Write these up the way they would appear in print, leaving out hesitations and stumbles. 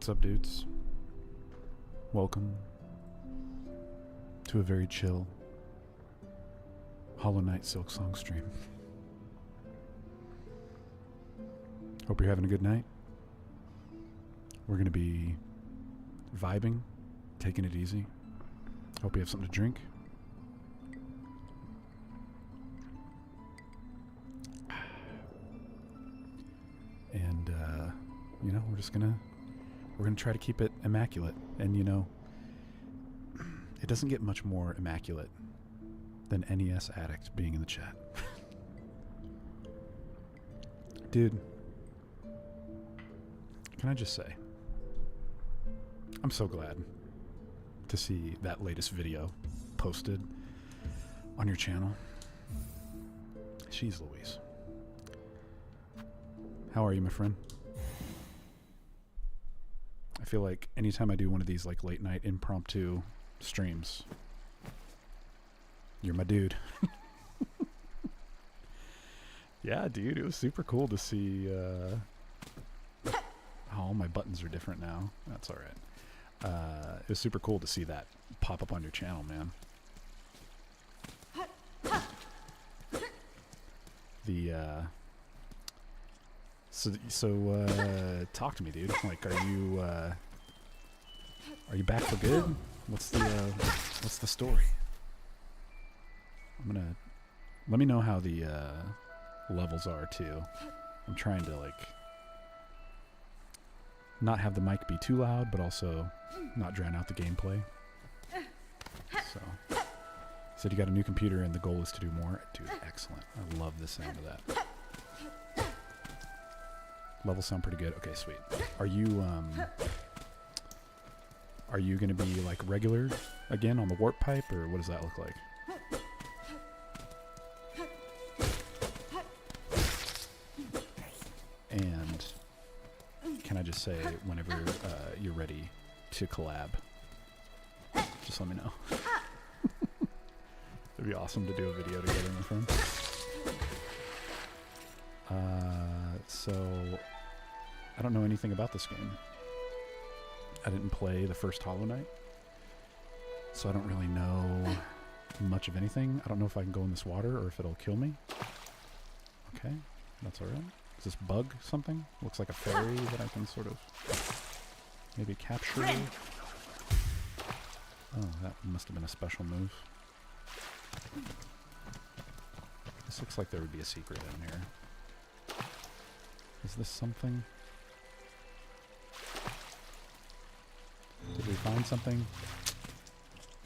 What's up, dudes? Welcome to a very chill Hollow Knight Silksong stream. Hope you're having a good night. We're going to be vibing, taking it easy. Hope you have something to drink. And, you know, we're gonna try to keep it immaculate. And, you know, it doesn't get much more immaculate than NES Addict being in the chat. Dude, can I just say, I'm so glad to see that latest video posted on your channel. Jeez Louise. How are you, my friend? I feel like anytime I do one of these like late night impromptu streams, you're my dude. Yeah, dude, it was super cool to see. Oh, my buttons are different now. That's all right. It was super cool to see that pop up on your channel, man. So talk to me, dude. Like, are you back for good? What's the story? Let me know how the levels are too. I'm trying to like not have the mic be too loud, but also not drown out the gameplay. So, said you got a new computer and the goal is to do more. Dude, excellent. I love the sound of that. Levels sound pretty good. Okay, sweet. Are you gonna be like regular again on the warp pipe, or what does that look like? And can I just say, whenever you're ready to collab, just let me know. It'd be awesome to do a video together, my friend. So I don't know anything about this game. I didn't play the first Hollow Knight, so I don't really know much of anything. I don't know if I can go in this water or if it'll kill me. Okay, that's alright. Is this bug something? Looks like a fairy that I can sort of maybe capture. Oh, that must have been a special move. This looks like there would be a secret in here. Is this something? Did we find something?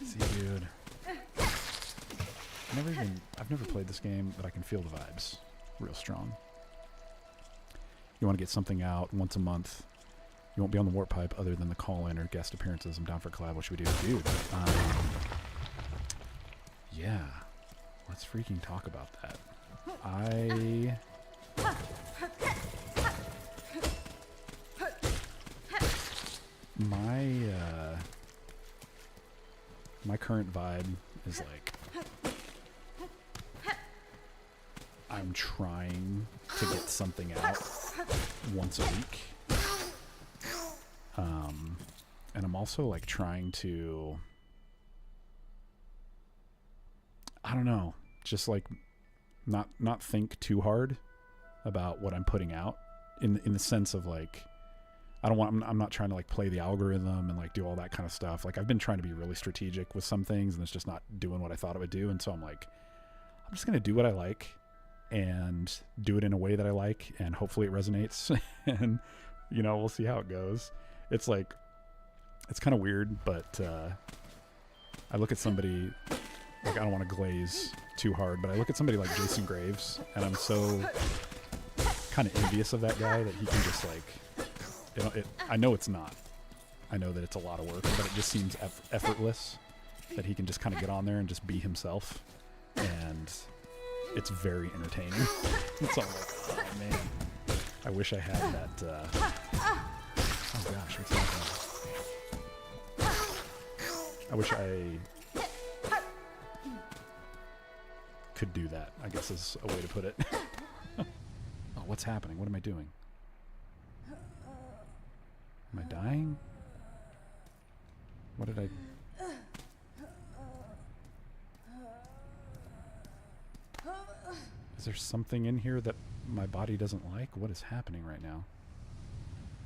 See, dude. I've never played this game, but I can feel the vibes real strong. You want to get something out once a month. You won't be on the warp pipe other than the call-in or guest appearances. I'm down for collab. What should we do? Dude, yeah. Let's freaking talk about that. My current vibe is like I'm trying to get something out once a week. And I'm also like trying to, I don't know, just like not think too hard about what I'm putting out in the sense of like, I'm not trying to like play the algorithm and like do all that kind of stuff. Like I've been trying to be really strategic with some things and it's just not doing what I thought it would do. And so I'm like, I'm just going to do what I like and do it in a way that I like. And hopefully it resonates and, you know, we'll see how it goes. It's like, it's kind of weird, but I look at somebody, like I don't want to glaze too hard, but I look at somebody like Jason Graves and I'm so kind of envious of that guy that he can just like, I know it's not. I know that it's a lot of work, but it just seems effortless that he can just kind of get on there and just be himself. And it's very entertaining. So I'm like, oh man, I wish I had that. Oh gosh, what's happening? I wish I could do that, I guess is a way to put it. Oh, what's happening? What am I doing? Am I dying? What did I... Is there something in here that my body doesn't like? What is happening right now?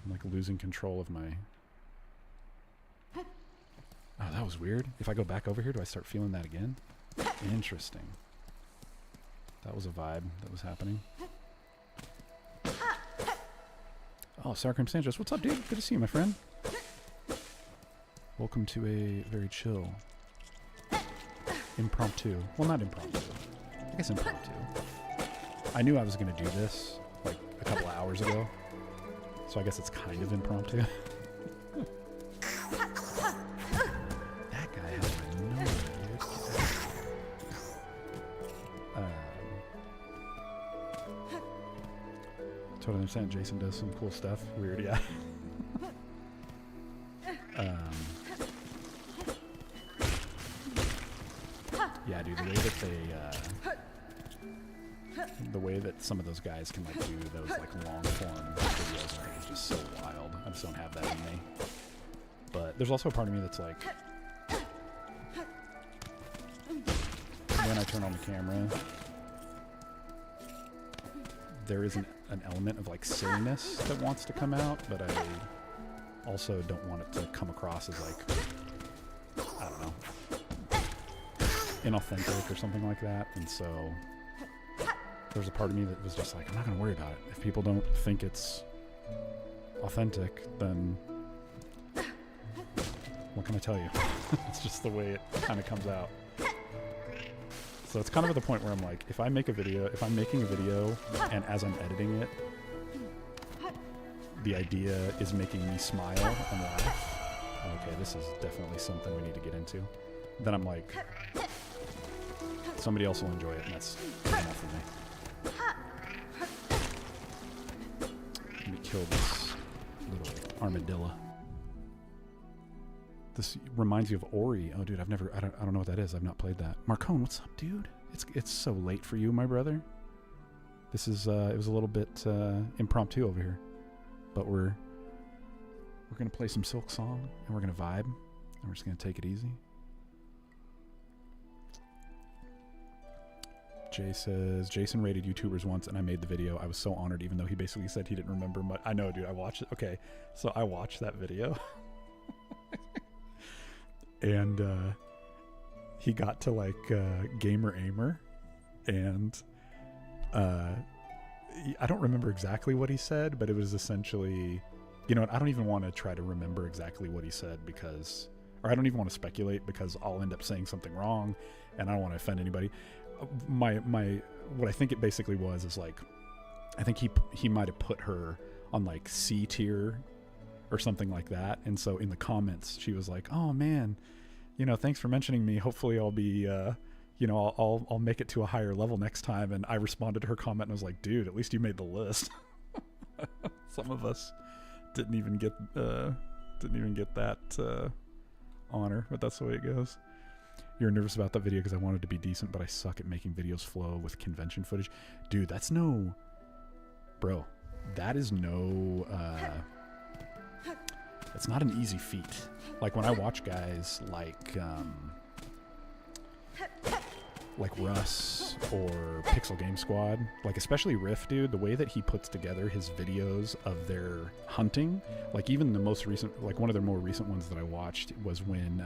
I'm like losing control of my... Oh, that was weird. If I go back over here, do I start feeling that again? Interesting. That was a vibe that was happening. Oh, Sour Cream Sanchez. What's up, dude? Good to see you, my friend. Welcome to a very chill, impromptu. Well, not impromptu. I guess impromptu. I knew I was going to do this like a couple of hours ago, so I guess it's kind of impromptu. That guy has my number, dude. Totally understand. Jason does some cool stuff. Weird, yeah. Yeah, dude, the way that some of those guys can like do those like long form videos is just so wild. I just don't have that in me. But there's also a part of me that's like, when I turn on the camera, there is an element of like silliness that wants to come out, but I also don't want it to come across as like, I don't know, inauthentic or something like that. And so there's a part of me that was just like, I'm not going to worry about it. If people don't think it's authentic, then what can I tell you? It's just the way it kind of comes out. So it's kind of at the point where I'm like, if I'm making a video and as I'm editing it, the idea is making me smile and laugh. Okay, this is definitely something we need to get into. Then I'm like, somebody else will enjoy it, and that's enough for me. Let me kill this little armadillo. This reminds you of Ori. Oh, dude, I don't know what that is. I've not played that. Marcone, what's up, dude? It's so late for you, my brother. This is it was a little bit impromptu over here, but we're gonna play some Silksong and we're gonna vibe and we're just gonna take it easy. Jay says, Jason rated YouTubers once and I made the video. I was so honored, even though he basically said he didn't remember much. I know, dude. I watched it. Okay, so I watched that video. And he got to like Gamer Aimer, and I don't remember exactly what he said, but it was essentially, you know what, I don't even want to try to remember exactly what he said because, or I don't even want to speculate because I'll end up saying something wrong and I don't want to offend anybody. What I think it basically was is like, I think he might have put her on like C tier or something like that. And so in the comments, she was like, oh man, you know, thanks for mentioning me. Hopefully I'll be, you know, I'll make it to a higher level next time. And I responded to her comment and was like, dude, at least you made the list. Some of us didn't even get that honor, but that's the way it goes. You're nervous about that video because I wanted to be decent, but I suck at making videos flow with convention footage. Dude, that's no, bro, that is no, it's not an easy feat. Like when I watch guys like Russ or Pixel Game Squad, like especially Riff, dude, the way that he puts together his videos of their hunting, like even the most recent, like one of their more recent ones that I watched was when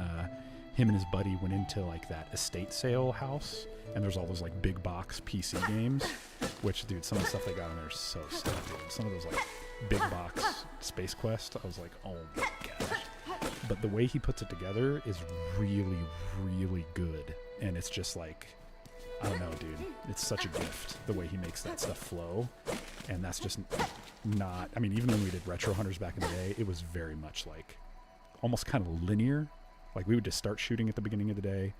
him and his buddy went into like that estate sale house and there's all those like big box PC games, which, dude, some of the stuff they got in there is so sick, dude. Some of those like big box Space Quest, I was like, oh my gosh. But the way he puts it together is really, really good. And it's just like, I don't know, dude. It's such a gift, the way he makes that stuff flow. And that's just not, I mean, even when we did Retro Hunters back in the day, it was very much like almost kind of linear. Like we would just start shooting at the beginning of the day,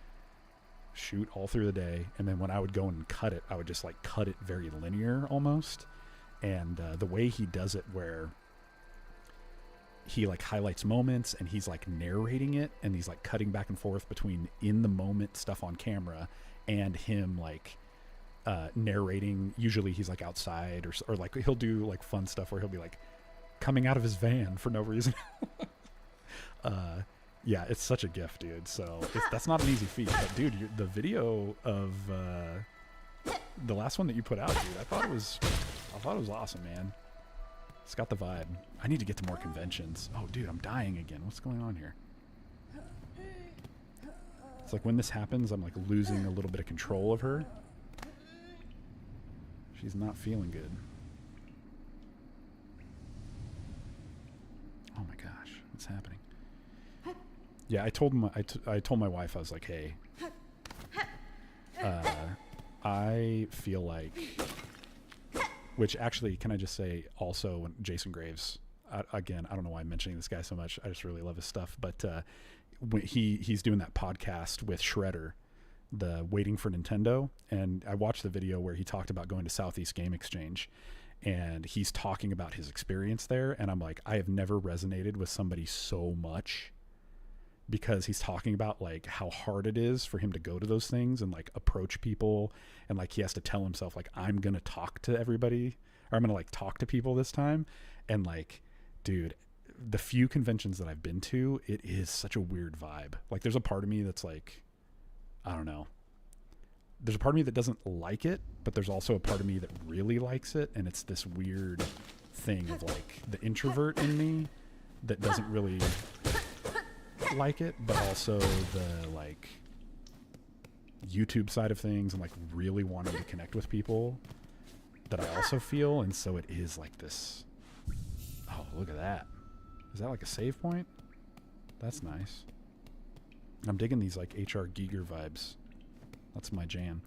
shoot all through the day. And then when I would go and cut it, I would just like cut it very linear almost. And the way he does it where he like highlights moments and he's like narrating it and he's like cutting back and forth between in the moment stuff on camera and him like narrating. Usually he's like outside or like he'll do like fun stuff where he'll be like coming out of his van for no reason. Yeah, it's such a gift, dude. So that's not an easy feat. But dude, the video of the last one that you put out, dude, I thought it was awesome, man. It's got the vibe. I need to get to more conventions. Oh, dude, I'm dying again. What's going on here? It's like when this happens, I'm like losing a little bit of control of her. She's not feeling good. Oh my gosh, what's happening? Yeah, I told my wife, I was like, hey, I feel like, which actually, can I just say also, when Jason Graves, again, I don't know why I'm mentioning this guy so much. I just really love his stuff. But when he's doing that podcast with Shredder, the Waiting for Nintendo. And I watched the video where he talked about going to Southeast Game Exchange. And he's talking about his experience there. And I'm like, I have never resonated with somebody so much, because he's talking about like how hard it is for him to go to those things and like approach people. And like, he has to tell himself like, I'm going to talk to everybody, or I'm going to like talk to people this time. And like, dude, the few conventions that I've been to, it is such a weird vibe. Like there's a part of me that's like, I don't know. There's a part of me that doesn't like it, but there's also a part of me that really likes it. And it's this weird thing of like the introvert in me that doesn't really like it, but also the like YouTube side of things and like really wanting to connect with people that I also feel. And so it is like this. Oh, look at that. Is that like a save point? That's nice. I'm digging these like HR Giger vibes. That's my jam.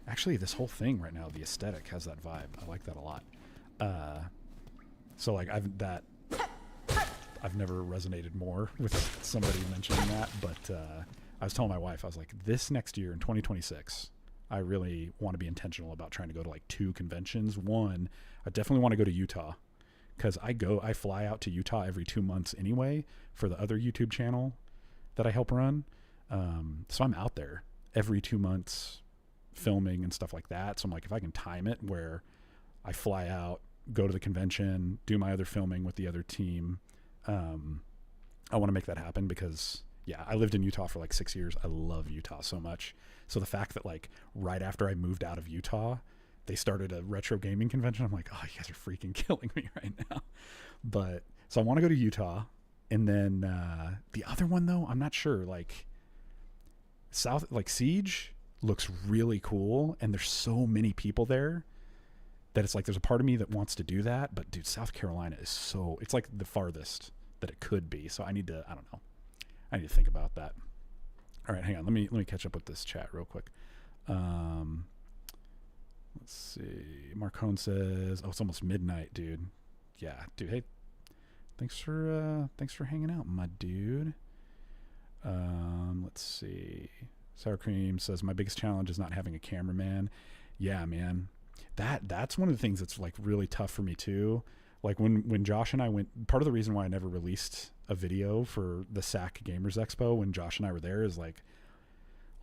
Actually, this whole thing right now, the aesthetic has that vibe. I like that a lot. So like I've never resonated more with somebody mentioning that, but I was telling my wife, I was like, this next year in 2026, I really want to be intentional about trying to go to like 2 conventions. One, I definitely want to go to Utah, because I fly out to Utah every 2 months anyway for the other YouTube channel that I help run. So I'm out there every 2 months filming and stuff like that. So I'm like, if I can time it where I fly out, go to the convention, do my other filming with the other team, I want to make that happen, because yeah, I lived in Utah for like 6 years. I love Utah so much. So the fact that like right after I moved out of Utah, they started a retro gaming convention, I'm like, oh, you guys are freaking killing me right now. But so I want to go to Utah. And then the other one though, I'm not sure, like Siege looks really cool, and there's so many people there that it's like there's a part of me that wants to do that. But dude, South Carolina is it's like the farthest that it could be. So I need to think about that. All right, hang on. Let me catch up with this chat real quick. Let's see. Marcone says, oh, it's almost midnight, dude. Yeah, dude. Hey, thanks for hanging out, my dude. Let's see. Sour Cream says, my biggest challenge is not having a cameraman. Yeah, man. That's one of the things that's like really tough for me too. Like when Josh and I went, part of the reason why I never released a video for the SAC Gamers Expo when Josh and I were there is like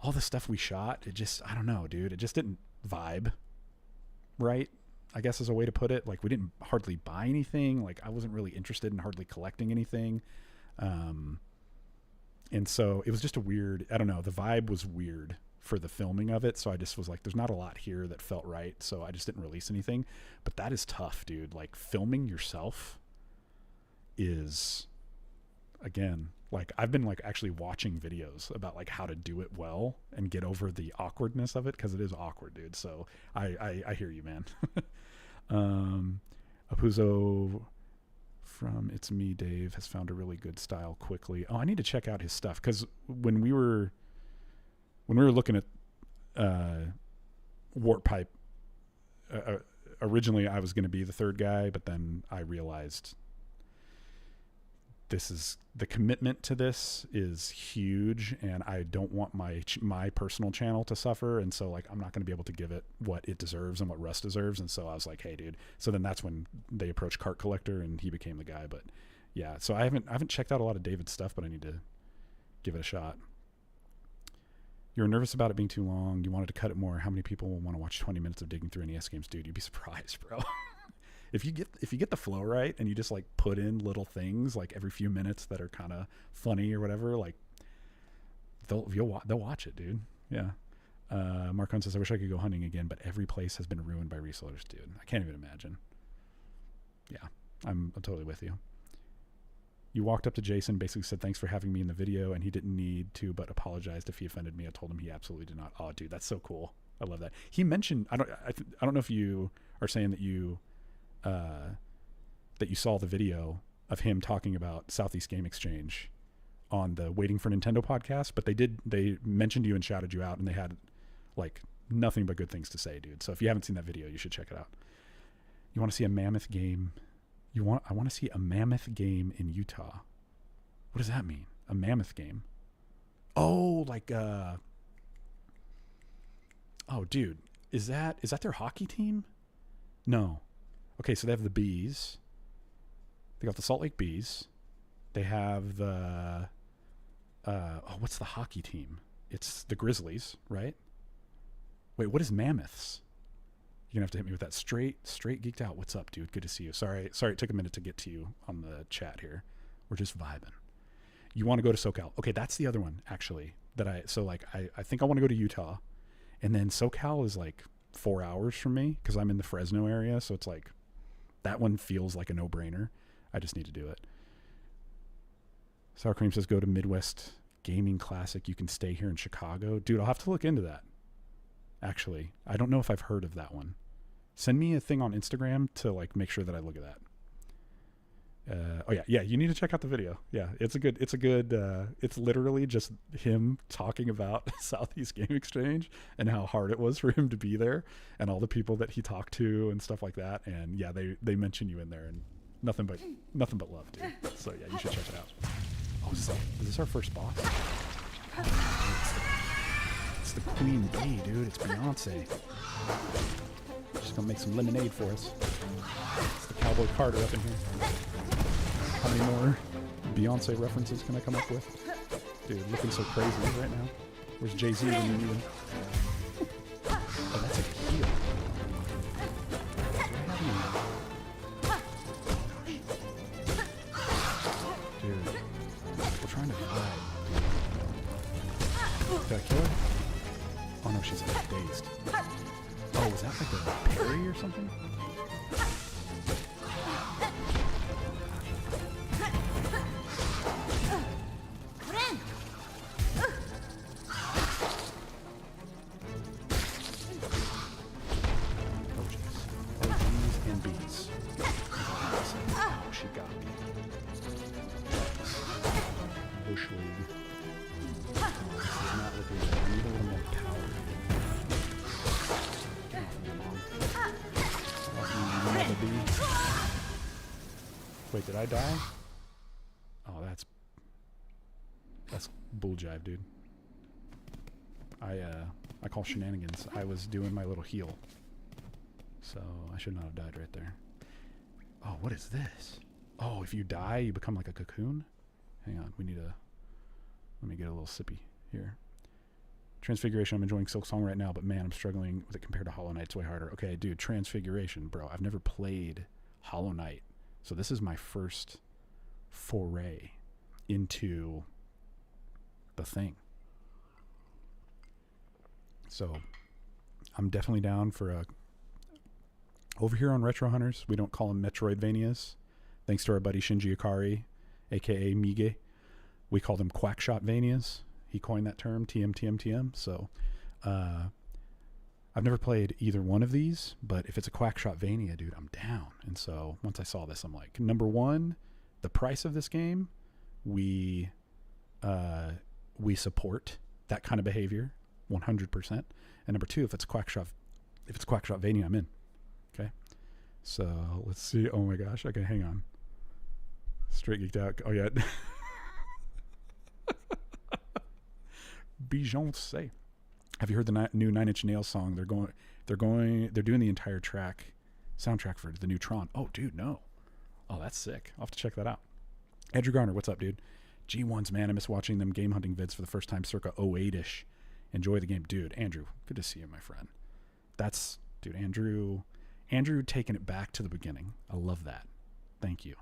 all the stuff we shot, it just, I don't know, dude, it just didn't vibe right, I guess is a way to put it. Like we didn't hardly buy anything. Like I wasn't really interested in hardly collecting anything. And so it was just a weird, I don't know, the vibe was weird for the filming of it. So I just was like, there's not a lot here that felt right. So I just didn't release anything. But that is tough, dude. Like filming yourself is, again, like I've been like actually watching videos about like how to do it well and get over the awkwardness of it, because it is awkward, dude. So I hear you, man. Apuzo from It's Me Dave has found a really good style quickly. Oh, I need to check out his stuff, because when we were looking at Warp Pipe, originally I was going to be the third guy, but then I realized the commitment to this is huge, and I don't want my personal channel to suffer, and so like I'm not going to be able to give it what it deserves and what Russ deserves. And so I was like, hey, dude. So then that's when they approached Cart Collector, and he became the guy. But yeah, so I haven't checked out a lot of David's stuff, but I need to give it a shot. You're nervous about it being too long. You wanted to cut it more. How many people will want to watch 20 minutes of digging through NES games? Dude, you'd be surprised, bro. if you get the flow right and you just like put in little things like every few minutes that are kind of funny or whatever, like they'll watch it, dude. Yeah. Marcon says, I wish I could go hunting again, but every place has been ruined by resellers, dude. I can't even imagine. Yeah, I'm totally with you. You walked up to Jason, basically said, thanks for having me in the video, and he didn't need to, but apologized if he offended me. I told him he absolutely did not. Oh, dude, that's so cool. I love that. He mentioned, I don't know if you are saying that you saw the video of him talking about Southeast Game Exchange on the Waiting for Nintendo podcast, but they mentioned you and shouted you out, and they had like nothing but good things to say, dude. So if you haven't seen that video, you should check it out. You want to see a mammoth game? I want to see a mammoth game in Utah. What does that mean? A mammoth game? Oh, like oh, dude, is that their hockey team? No. Okay, so they have the Bees. They got the Salt Lake Bees. They have the what's the hockey team? It's the Grizzlies, right? Wait, what is Mammoths? You're gonna have to hit me with that. Straight geeked out. What's up, dude? Good to see you. Sorry it took a minute to get to you on the chat here. We're just vibing. You want to go to SoCal? Okay, that's the other one actually. I think I want to go to Utah, and then SoCal is like 4 hours from me because I'm in the Fresno area, so it's like that one feels like a no-brainer. I just need to do it. Sour Cream says, go to Midwest Gaming Classic. You can stay here in Chicago. Dude, I'll have to look into that. Actually, I don't know if I've heard of that one. Send me a thing on Instagram to like make sure that I look at that. Yeah, you need to check out the video. Yeah, it's literally just him talking about Southeast Game Exchange and how hard it was for him to be there and all the people that he talked to and stuff like that. And yeah, they mention you in there, and nothing but love, dude. So yeah, you should check it out. Oh, is this our first boss? It's the Queen Bee, dude. It's Beyonce. She's gonna make some lemonade for us. It's the Cowboy Carter up in here. How many more Beyonce references can I come up with? Dude, looking so crazy right now. Where's Jay-Z when you need him? Oh, that's a heal. Dude, we're trying to hide. Did I kill her? Oh no, she's like dazed. Oh, was that like a parry or something? Wait, did I die? Oh, that's bull jive, dude. I call shenanigans. I was doing my little heal. So I should not have died right there. Oh, what is this? Oh, if you die, you become like a cocoon? Hang on, let me get a little sippy here. Transfiguration, I'm enjoying Silksong right now, but man, I'm struggling with it compared to Hollow Knight. It's way harder. Okay, dude, Transfiguration, bro. I've never played Hollow Knight. So this is my first foray into the thing. So I'm definitely down for over here on Retro Hunters, we don't call them Metroidvanias. Thanks to our buddy Shinji Ikari, aka Mige. We call them Quackshotvanias. He coined that term, TM. So I've never played either one of these, but if it's a Quackshotvania, dude, I'm down. And so once I saw this, I'm like, number one, the price of this game, we support that kind of behavior 100%. And number two, if it's Quackshotvania, I'm in. Okay. So let's see. Oh my gosh. Okay, hang on. Straight geeked out. Oh yeah. Beyoncé. Have you heard the new Nine Inch Nails song? They're doing the entire soundtrack for the new Tron. Oh, dude, no. Oh, that's sick. I'll have to check that out. Andrew Garner, what's up, dude? G1s, man. I miss watching them game hunting vids for the first time circa 08-ish. Enjoy the game. Dude, Andrew, good to see you, my friend. Andrew Andrew taking it back to the beginning. I love that. Thank you.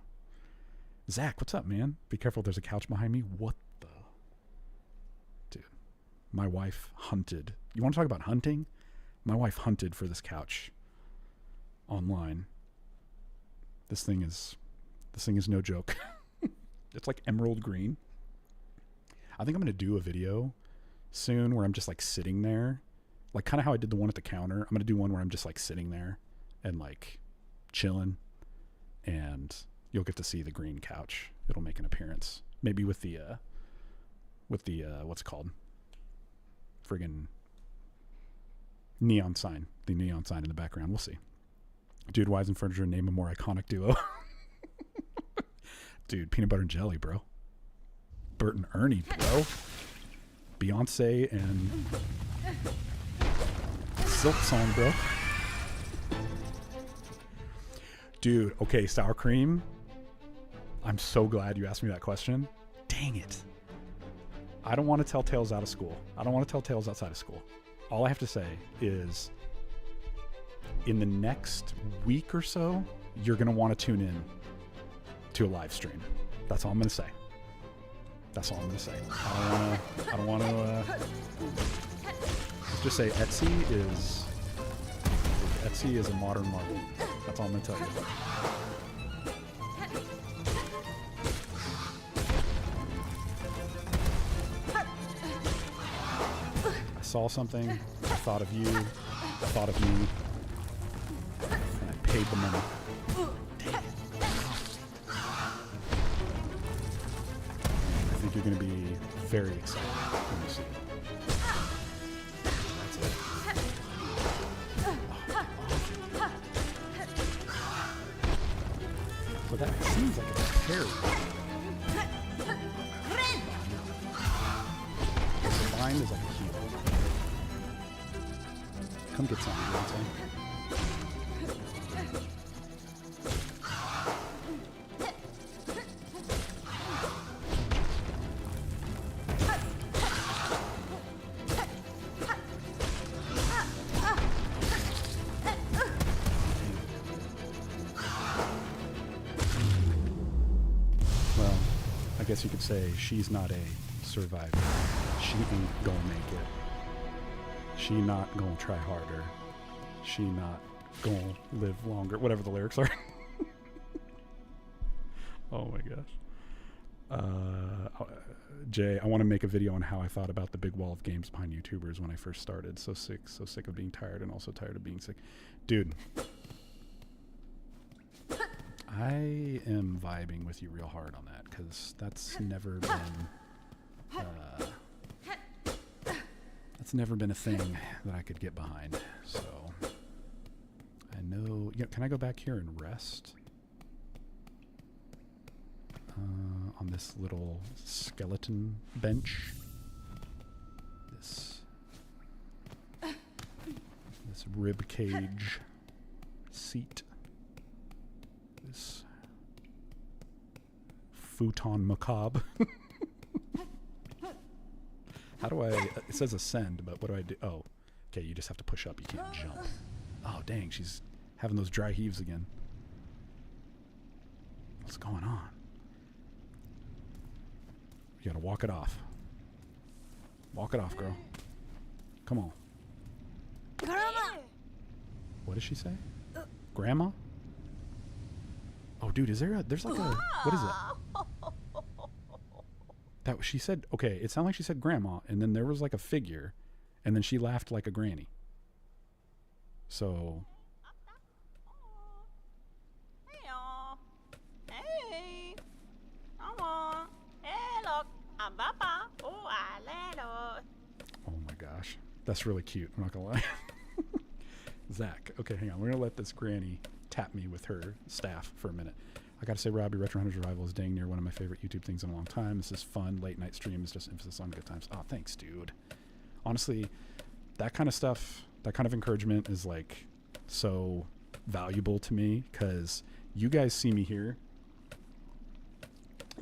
Zach, what's up, man? Be careful, there's a couch behind me. What the? Dude, my wife hunted. You want to talk about hunting? My wife hunted for this couch online. This thing is no joke. It's like emerald green. I think I'm going to do a video soon where I'm just like sitting there, like kind of how I did the one at the counter. I'm going to do one where I'm just like sitting there and like chilling, and you'll get to see the green couch. It'll make an appearance, maybe with the what's it called? Friggin' neon sign. The neon sign in the background. We'll see. Dude, Wise and Furniture, name a more iconic duo. Dude, peanut butter and jelly, bro. Bert and Ernie, bro. Beyonce and Silksong, bro. Dude, okay, sour cream. I'm so glad you asked me that question. Dang it. I don't want to tell tales out of school. I don't want to tell tales outside of school. All I have to say is in the next week or so, you're going to want to tune in to a live stream. That's all I'm going to say. That's all I'm going to say. I don't want to just say Etsy is a modern marvel. That's all I'm going to tell you. I saw something, I thought of you, I thought of me, and I paid the money. I think you're going to be very excited when you see it. That's it. So that seems like it's a parry. The bind is like a heel. Come get some, Beyonce. Well, I guess you could say she's not a survivor. She ain't gonna make it. She not gonna try harder. She not gonna live longer. Whatever the lyrics are. Oh my gosh. Jay, I want to make a video on how I thought about the big wall of games behind YouTubers when I first started. So sick of being tired and also tired of being sick. Dude. I am vibing with you real hard on that because that's never been that's never been a thing that I could get behind. So I know. Yeah, can I go back here and rest on this little skeleton bench? This rib cage seat. This futon macabre. How do I... It says ascend, but what do I do? Oh, okay, you just have to push up. You can't jump. Oh, dang, she's having those dry heaves again. What's going on? You gotta walk it off. Walk it off, girl. Come on. Grandma. What did she say? Grandma? Oh, dude, there's like a... What is it? That she said, okay, it sounded like she said grandma, and then there was like a figure, and then she laughed like a granny. So. Hey. Mama. Hey, look. I'm Papa. Oh, I let her. Oh my gosh. That's really cute. I'm not going to lie. Zach. Okay, hang on. We're going to let this granny tap me with her staff for a minute. I gotta say, Robbie, Retro Hunters Revival is dang near one of my favorite YouTube things in a long time. This is fun. Late night streams, just emphasis on good times. Oh, thanks, dude. Honestly, that kind of stuff, that kind of encouragement is like so valuable to me because you guys see me here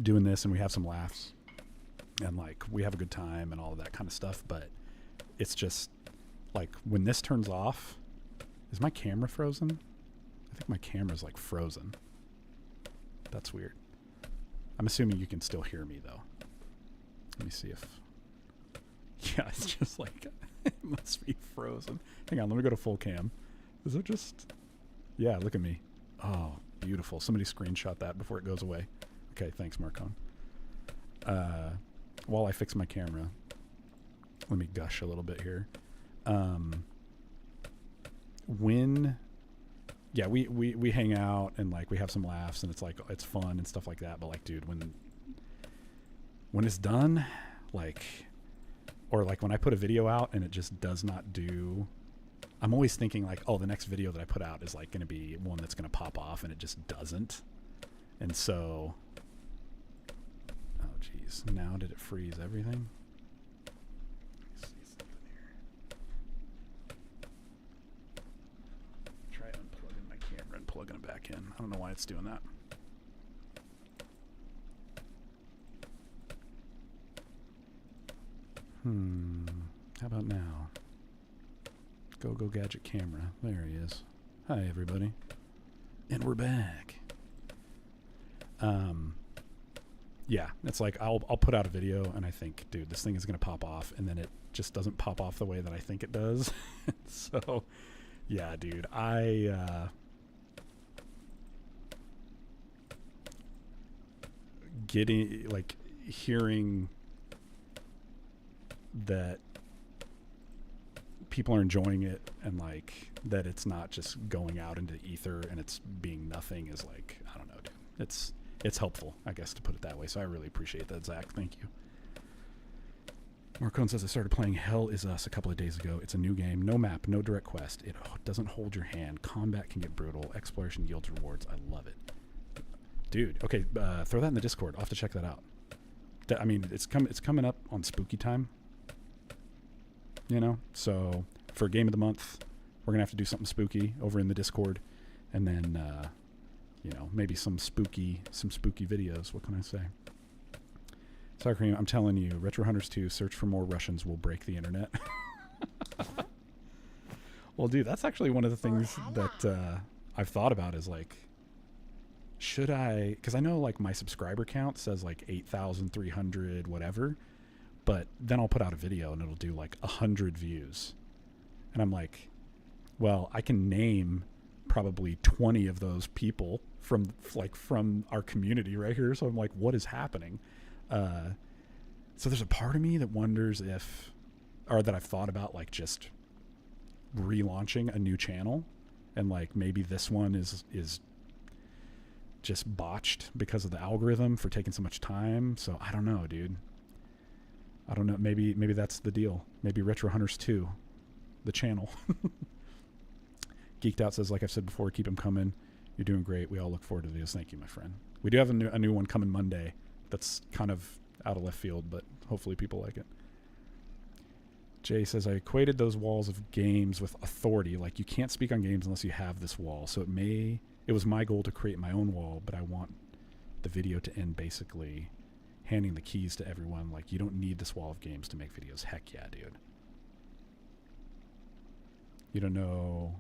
doing this and we have some laughs and like we have a good time and all of that kind of stuff. But it's just like when this turns off, is my camera frozen? think my camera's like frozen. That's weird. I'm assuming you can still hear me though. Let me see if... Yeah, it's just like... It must be frozen. Hang on, let me go to full cam. Is it just... Yeah, look at me. Oh, beautiful. Somebody screenshot that before it goes away. Okay, thanks, Marcon. While I fix my camera, let me gush a little bit here. Yeah, we hang out and like we have some laughs and it's like it's fun and stuff like that. But like, dude, when it's done, like, or like when I put a video out and it just does not do, I'm always thinking like, oh, the next video that I put out is like going to be one that's going to pop off, and it just doesn't. And so, oh geez, now did it freeze everything? Let me see something here. Try unplugging my camera and plugging it back in. I don't know why it's doing that. How about now? Go gadget camera. There he is. Hi everybody. And we're back. Yeah, it's like I'll put out a video and I think, dude, this thing is gonna pop off, and then it just doesn't pop off the way that I think it does. So yeah, dude, getting like hearing that people are enjoying it and like that it's not just going out into the ether and it's being nothing is like, I don't know, dude. It's helpful, I guess, to put it that way. So I really appreciate that, Zach. Thank you. Marcone says, I started playing Hell Is Us a couple of days ago. It's a new game. No map, no direct quest. It doesn't hold your hand. Combat can get brutal. Exploration yields rewards. I love it. Dude, okay, throw that in the Discord. I'll have to check that out. I mean, it's coming up on spooky time. You know, so for Game of the Month, we're gonna have to do something spooky over in the Discord, and then you know, maybe some spooky videos. What can I say? Sour Cream, I'm telling you, Retro Hunters 2, search for more Russians will break the internet. Well, dude, that's actually one of the things that I've thought about is like, should I? Because I know like my subscriber count says like 8,300 whatever. But then I'll put out a video and it'll do like 100 views. And I'm like, well, I can name probably 20 of those people from our community right here. So I'm like, what is happening? So there's a part of me that wonders that I've thought about like just relaunching a new channel. And like maybe this one is just botched because of the algorithm for taking so much time. So I don't know, dude. I don't know. Maybe that's the deal. Maybe Retro Hunters 2, the channel. Geeked Out says, like I've said before, keep them coming. You're doing great. We all look forward to the videos. Thank you, my friend. We do have a new one coming Monday. That's kind of out of left field, but hopefully people like it. Jay says, I equated those walls of games with authority. Like you can't speak on games unless you have this wall. So it was my goal to create my own wall, but I want the video to end basically handing the keys to everyone. Like, you don't need this wall of games to make videos. Heck yeah, dude. You don't know,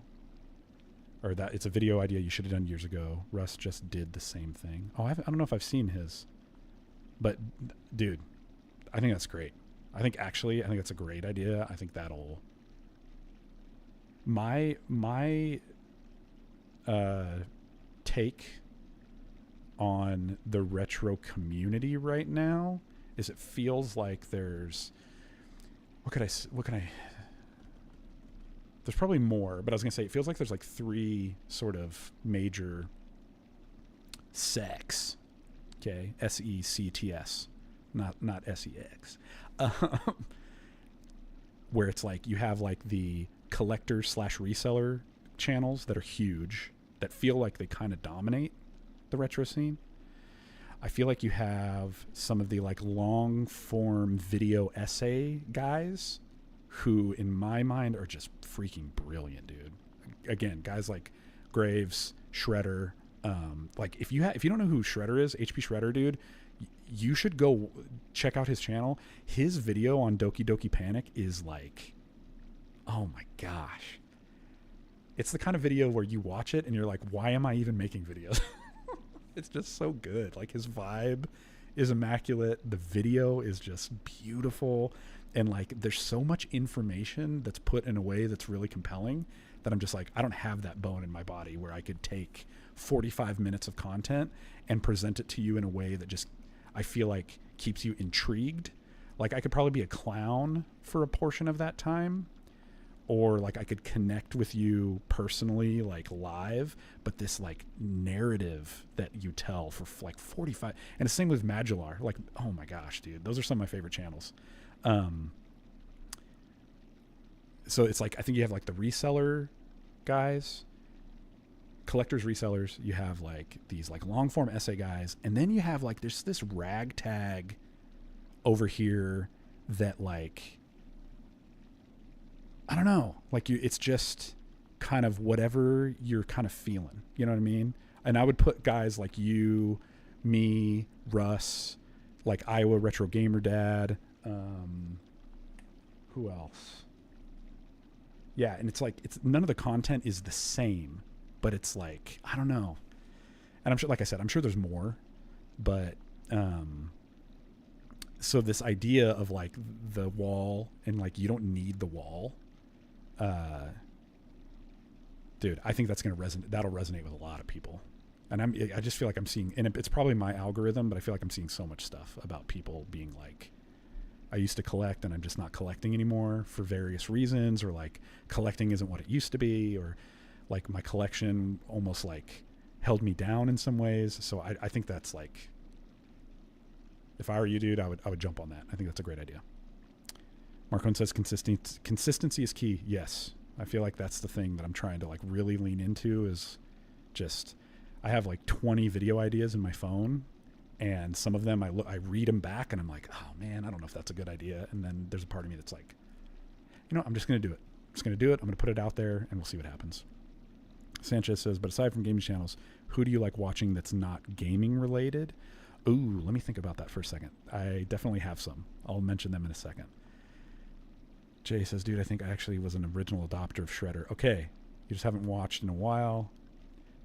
or that it's a video idea you should have done years ago. Russ just did the same thing. Oh, I don't know if I've seen his, but dude, I think that's great. I think that's a great idea. I think that'll my take on the retro community right now is it feels like there's there's probably more, but I was gonna say it feels like there's like 3 sort of major sects. Okay, SECTS, not SEX, where it's like you have like the collector / reseller channels that are huge, that feel like they kind of dominate the retro scene. I feel like you have some of the like long form video essay guys who in my mind are just freaking brilliant, dude. Again, guys like Graves, Shredder, like if you don't know who Shredder is, HP Shredder, dude, you should go check out his channel. His video on Doki Doki Panic is like, oh my gosh. it's the kind of video where you watch it and you're like, why am I even making videos? It's just so good. Like, his vibe is immaculate. The video is just beautiful. And like, there's so much information that's put in a way that's really compelling that I'm just like, I don't have that bone in my body where I could take 45 minutes of content and present it to you in a way that just, I feel like, keeps you intrigued. Like, I could probably be a clown for a portion of that time, or like I could connect with you personally, like live, but this like narrative that you tell for like 45, and the same with Madular. Like, oh my gosh, dude, those are some of my favorite channels. So it's like, I think you have like the reseller guys, collectors, resellers. You have like these like long form essay guys, and then you have like there's this ragtag over here that like, I don't know, like it's just kind of whatever you're kind of feeling, you know what I mean? And I would put guys like you, me, Russ, like Iowa Retro Gamer Dad, who else? Yeah, and it's like, it's none of the content is the same, but it's like, I don't know. And I'm sure, like I said, I'm sure there's more, but so this idea of like the wall, and like you don't need the wall, dude, I think that's going to resonate. That'll resonate with a lot of people. And I just feel like I'm seeing, and it's probably my algorithm, but I feel like I'm seeing so much stuff about people being like, I used to collect and I'm just not collecting anymore for various reasons, or like collecting isn't what it used to be, or like my collection almost like held me down in some ways. So I think that's like, if I were you, dude, I would jump on that. I think that's a great idea. Marcon says consistency is key. Yes. I feel like that's the thing that I'm trying to like really lean into, is just, I have like 20 video ideas in my phone, and some of them I read them back and I'm like, oh man, I don't know if that's a good idea. And then there's a part of me that's like, you know, I'm just going to do it. I'm just going to do it. I'm going to put it out there and we'll see what happens. Sanchez says, but aside from gaming channels, who do you like watching that's not gaming related? Ooh, let me think about that for a second. I definitely have some. I'll mention them in a second. Jay says, dude, I think I actually was an original adopter of Shredder. Okay. You just haven't watched in a while.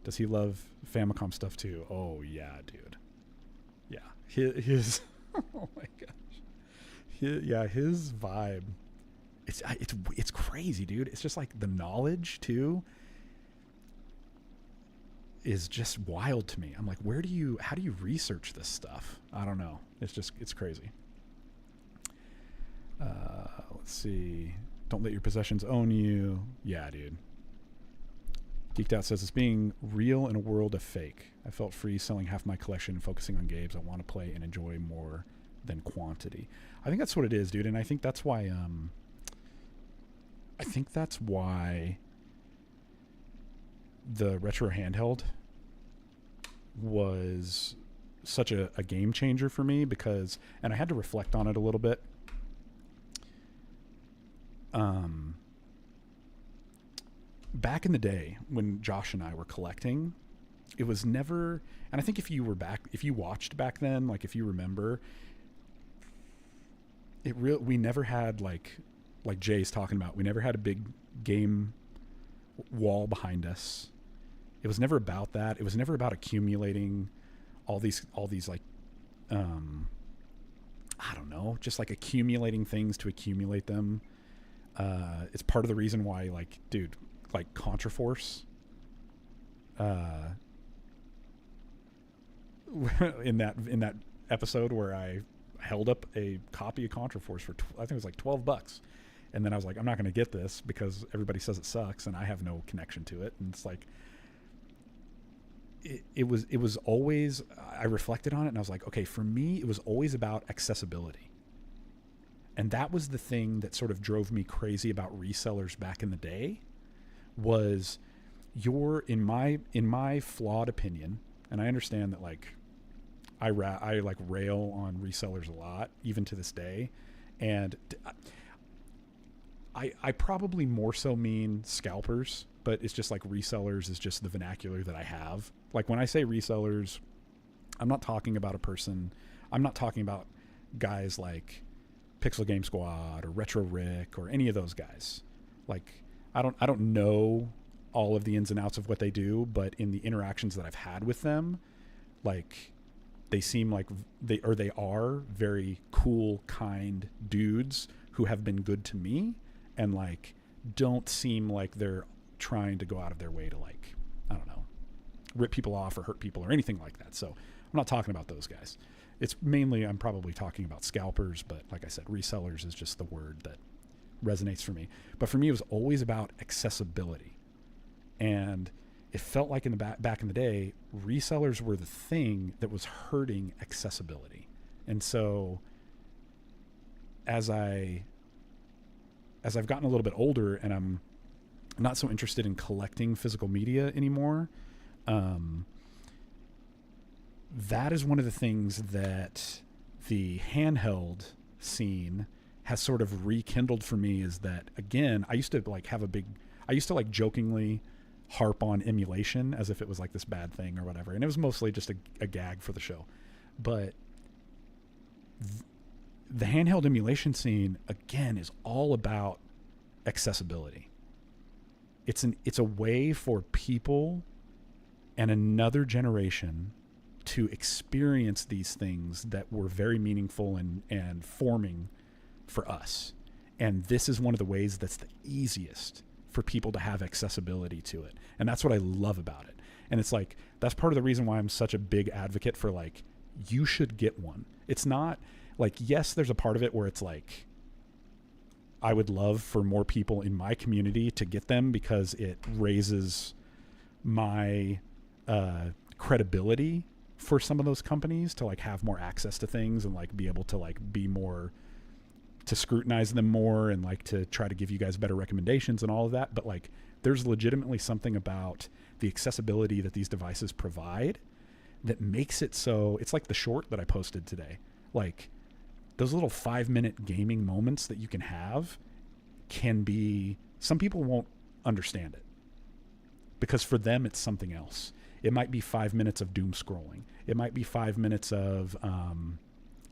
Does he love Famicom stuff too? Oh yeah, dude. Yeah. His oh my gosh. His vibe. It's crazy, dude. It's just like the knowledge too is just wild to me. I'm like, how do you research this stuff? I don't know. It's crazy. Let's see. Don't let your possessions own you. Yeah, dude. Geeked Out says, it's being real in a world of fake. I felt free selling half my collection and focusing on games I want to play and enjoy more than quantity. I think that's what it is, dude. And I think that's why, the retro handheld was such a game changer for me, because, and I had to reflect on it a little bit. Back in the day when Josh and I were collecting, it was never, and I think if you watched back then, like if you remember, we never had like Jay's talking about, we never had a big game wall behind us. It was never about that. It was never about accumulating all these like, I don't know, just like accumulating things to accumulate them. It's part of the reason why, like, dude, like Contraforce, in that episode where I held up a copy of Contraforce for I think it was like $12, and then I was like, I'm not going to get this because everybody says it sucks and I have no connection to it. And it's like, it was always, I reflected on it and I was like, okay, for me it was always about accessibility. And that was the thing that sort of drove me crazy about resellers back in the day, was in my flawed opinion, and I understand that like I like rail on resellers a lot, even to this day, and I probably more so mean scalpers, but it's just like resellers is just the vernacular that I have. Like when I say resellers, I'm not talking about I'm not talking about guys like Pixel Game Squad or Retro Rick or any of those guys. Like I don't know all of the ins and outs of what they do, but in the interactions that I've had with them, like they seem like they are very cool, kind dudes who have been good to me, and like don't seem like they're trying to go out of their way to, like, I don't know, rip people off or hurt people or anything like that. So I'm not talking about those guys. It's mainly, I'm probably talking about scalpers, but like I said, resellers is just the word that resonates for me. But for me, it was always about accessibility. And it felt like in the back in the day, resellers were the thing that was hurting accessibility. And so as I've gotten a little bit older and I'm not so interested in collecting physical media anymore, that is one of the things that the handheld scene has sort of rekindled for me, is that, again, I used to like jokingly harp on emulation as if it was like this bad thing or whatever. And it was mostly just a gag for the show. But the handheld emulation scene, again, is all about accessibility. It's a way for people and another generation to experience these things that were very meaningful and forming for us. And this is one of the ways that's the easiest for people to have accessibility to it. And that's what I love about it. And it's like, that's part of the reason why I'm such a big advocate for, like, you should get one. It's not like, yes, there's a part of it where it's like, I would love for more people in my community to get them because it raises my credibility for some of those companies to, like, have more access to things and, like, be able to, like, be more, to scrutinize them more and, like, to try to give you guys better recommendations and all of that. But, like, there's legitimately something about the accessibility that these devices provide that makes it so, it's like the short that I posted today. Like, those little 5-minute gaming moments that you can have can be, some people won't understand it because for them it's something else. It might be 5 minutes of doom scrolling. It might be 5 minutes of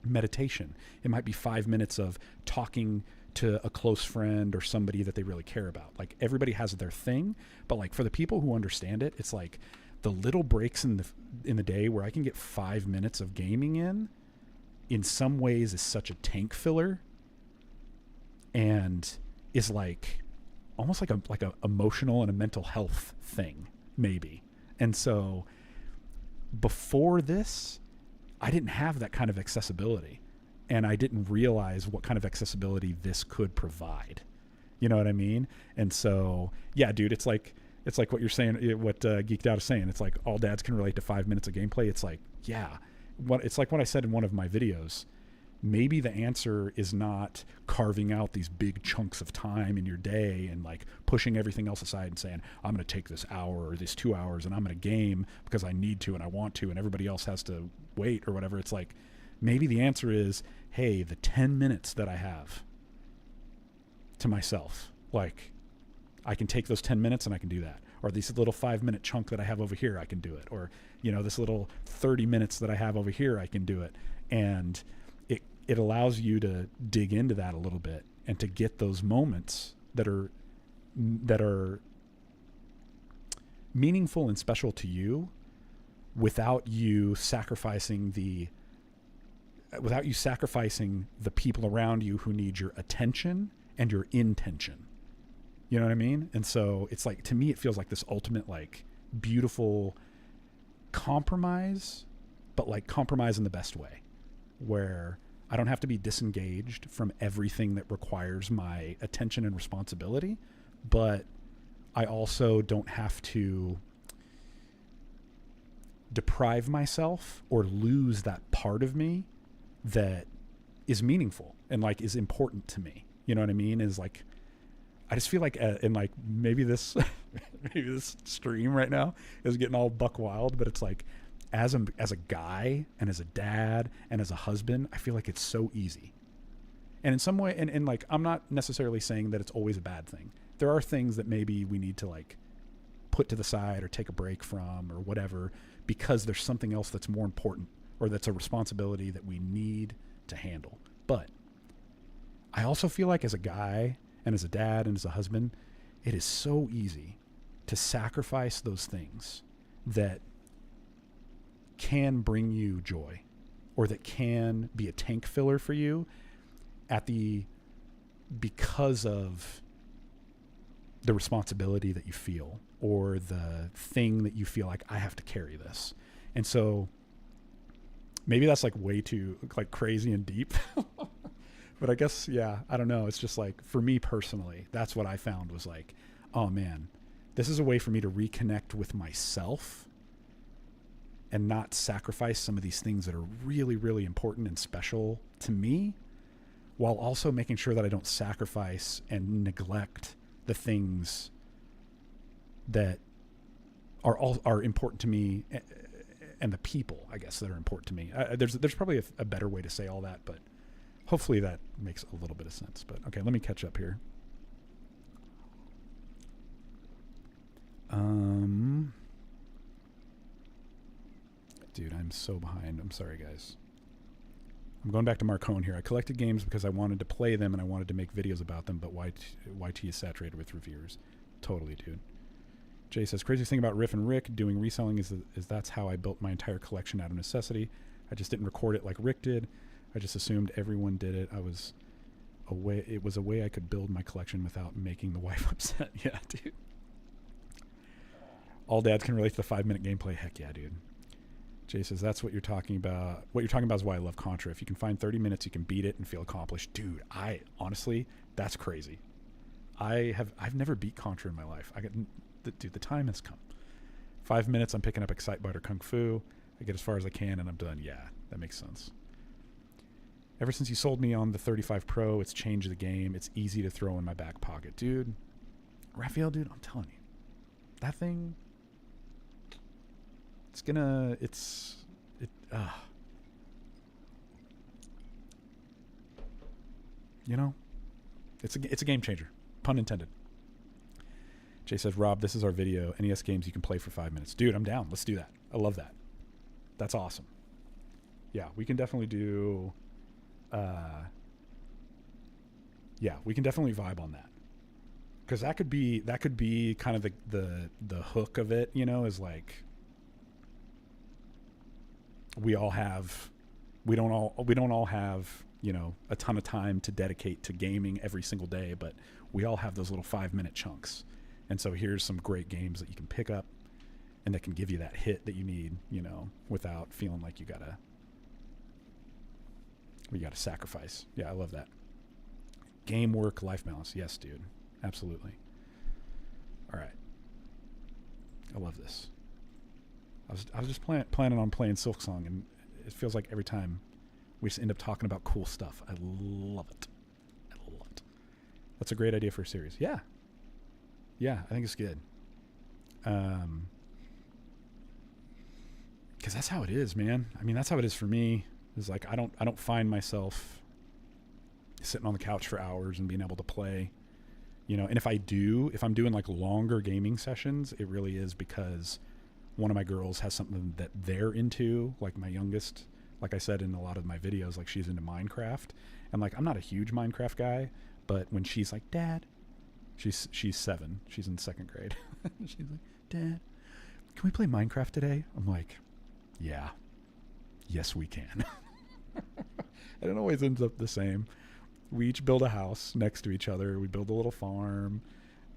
meditation. It might be 5 minutes of talking to a close friend or somebody that they really care about. Like, everybody has their thing, but, like, for the people who understand it, it's like the little breaks in the day where I can get 5 minutes of gaming in some ways is such a tank filler and is like almost like a emotional and a mental health thing, maybe. And so before this, I didn't have that kind of accessibility, and I didn't realize what kind of accessibility this could provide. You know what I mean? And so, yeah, dude, it's like what you're saying, what Geeked Out is saying. It's like all dads can relate to 5 minutes of gameplay. It's like, yeah, it's like what I said in one of my videos. Maybe the answer is not carving out these big chunks of time in your day and, like, pushing everything else aside and saying, I'm going to take this hour or these 2 hours and I'm going to game because I need to and I want to and everybody else has to wait or whatever. It's like, maybe the answer is, hey, the 10 minutes that I have to myself, like, I can take those 10 minutes and I can do that. Or this little 5-minute chunk that I have over here, I can do it. Or, you know, this little 30 minutes that I have over here, I can do it. And it allows you to dig into that a little bit and to get those moments that are meaningful and special to you without you sacrificing the people around you who need your attention and your intention. You know what I mean? And so it's like, to me, it feels like this ultimate, like, beautiful compromise, but, like, compromise in the best way, where I don't have to be disengaged from everything that requires my attention and responsibility, but I also don't have to deprive myself or lose that part of me that is meaningful and, like, is important to me. You know what I mean? Is like, I just feel like, and, like, maybe this stream right now is getting all buck wild, but it's like, as a guy and as a dad and as a husband, I feel like it's so easy. And in some way, and like, I'm not necessarily saying that it's always a bad thing. There are things that maybe we need to, like, put to the side or take a break from or whatever, because there's something else that's more important or that's a responsibility that we need to handle. But I also feel like, as a guy and as a dad and as a husband, it is so easy to sacrifice those things that can bring you joy or that can be a tank filler for you because of the responsibility that you feel or the thing that you feel like I have to carry this. And so maybe that's like way too like crazy and deep, but I guess, yeah, I don't know. It's just like, for me personally, that's what I found was like, oh man, this is a way for me to reconnect with myself and not sacrifice some of these things that are really, really important and special to me, while also making sure that I don't sacrifice and neglect the things that are important to me and the people, I guess, that are important to me. There's probably a better way to say all that, but hopefully that makes a little bit of sense. But okay, let me catch up here. Dude, I'm so behind. I'm sorry, guys. I'm going back to Marcone here. I collected games because I wanted to play them and I wanted to make videos about them, but YT is saturated with reviewers. Totally, dude. Jay says, craziest thing about Riff and Rick doing reselling is that's how I built my entire collection out of necessity. I just didn't record it like Rick did. I just assumed everyone did it. It was a way I could build my collection without making the wife upset. Yeah, dude. All dads can relate to the 5-minute gameplay. Heck yeah, dude. Jay says, that's what you're talking about. What you're talking about is why I love Contra. If you can find 30 minutes, you can beat it and feel accomplished. Dude, honestly, that's crazy. I've never beat Contra in my life. Dude, the time has come. 5 minutes, I'm picking up Excitebike or Kung Fu. I get as far as I can and I'm done. Yeah, that makes sense. Ever since you sold me on the 35 Pro, it's changed the game. It's easy to throw in my back pocket. Dude, Raphael, dude, I'm telling you. That thing... You know, it's a game changer, pun intended. Jay says, Rob, this is our video. NES games you can play for 5 minutes. Dude, I'm down. Let's do that. I love that. That's awesome. Yeah, we can definitely do, we can definitely vibe on that. Because that could be kind of the hook of it, you know, is like, we don't all have, you know, a ton of time to dedicate to gaming every single day, but we all have those little 5-minute chunks. And so here's some great games that you can pick up and that can give you that hit that you need, you know, without feeling like you gotta sacrifice. Yeah, I love that. Game, work, life balance. Yes, dude. Absolutely. All right. I love this. I was just planning on playing Silksong, and it feels like every time we just end up talking about cool stuff. I love it. That's a great idea for a series. Yeah. Yeah, I think it's good. Because that's how it is, man. I mean, that's how it is for me. It's like I don't find myself sitting on the couch for hours and being able to play, you know. And if I'm doing like longer gaming sessions, it really is because one of my girls has something that they're into. Like my youngest, like I said in a lot of my videos, like she's into Minecraft, and like I'm not a huge Minecraft guy, but when she's like, Dad, she's 7, she's in 2nd grade, she's like, Dad, can we play Minecraft today? I'm like, yeah, yes we can. And it always ends up the same. We each build a house next to each other. We build a little farm.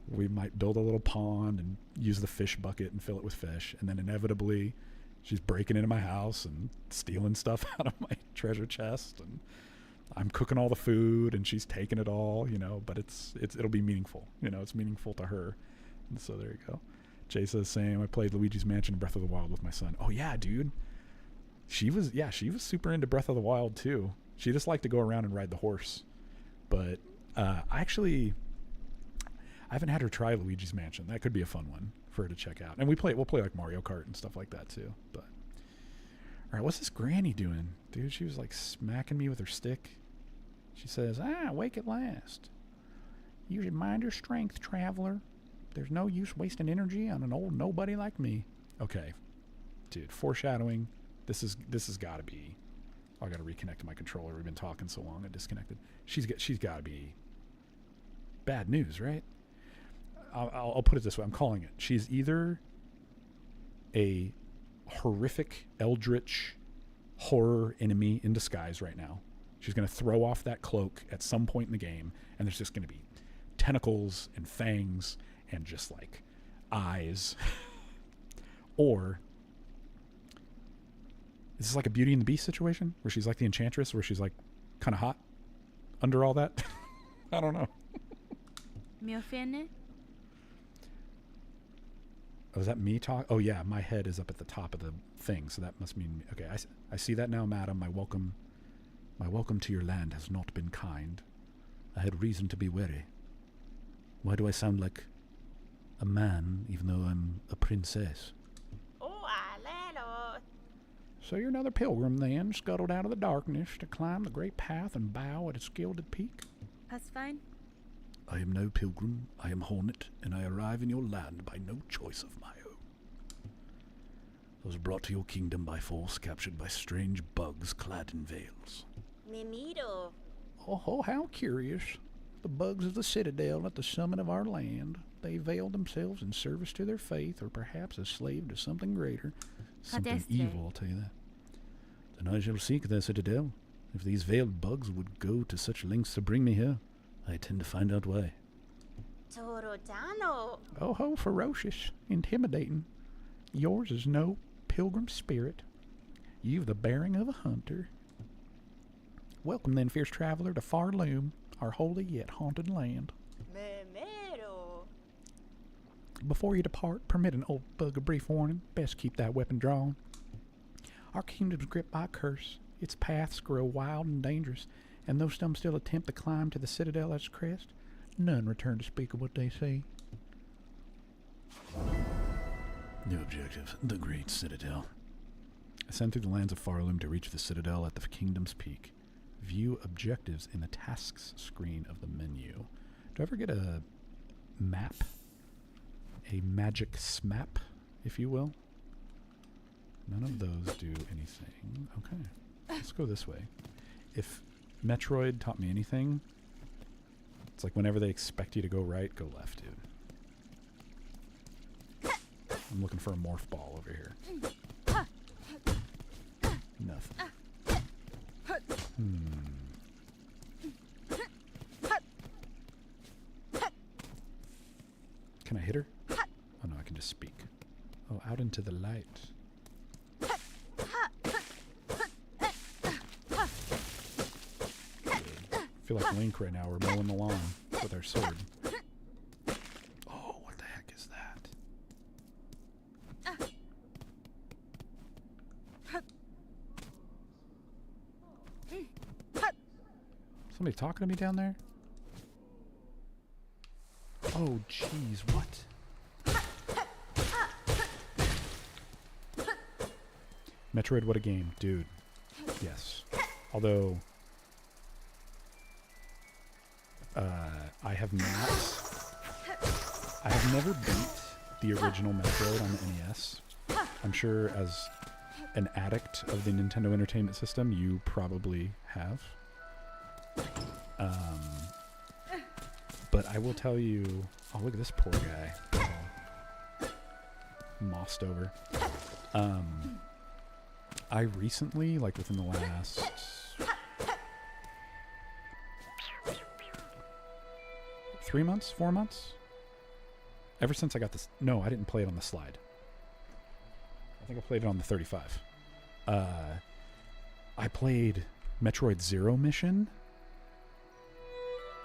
We might build a little pond and use the fish bucket and fill it with fish. And then inevitably she's breaking into my house and stealing stuff out of my treasure chest. And I'm cooking all the food and she's taking it all, you know, but it'll be meaningful. You know, it's meaningful to her. And so there you go. Jay says same. I played Luigi's Mansion and Breath of the Wild with my son. Oh yeah, dude. She was super into Breath of the Wild too. She just liked to go around and ride the horse. But I haven't had her try Luigi's Mansion. That could be a fun one for her to check out. And we'll play like Mario Kart and stuff like that too. But all right, what's this granny doing? Dude, she was like smacking me with her stick. She says, wake at last. You should mind your strength, traveler. There's no use wasting energy on an old nobody like me. Okay. Dude, foreshadowing. This has got to be... I got to reconnect to my controller. We've been talking so long, I disconnected. She's got to be bad news, right? I'll put it this way. I'm calling it. She's either a horrific eldritch horror enemy in disguise right now. She's going to throw off that cloak at some point in the game, and there's just going to be tentacles and fangs and just like eyes. Or is this like a Beauty and the Beast situation where she's like the enchantress, where she's like kind of hot under all that? I don't know. Me offended? Oh, is that me talk? Oh yeah, my head is up at the top of the thing, so that must mean okay. I see that now, madam. My welcome to your land has not been kind. I had reason to be wary. Why do I sound like a man, even though I'm a princess? Oh, Lord. So you're another pilgrim then, scuttled out of the darkness to climb the great path and bow at its gilded peak? That's fine. I am no pilgrim, I am hornet, and I arrive in your land by no choice of my own. I was brought to your kingdom by force, captured by strange bugs clad in veils. Mimido. Oh, how curious. The bugs of the citadel at the summit of our land. They veiled themselves in service to their faith, or perhaps as slave to something greater. Something Cadestre. evil, I'll tell you that. Then I shall seek the citadel. If these veiled bugs would go to such lengths to bring me here, I intend to find out why. Torodano. Oh ho, ferocious, intimidating. Yours is no pilgrim spirit. You've the bearing of a hunter. Welcome then, fierce traveler, to Farloom, our holy yet haunted land. Memero. Before you depart, permit an old bug a brief warning. Best keep that weapon drawn. Our kingdom's gripped by a curse. Its paths grow wild and dangerous, and though some still attempt to climb to the citadel at its crest, none return to speak of what they see. New objective, the Great Citadel. Ascend through the lands of Farloom to reach the citadel at the kingdom's peak. View objectives in the tasks screen of the menu. Do I ever get a map? A magic smap, if you will? None of those do anything. Okay, let's go this way. If Metroid taught me anything, it's like whenever they expect you to go right, go left, dude. I'm looking for a morph ball over here. Nothing. Can I hit her? Oh no, I can just speak. Oh, out into the light. I feel like Link right now. We're mowing the lawn with our sword. Oh, what the heck is that? Somebody talking to me down there? Oh, jeez, what? Metroid, what a game, dude. Yes. Although, I have never beat the original Metroid on the NES. I'm sure as an addict of the Nintendo Entertainment System, you probably have. But I will tell you... Oh, look at this poor guy. All mossed over. I recently, like within the last... 3 months? 4 months? Ever since I got this... No, I didn't play it on the slide. I think I played it on the 35. I played Metroid Zero Mission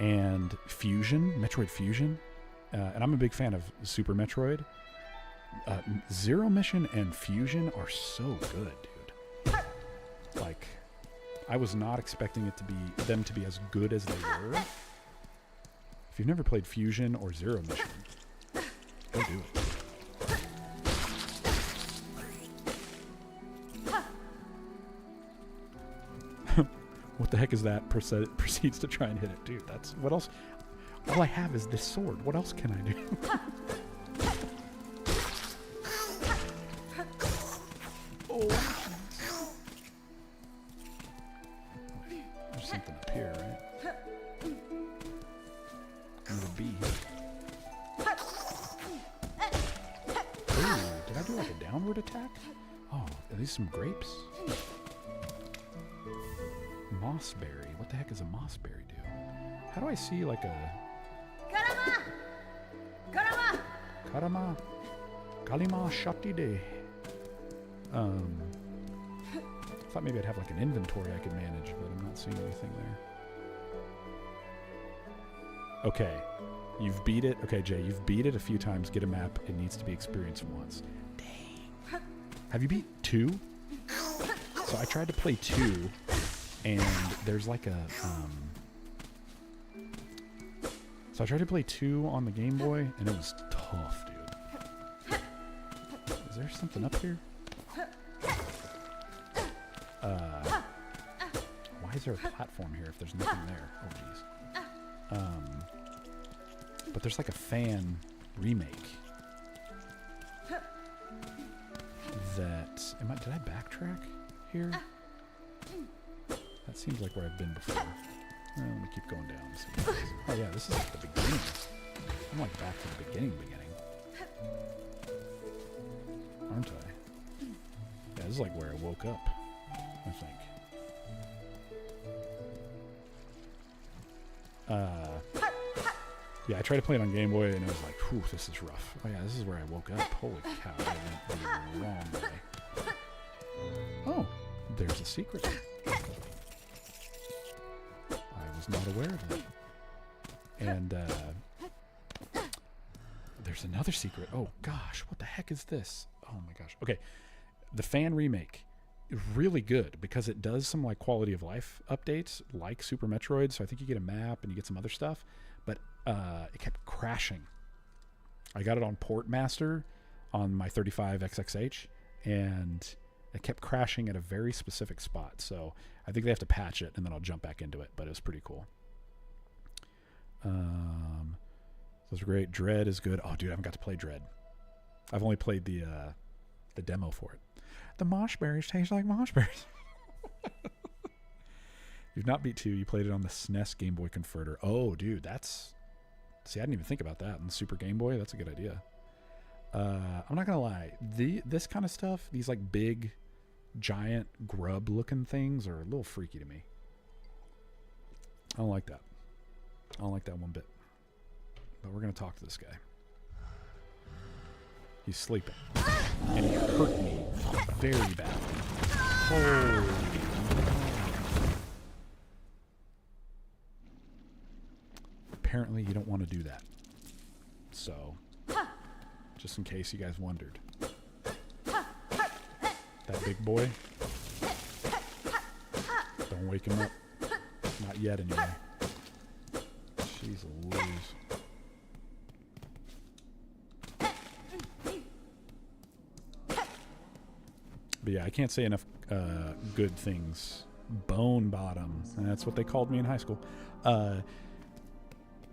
and Fusion, Metroid Fusion. And I'm a big fan of Super Metroid. Zero Mission and Fusion are so good, dude. Like, I was not expecting them to be as good as they were. If you've never played Fusion or Zero Mission, go do it. What the heck is that? Proceeds to try and hit it. Dude, that's... What else? All I have is this sword. What else can I do? Oh. There's something up here, right? There's a bee. Oh, are these some grapes? Mossberry. What the heck does a mossberry do? How do I see like a... Karama. Kalima Shakti Day. Thought maybe I'd have like an inventory I could manage, but I'm not seeing anything there. Okay. You've beat it. Okay, Jay, you've beat it a few times. Get a map. It needs to be experienced once. Dang. Have you beat 2? So I tried to play 2, and there's like a... So I tried to play 2 on the Game Boy, and it was tough, dude. Is there something up here? Why is there a platform here if there's nothing there? Oh, jeez. But there's like a fan remake that... Did I backtrack here? That seems like where I've been before. Let me keep going down. And see what it is. Oh yeah, this is like the beginning. I'm like back to the beginning. Aren't I? Yeah, this is like where I woke up, I think. Yeah, I tried to play it on Game Boy and it was like, whew, this is rough. Oh yeah, this is where I woke up. Holy cow, I went the wrong way. Oh, there's a secret. I was not aware of that. And there's another secret. Oh gosh, what the heck is this? Oh my gosh. Okay, the fan remake is really good because it does some like quality of life updates like Super Metroid. So I think you get a map and you get some other stuff, but it kept crashing. I got it on Port Master on my 35XXH, and it kept crashing at a very specific spot. So I think they have to patch it, and then I'll jump back into it. But it was pretty cool. Those are great. Dread is good. Oh, dude, I haven't got to play Dread. I've only played the demo for it. The moshberries taste like moshberries. You've not beat 2. You played it on the SNES Game Boy Converter. Oh, dude, that's... See, I didn't even think about that. On the Super Game Boy, that's a good idea. I'm not going to lie. This kind of stuff, these like big, giant, grub-looking things are a little freaky to me. I don't like that. I don't like that one bit. But we're going to talk to this guy. He's sleeping. And he hurt me very badly. Holy... Apparently you don't want to do that. So, just in case you guys wondered. That big boy, don't wake him up. Not yet anyway. She's a lose. But yeah, I can't say enough good things. Bone Bottom, and that's what they called me in high school.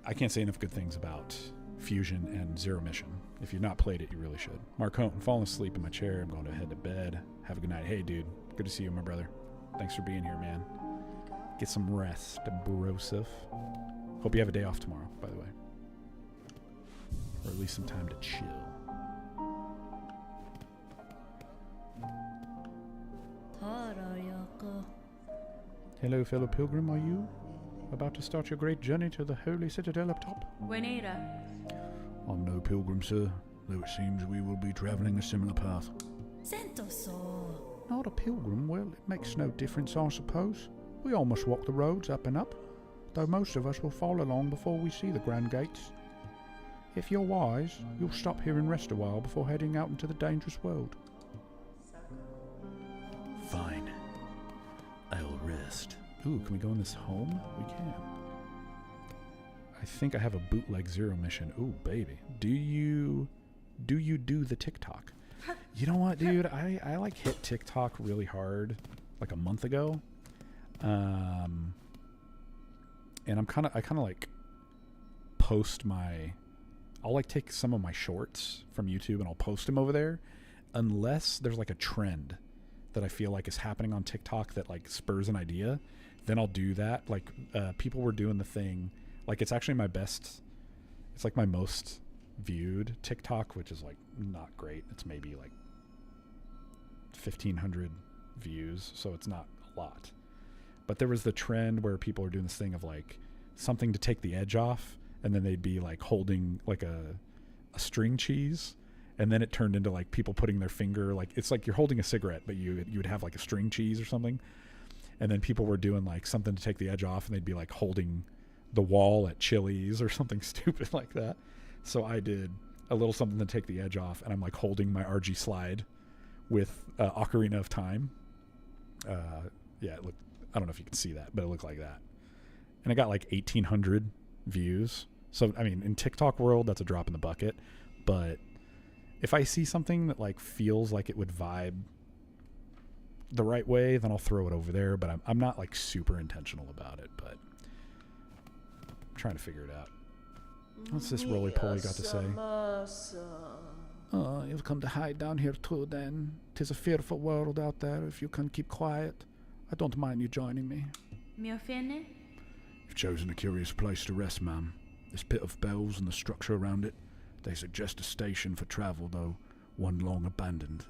I can't say enough good things about Fusion and Zero Mission. If you've not played it, you really should. Mark Houghton, I'm falling asleep in my chair. I'm going to head to bed. Have a good night. Hey, dude. Good to see you, my brother. Thanks for being here, man. Get some rest, brosif. Hope you have a day off tomorrow, by the way. Or at least some time to chill. Hello, fellow pilgrim. Are you about to start your great journey to the holy citadel up top? Buenera. I'm no pilgrim, sir, though it seems we will be travelling a similar path. Sentoso. Not a pilgrim? Well, it makes no difference, I suppose. We all must walk the roads up and up, though most of us will follow along before we see the grand gates. If you're wise, you'll stop here and rest a while before heading out into the dangerous world. Fine. I'll rest. Ooh, can we go in this home? We can. I think I have a bootleg Zero Mission. Ooh, baby. Do you do the TikTok? You know what, dude? I like hit TikTok really hard like a month ago. And I kind of like post I'll like take some of my shorts from YouTube and I'll post them over there unless there's like a trend that I feel like is happening on TikTok that like spurs an idea. Then I'll do that. Like people were doing the thing, like it's actually it's like my most viewed TikTok, which is like not great. It's maybe like 1,500 views, so it's not a lot. But there was the trend where people are doing this thing of like something to take the edge off, and then they'd be like holding like a string cheese, and then it turned into like people putting their finger, like it's like you're holding a cigarette, but you would have like a string cheese or something, and then people were doing like something to take the edge off, and they'd be like holding the wall at Chili's or something stupid like that. So I did a little something to take the edge off, and I'm like holding my RG slide with Ocarina of Time. Yeah, it looked, I don't know if you can see that, but it looked like that. And I got like 1,800 views. So, I mean, in TikTok world, that's a drop in the bucket. But if I see something that like feels like it would vibe the right way, then I'll throw it over there. But I'm not like super intentional about it, but I'm trying to figure it out. What's this roly-poly got to say? Oh, you've come to hide down here too, then. 'Tis a fearful world out there if you can keep quiet. I don't mind you joining me. Mio fene? You've chosen a curious place to rest, ma'am. This pit of bells and the structure around it. They suggest a station for travel, though, one long abandoned.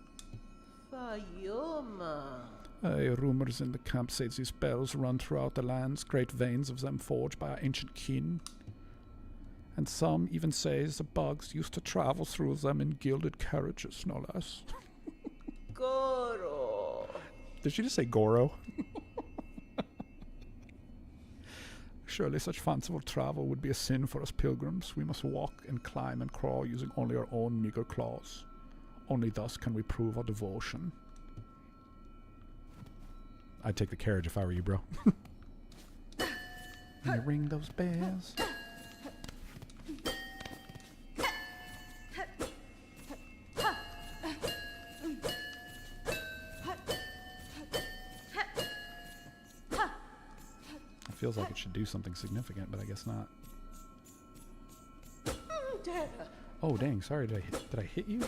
Fayuma. Rumours in the camp say these bells run throughout the lands, great veins of them forged by our ancient kin. And some even say the bugs used to travel through them in gilded carriages, no less. Goro. Did she just say Goro? Surely such fanciful travel would be a sin for us pilgrims. We must walk and climb and crawl using only our own meager claws. Only thus can we prove our devotion. I'd take the carriage if I were you, bro. When you ring those bells. Feels like it should do something significant, but I guess not. Oh dang! Sorry, did I hit you?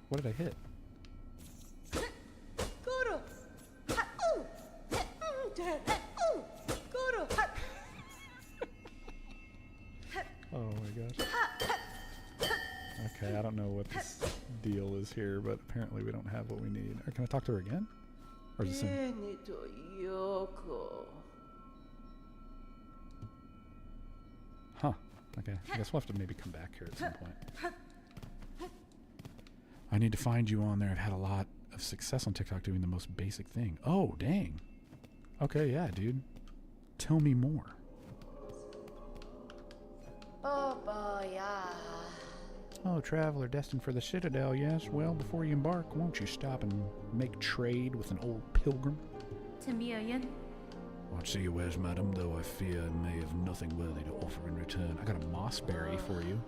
What did I hit? Oh my gosh. Okay, I don't know what this deal is here, but apparently we don't have what we need. Or can I talk to her again? Or is it same? Huh. Okay. I guess we'll have to maybe come back here at some point. I need to find you on there. I've had a lot of success on TikTok doing the most basic thing. Oh, dang. Okay, yeah, dude. Tell me more. Oh, boy, yeah. Oh, traveler destined for the Citadel, yes. Well, before you embark, won't you stop and make trade with an old pilgrim? Timiyan? I'd see you wares, madam, though I fear I may have nothing worthy to offer in return. I got a mossberry for you.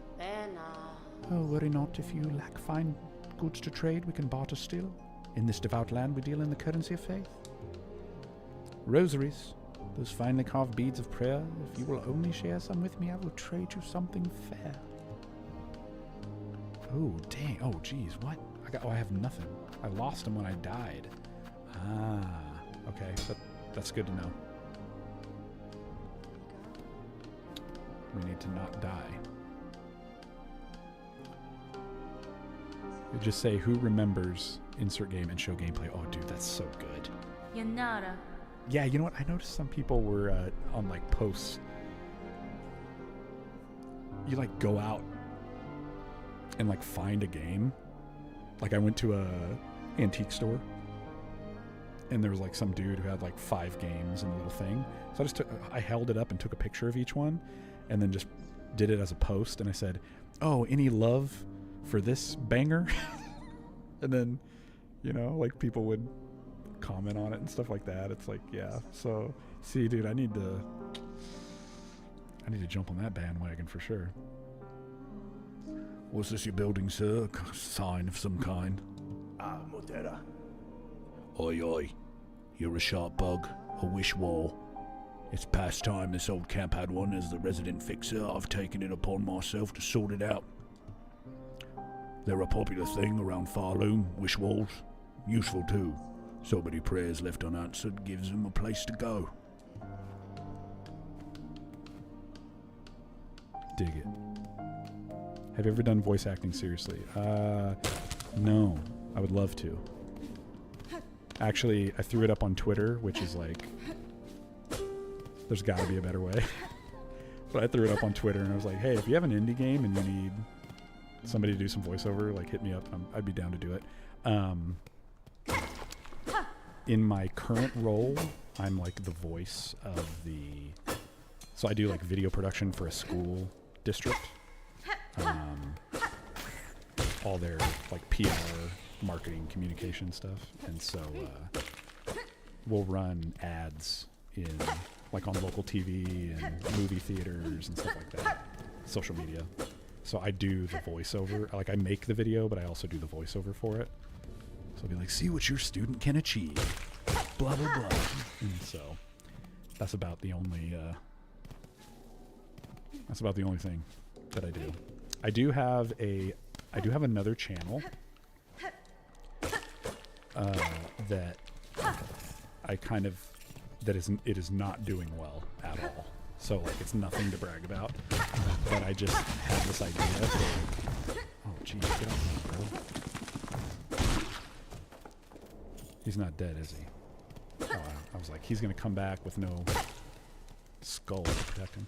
Oh, worry not. If you lack fine goods to trade, we can barter still. In this devout land, we deal in the currency of faith. Rosaries, those finely carved beads of prayer. If you will only share some with me, I will trade you something fair. Oh, dang. Oh, geez. What? I have nothing. I lost them when I died. Ah, okay. That's good to know. We need to not die. We just say who remembers, insert game, and show gameplay. Oh, dude, that's so good. Yanara. Yeah, you know what? I noticed some people were on like posts. You like go out and like find a game. Like I went to a antique store and there was like some dude who had like 5 games in a little thing. So I held it up and took a picture of each one and then just did it as a post. And I said, oh, any love for this banger? And then, you know, like people would comment on it and stuff like that. It's like, yeah. So see, dude, I need to jump on that bandwagon for sure. What's this you're building, sir? A sign of some kind? Ah, Modera. Oi, oi. You're a sharp bug, a wish wall. It's past time this old camp had one. As the resident fixer, I've taken it upon myself to sort it out. They're a popular thing around Farloom, wish walls. Useful too. So many prayers left unanswered gives them a place to go. Dig it. Have you ever done voice acting seriously? No. I would love to. Actually, I threw it up on Twitter, which is like, there's got to be a better way. But I threw it up on Twitter and I was like, hey, if you have an indie game and you need somebody to do some voiceover, like hit me up. I'd be down to do it. In my current role, I'm like the voice of so I do like video production for a school district. All their like PR, marketing, communication stuff. And so we'll run ads in like on local TV and movie theaters and stuff like that. Social media. So I do the voiceover. Like I make the video, but I also do the voiceover for it. So I'll be like, see what your student can achieve. Blah, blah, blah. And so that's about the only thing that I do. I do have another channel that I kind of it is not doing well at all. So like it's nothing to brag about. But I just had this idea for, oh geez, get off me, bro. He's not dead, is he? Oh, I was like, he's gonna come back with no skull to protect him.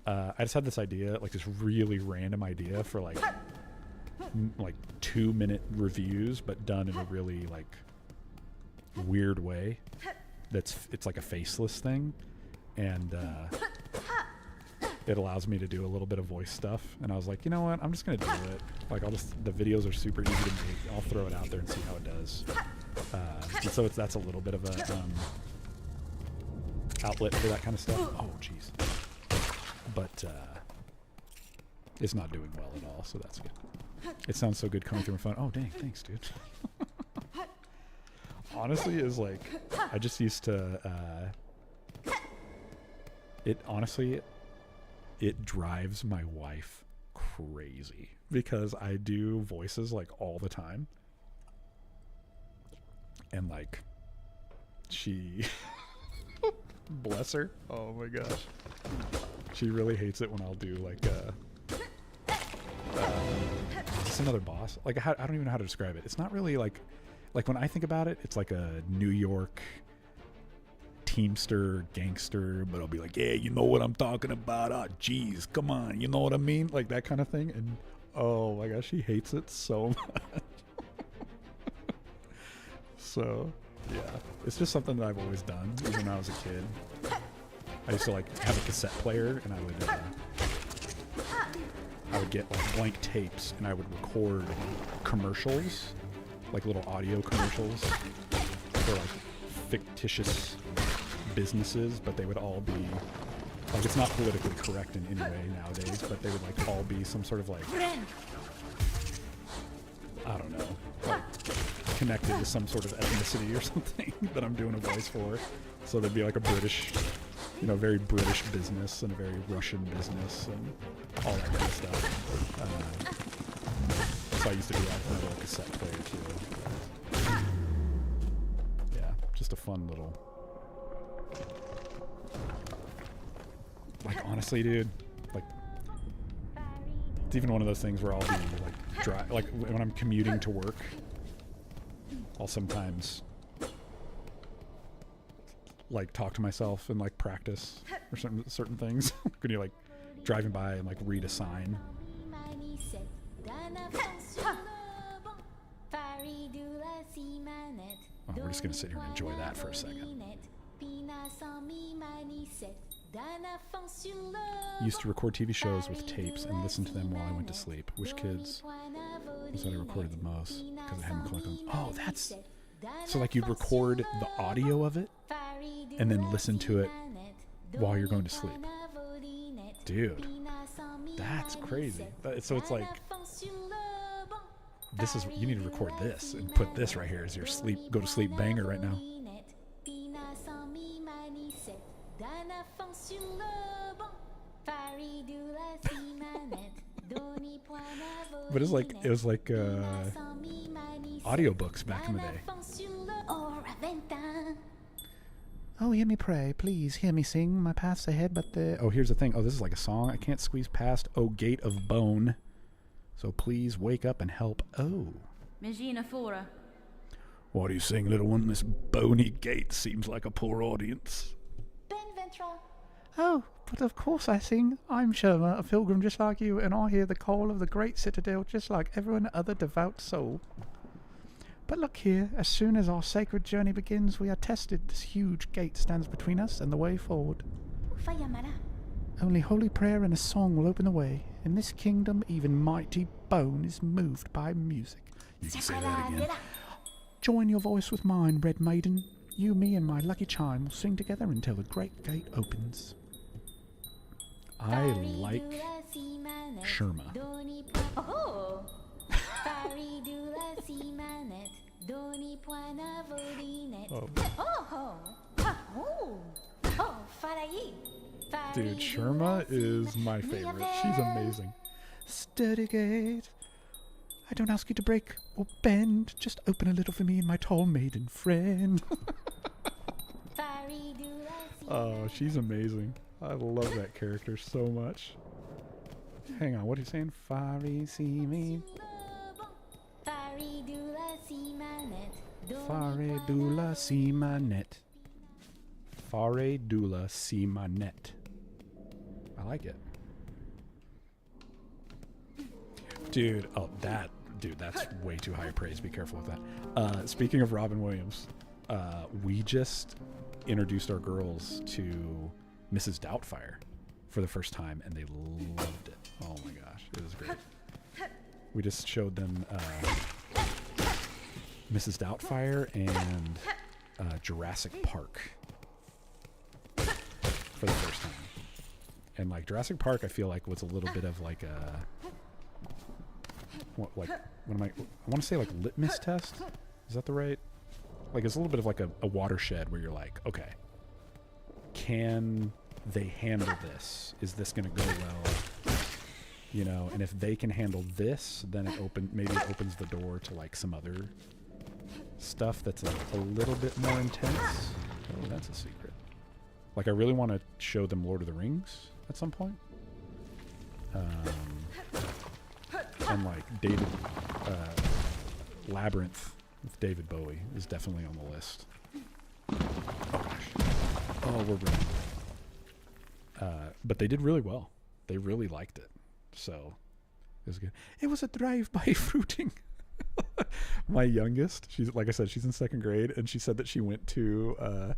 I just had this idea, like this really random idea for like 2-minute reviews, but done in a really like weird way. It's like a faceless thing, and it allows me to do a little bit of voice stuff. And I was like, you know what? I'm just gonna do it. Like the videos are super easy to make. I'll throw it out there and see how it does. And so that's a little bit of a outlet for that kind of stuff. Oh, jeez. But it's not doing well at all, so that's good. It sounds so good coming through my phone. Oh, dang, thanks, dude. Honestly, is like, I just used to, it drives my wife crazy because I do voices like all the time. And like, she, bless her. Oh my gosh. She really hates it when I'll do like, is this another boss? Like, I don't even know how to describe it. It's not really like when I think about it, it's like a New York teamster gangster, but I'll be like, yeah, you know what I'm talking about. Oh, geez, come on. You know what I mean? Like that kind of thing. And oh my gosh, she hates it so much. So yeah, it's just something that I've always done, even when I was a kid. I used to like have a cassette player, and I would get like blank tapes, and I would record commercials, like little audio commercials for like fictitious businesses, but they would all be like, it's not politically correct in any way nowadays, but they would like all be some sort of like, I don't know, like connected to some sort of ethnicity or something that I'm doing a voice for. So there'd be like a British, very British business and a very Russian business and all that kind of stuff. So I used to do that with my little cassette player too. Yeah, just a fun little. Like honestly, dude, like it's even one of those things where I'll be like like when I'm commuting to work, I'll sometimes like talk to myself and like practice or certain things. When you're like driving by and like read a sign. Oh, we're just gonna sit here and enjoy that for a second. Used to record TV shows with tapes and listen to them while I went to sleep. Which kids was that I recorded the most because I hadn't collected them. Oh, that's so like you'd record the audio of it and then listen to it while you're going to sleep. Dude, that's crazy. So it's like, you need to record this and put this right here as your go to sleep banger right now. But it was like audiobooks back in the day. Oh, hear me pray, please hear me sing. My path's ahead, but here's the thing. Oh, this is like a song. I can't squeeze past. Oh, gate of bone. So please wake up and help. Oh. Magina Fora. What are you saying, little one? This bony gate seems like a poor audience. Ben Ventra. Oh, but of course I sing. I'm Sherma, a pilgrim just like you, and I hear the call of the great citadel just like every other devout soul. But look here, as soon as our sacred journey begins, we are tested. This huge gate stands between us and the way forward. Ufayamara. Only holy prayer and a song will open the way. In this kingdom, even mighty bone is moved by music. You can say that again. Join your voice with mine, Red Maiden. You, me, and my lucky chime will sing together until the great gate opens. I like Sherma. Oh. Dude, Sherma is my favorite. She's amazing. Steady gate. I don't ask you to break or bend. Just open a little for me and my tall maiden friend. Oh, she's amazing. I love that character so much. Hang on, what are you saying? Fari see me. Fare dula si manet. Fare dula si manet. I like it. Dude, that's way too high praise. Be careful with that. Speaking of Robin Williams, we just introduced our girls to Mrs. Doubtfire for the first time, and they loved it. Oh my gosh, it was great. We just showed them Mrs. Doubtfire and Jurassic Park for the first time. And like Jurassic Park, I feel like was a little bit of like a I want to say like litmus test. Is that the right? Like it's a little bit of like a watershed where you're like, okay, can they handle this? Is this going to go well? You know, and if they can handle this, then maybe it opens the door to like some other stuff that's like a little bit more intense. Oh, that's a secret. Like I really want to show them Lord of the Rings at some point. And like David Labyrinth with David Bowie is definitely on the list. Oh gosh. Oh, we're running. But they did really well. They really liked it. So it was good. It was a drive-by fruiting. My youngest, she's like I said, she's in 2nd grade, and she said that she went to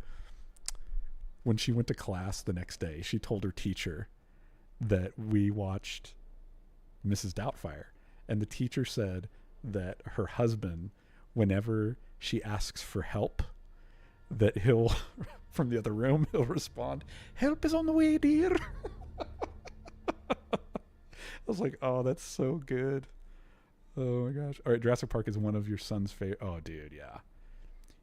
when she went to class the next day, she told her teacher that we watched Mrs. Doubtfire, and the teacher said that her husband, whenever she asks for help, that he'll from the other room he'll respond, "Help is on the way, dear." I was like, oh, that's so good. Oh my gosh. All right, Jurassic Park is one of your son's favorite. Oh, dude, yeah.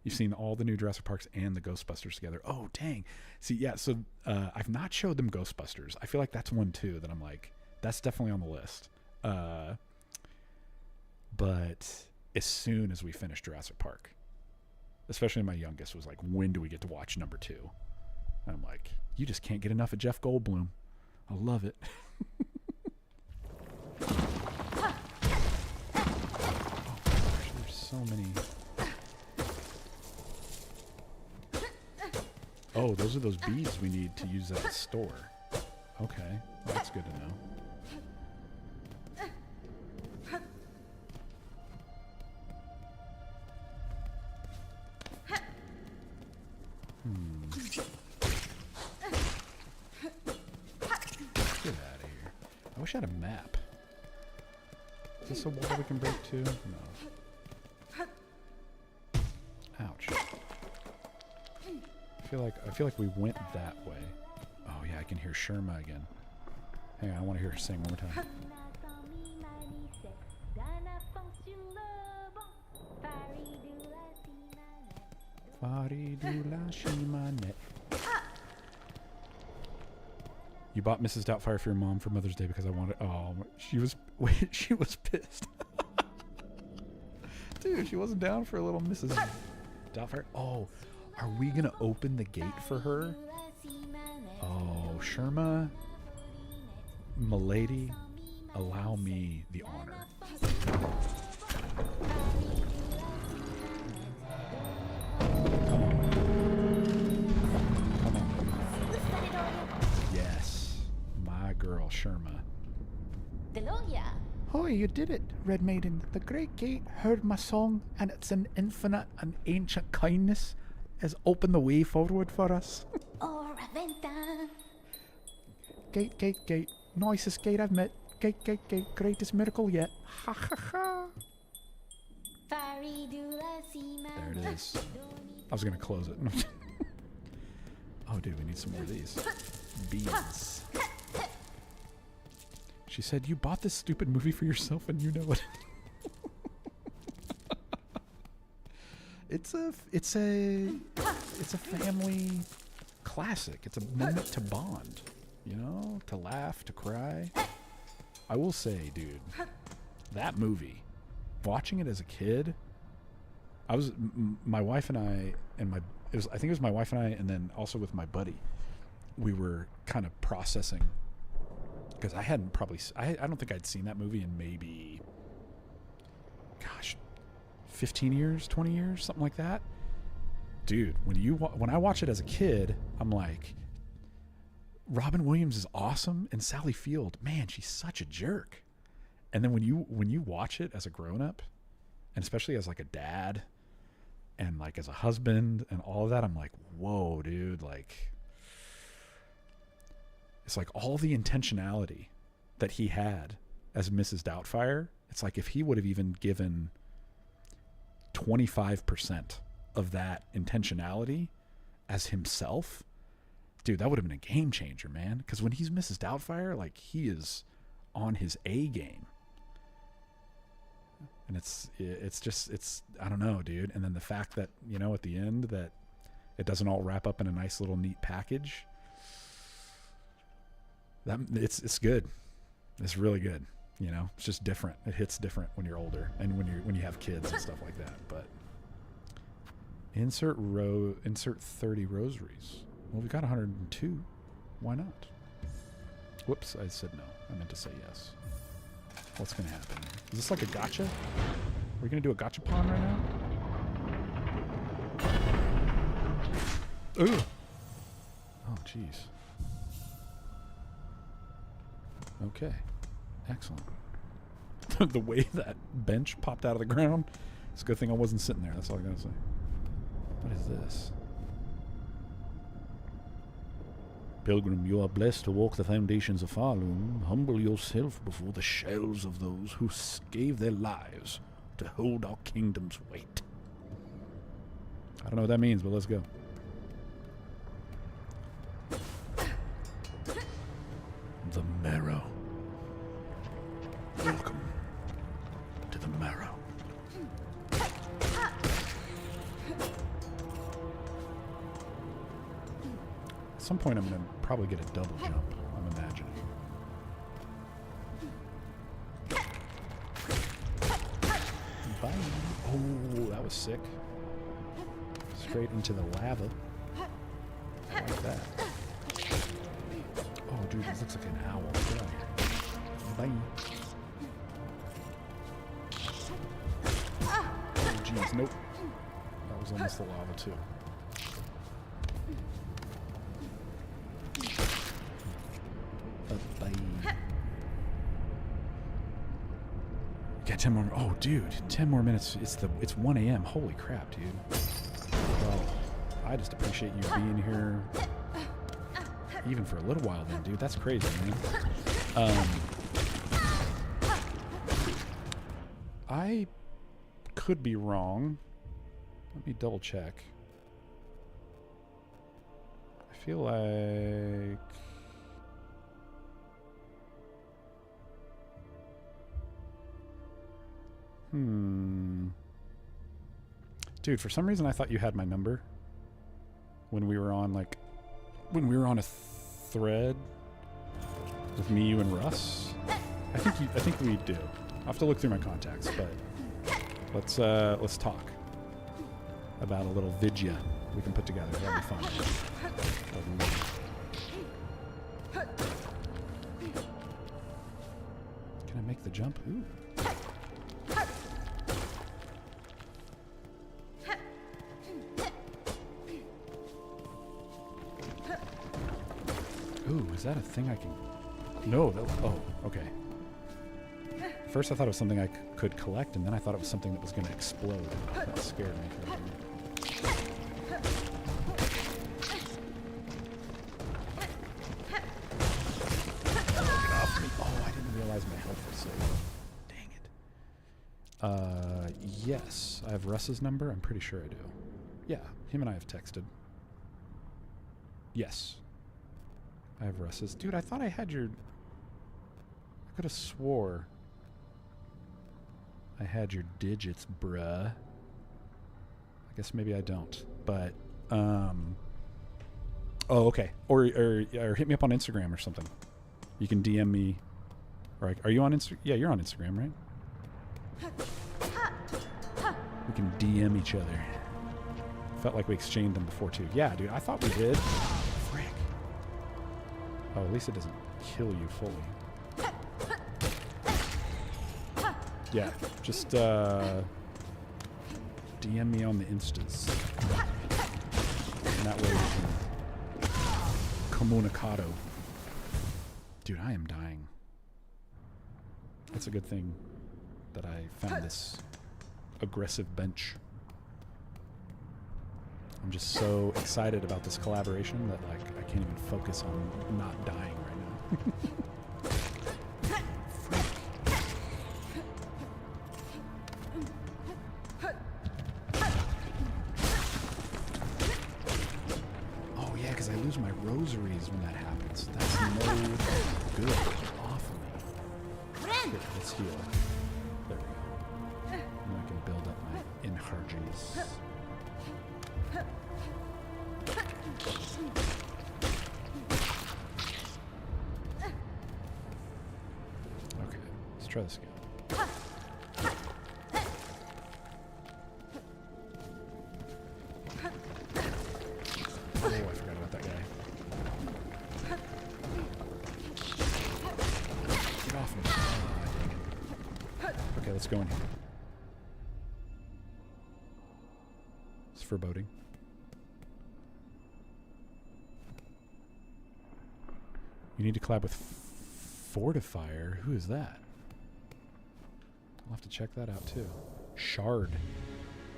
You've seen all the new Jurassic Parks and the Ghostbusters together. Oh, dang. See, yeah, so I've not showed them Ghostbusters. I feel like that's one, too, that I'm like, that's definitely on the list. But as soon as we finish Jurassic Park, especially my youngest was like, when do we get to watch number 2? And I'm like, you just can't get enough of Jeff Goldblum. I love it. So many. Oh, those are those beads we need to use at the store. Okay, well, that's good to know. Get out of here. I wish I had a map. Is this a wall we can break too? No. Ouch. I feel like we went that way. Oh yeah, I can hear Sherma again. Hang on, I want to hear her sing one more time. You bought Mrs. Doubtfire for your mom for Mother's Day because I wanted. Oh, she was pissed. Dude, she wasn't down for a little Mrs. Doubtfire. Oh, are we gonna open the gate for her? Oh, Sherma, milady, allow me the honor. Sherma. Deloria. Oh, you did it, Red Maiden. The great gate heard my song, and it's an infinite and ancient kindness has opened the way forward for us. Oh, Raventa. Gate, gate, gate. Nicest gate I've met. Gate, gate, gate. Greatest miracle yet. Ha ha ha. There it is. I was going to close it. Oh, dude, we need some more of these. Beads. She said, you bought this stupid movie for yourself and you know it. It's a family classic. It's a moment to bond, you know, to laugh, to cry. I will say, dude, that movie, watching it as a kid, my wife and I, and I think it was my wife and I, and then also with my buddy, we were kind of processing, because I don't think I'd seen that movie in maybe, gosh, 15 years, 20 years, something like that. Dude, when I watch it as a kid, I'm like, Robin Williams is awesome, and Sally Field, man, she's such a jerk. And then when you watch it as a grown-up, and especially as like a dad, and like as a husband, and all of that, I'm like, whoa, dude, like, it's like all the intentionality that he had as Mrs. Doubtfire. It's like if he would have even given 25% of that intentionality as himself, dude, that would have been a game changer, man. Because when he's Mrs. Doubtfire, like, he is on his A game. And it's I don't know, dude. And then the fact that, you know, at the end that it doesn't all wrap up in a nice little neat package, that it's good. It's really good. You know, it's just different. It hits different when you're older and when you have kids and stuff like that. But insert 30 rosaries. Well, we got 102. Why not? Whoops, I said no. I meant to say yes. What's going to happen? Is this like a gotcha? Are we going to do a gotcha pawn right now? Ooh. Oh, jeez. Okay. Excellent. The way that bench popped out of the ground, it's a good thing I wasn't sitting there. That's all I got to say. What is this? Pilgrim, you are blessed to walk the foundations of Farloom. Humble yourself before the shells of those who gave their lives to hold our kingdom's weight. I don't know what that means, but let's go. The Marrow. Welcome to the Marrow. At some point I'm going to probably get a double jump, I'm imagining. Bye. Oh, that was sick. Straight into the lava. I like that. Oh, dude, this looks like an owl. Get out of here. Bye. Oh, jeez, nope. That was almost the lava, too. Bye. Got 10 more. Oh, dude, 10 more minutes. It's 1 a.m. Holy crap, dude. Well, I just appreciate you being here, even for a little while, then, dude. That's crazy, man. I could be wrong. Let me double check. I feel like. Dude, for some reason I thought you had my number when we were on a thread with me, you, and Russ. I think we do. I'll have to look through my contacts, but let's talk about a little vidya we can put together. That'll be fun. Can I make the jump? Ooh. Ooh, is that a thing I can... No, that, oh, okay. First I thought it was something I could collect, and then I thought it was something that was going to explode. That scared me for a minute. Get off me. Oh, I didn't realize my health was so low. Dang it. Yes. I have Russ's number. I'm pretty sure I do. Yeah, him and I have texted. Yes. I have Russ's. Dude, I thought I had your... I could have swore I had your digits, bruh. I guess maybe I don't. But, oh, okay. Or hit me up on Instagram or something. You can DM me. Or are you on Instagram? Yeah, you're on Instagram, right? We can DM each other. Felt like we exchanged them before, too. Yeah, dude, I thought we did. Frick. Oh, at least it doesn't kill you fully. Yeah, just DM me on the Instas. And that way we can communicado. Dude, I am dying. That's a good thing that I found this aggressive bench. I'm just so excited about this collaboration that like I can't even focus on not dying right now. Oh yeah, because I lose my rosaries when that happens. That's no good. Off of me. Here, let's heal. There we go. And I can build up my energies. Okay, let's try this again. Oh, I forgot about that guy. Get off me. Okay, let's go in here. It's foreboding. You need to collab with Fortifier. Who is that? I'll have to check that out too. Shard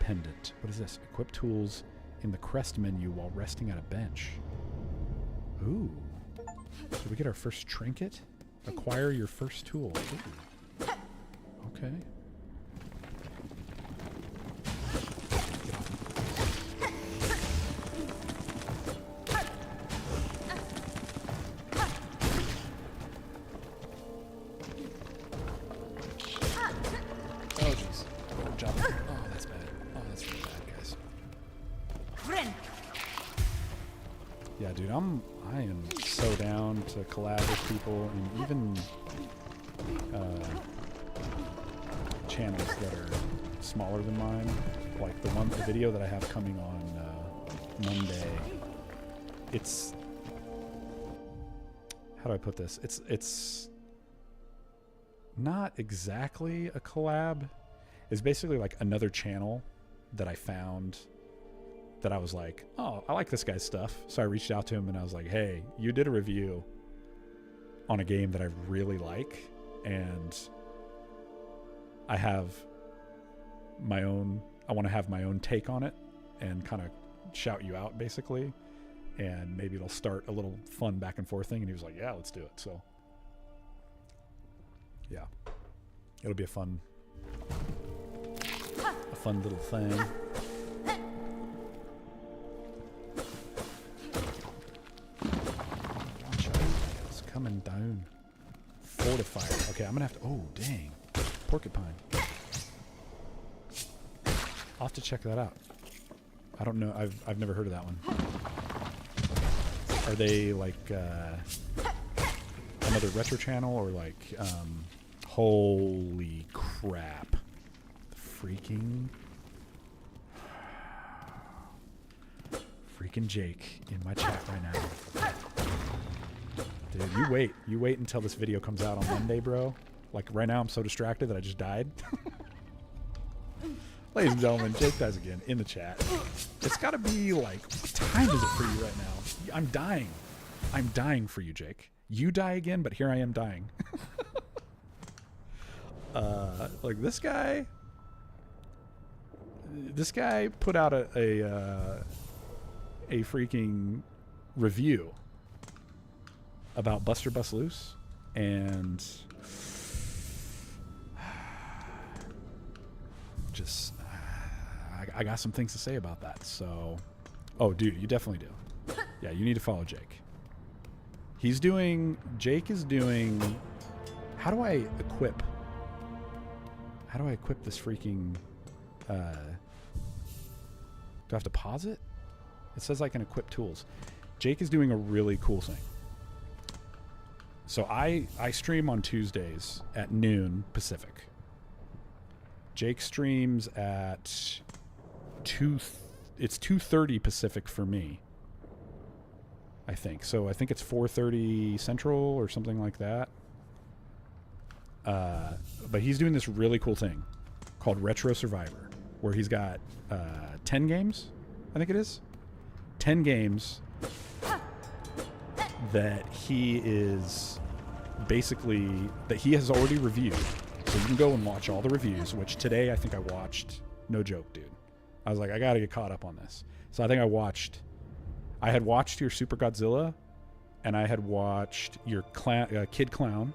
Pendant. What is this? Equip tools in the crest menu while resting at a bench. Ooh. Did we get our first trinket? Acquire your first tool. Ooh. Okay. Yeah, dude, I am so down to collab with people, and even channels that are smaller than mine. Like the video that I have coming on Monday. It's, how do I put this? It's not exactly a collab. It's basically like another channel that I found that I was like, oh, I like this guy's stuff. So I reached out to him and I was like, hey, you did a review on a game that I really like, and I have my own, I want to have my own take on it and kind of shout you out basically, and maybe it'll start a little fun back and forth thing. And he was like, yeah, let's do it. So yeah, it'll be a fun little thing. Coming down. Fortifier. Okay, I'm gonna have to. Oh, dang. Porcupine. I'll have to check that out. I don't know. I've never heard of that one. Are they like another retro channel, or like holy crap. Freaking Jake in my chat right now. Dude, you wait until this video comes out on Monday, bro. Like right now I'm so distracted that I just died. Ladies and gentlemen, Jake dies again in the chat. It's gotta be like, what time is it for you right now? I'm dying. I'm dying for you, Jake. You die again, but here I am dying. Like this guy put out a freaking review about Buster Bust Loose, and just I got some things to say about that. So, oh, dude, you definitely do. Yeah, you need to follow Jake. Jake is doing. How do I equip this freaking? Do I have to pause it? It says I can equip tools. Jake is doing a really cool thing. So I stream on Tuesdays at noon Pacific. Jake streams at 2:30 Pacific for me, I think. So I think it's 4:30 Central or something like that. But he's doing this really cool thing called Retro Survivor, where he's got 10 games, I think it is. 10 games that he is basically, that he has already reviewed. So you can go and watch all the reviews, which today I think I watched. No joke, dude. I was like, I got to get caught up on this. So I think I had watched your Super Godzilla, and I had watched your Kid Clown,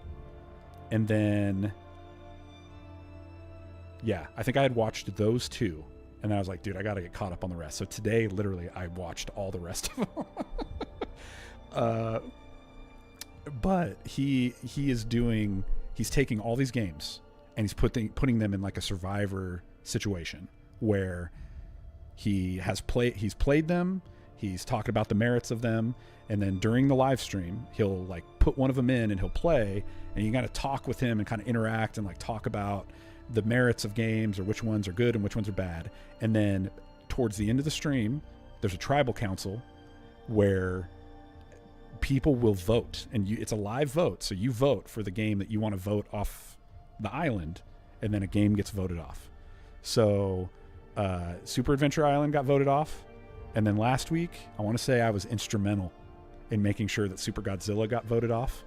and then, yeah, I think I had watched those two, and then I was like, dude, I got to get caught up on the rest. So today, literally, I watched all the rest of them. But he's taking all these games, and he's putting them in like a Survivor situation where he's played them, he's talking about the merits of them, and then during the live stream he'll like put one of them in and he'll play, and you got to talk with him and kind of interact and like talk about the merits of games, or which ones are good and which ones are bad. And then towards the end of the stream there's a tribal council where people will vote, and it's a live vote, so you vote for the game that you want to vote off the island, and then a game gets voted off. So Super Adventure Island got voted off, and then last week I want to say I was instrumental in making sure that Super Godzilla got voted off.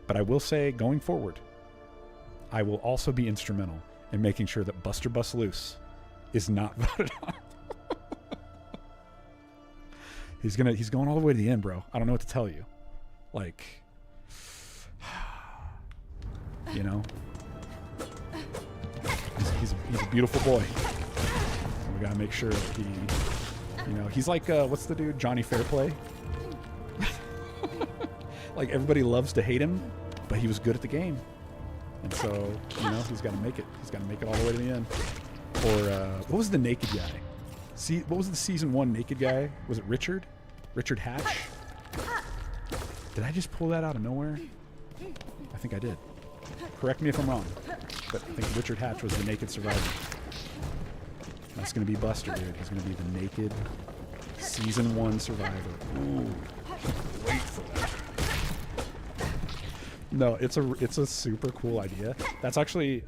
But I will say, going forward, I will also be instrumental in making sure that Buster Bust Loose is not voted off. He's going all the way to the end, bro. I don't know what to tell you. Like, you know, he's a beautiful boy. We gotta make sure that he's like, what's the dude, Johnny Fairplay? Like, everybody loves to hate him, but he was good at the game, and so he's got to make it. He's got to make it all the way to the end. Or what was the naked guy? See, what was the season 1 naked guy? Was it Richard Hatch? Did I just pull that out of nowhere? I think I did. Correct me if I'm wrong, but I think Richard Hatch was the naked survivor. That's going to be Buster, dude. He's going to be the naked season 1 survivor. Ooh, wait for that. No, it's a super cool idea. That's actually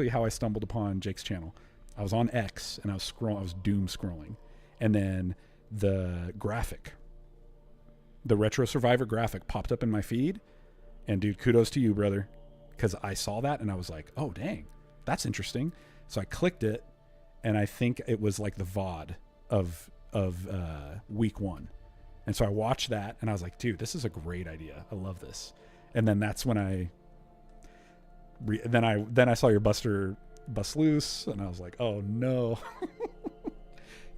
how I stumbled upon Jake's channel. I was on X and I was doom scrolling, and then the Retro Survivor graphic popped up in my feed, and dude, kudos to you, brother, because I saw that and I was like, oh dang, that's interesting. So I clicked it, and I think it was like the VOD of week 1, and so I watched that and I was like, dude, this is a great idea. I love this. And then that's when I saw your Buster Bust Loose, and I was like, oh no.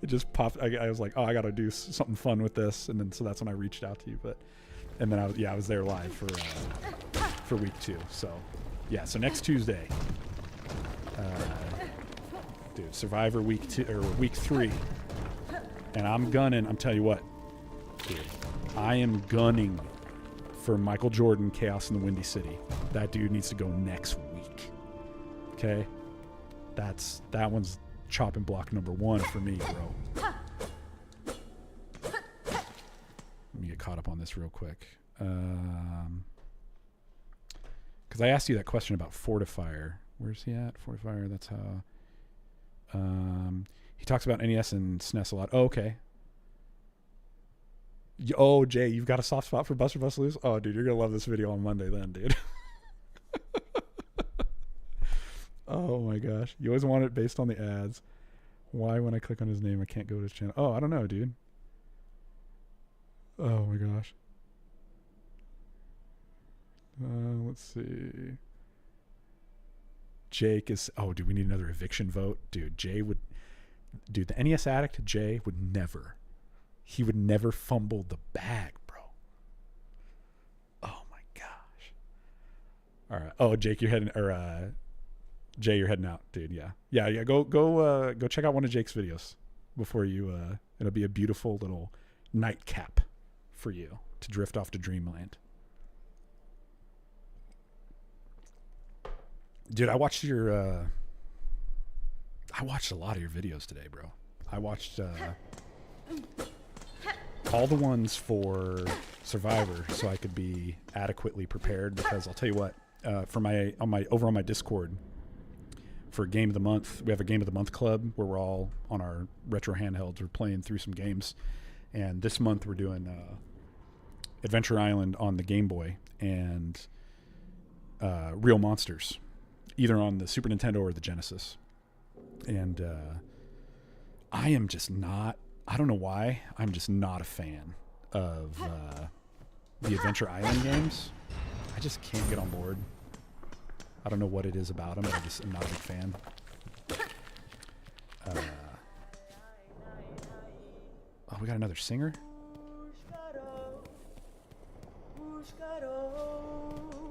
It just popped. I was like, oh, I got to do something fun with this, and then so that's when I reached out to you. And then I was there live for week 2. So yeah, so next Tuesday, dude, Survivor week 2 or week 3, and I'm telling you what, dude, I am gunning for Michael Jordan, Chaos in the Windy City. That dude needs to go next week. Okay? That one's chopping block number 1 for me, bro. Let me get caught up on this real quick. Because I asked you that question about Fortifier. Where's he at? Fortifier, that's how... he talks about NES and SNES a lot. Oh, okay. Oh, Jay, you've got a soft spot for Buster Bust Loose? Oh, dude, you're going to love this video on Monday then, dude. Oh, my gosh. You always want it based on the ads. Why, when I click on his name, I can't go to his channel? Oh, I don't know, dude. Oh, my gosh. Let's see. Jake is... Oh, dude, we need another eviction vote. Dude, Jay would... Dude, the NES addict, Jay, would never... He would never fumble the bag, bro. Oh, my gosh. All right. Oh, Jake, you're heading... Or, Jay, you're heading out, dude. Yeah. Go check out one of Jake's videos before you, it'll be a beautiful little nightcap for you to drift off to dreamland. Dude, I watched a lot of your videos today, bro. I watched, all the ones for Survivor so I could be adequately prepared, because I'll tell you what, over on my Discord, for Game of the Month, we have a Game of the Month club where we're all on our retro handhelds. We're playing through some games, and this month we're doing Adventure Island on the Game Boy and Real Monsters, either on the Super Nintendo or the Genesis. And I am just not, I don't know why, I'm just not a fan of the Adventure Island games. I just can't get on board. I don't know what it is about them. I just am not a big fan. Oh, we got another singer?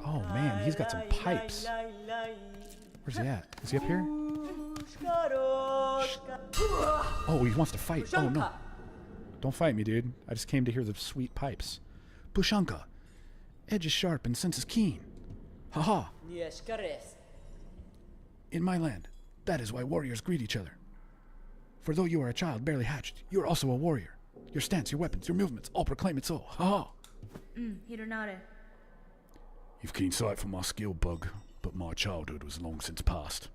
Oh, man, he's got some pipes. Where's he at? Is he up here? Oh, he wants to fight. Oh, no. Don't fight me, dude. I just came to hear the sweet pipes. Bushanka. Edge is sharp and sense is keen. Ha-ha. In my land, that is why warriors greet each other. For though you are a child barely hatched, you are also a warrior. Your stance, your weapons, your movements all proclaim it so. Ha-ha. Hironare. You've keen sight for my skill, Bug, but my childhood was long since past.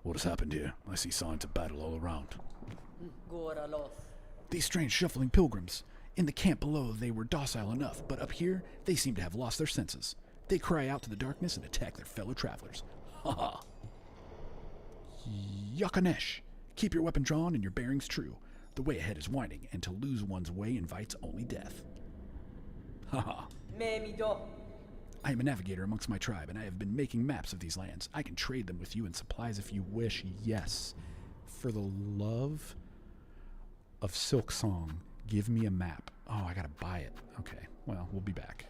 What has happened here? I see signs of battle all around. These strange shuffling pilgrims. In the camp below, they were docile enough, but up here, they seem to have lost their senses. They cry out to the darkness and attack their fellow travelers. Ha ha. Yakanesh. Keep your weapon drawn and your bearings true. The way ahead is winding, and to lose one's way invites only death. Ha ha. I am a navigator amongst my tribe, and I have been making maps of these lands. I can trade them with you and supplies if you wish. Yes. For the love of Silksong, give me a map. Oh, I gotta buy it. Okay, well, we'll be back.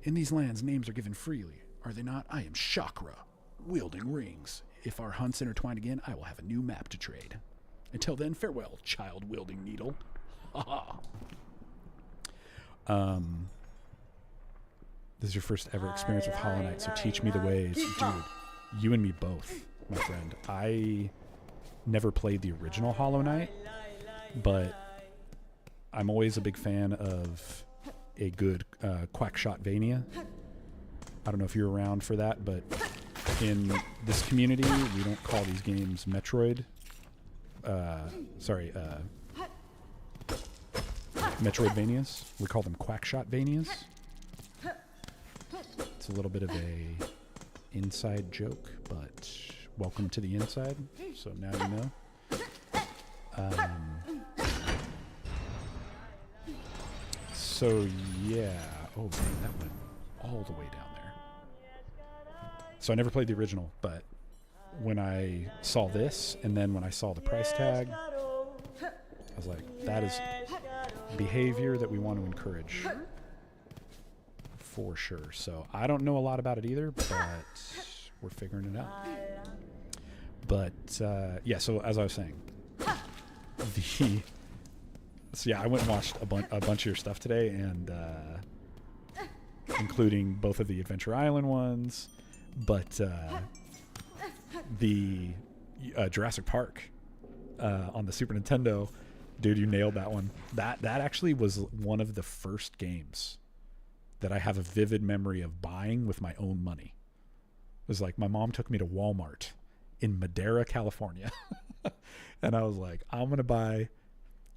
In these lands, names are given freely, are they not? I am Chakra, wielding rings. If our hunts intertwine again, I will have a new map to trade. Until then, farewell, child-wielding needle. Ha ha. This is your first ever experience with Hollow Knight, so teach me the ways. Dude, you and me both, my friend. I never played the original Hollow Knight, but I'm always a big fan of a good Quackshot-vania. I don't know if you're around for that, but in this community, we don't call these games Metroid. Metroidvanias. We call them Quackshot-vanias. It's a little bit of a inside joke, but welcome to the inside. So now you know. So yeah. Oh man, that went all the way down there. So I never played the original, but when I saw this, and then when I saw the price tag, I was like, that is behavior that we want to encourage. For sure. So I don't know a lot about it either, but we're figuring it out. But yeah, so as I was saying, I went and watched a bunch of your stuff today, and including both of the Adventure Island ones, but the Jurassic Park on the Super Nintendo. Dude, you nailed that one. That actually was one of the first games that I have a vivid memory of buying with my own money. It was like my mom took me to Walmart in Madera, California. And I was like, I'm going to buy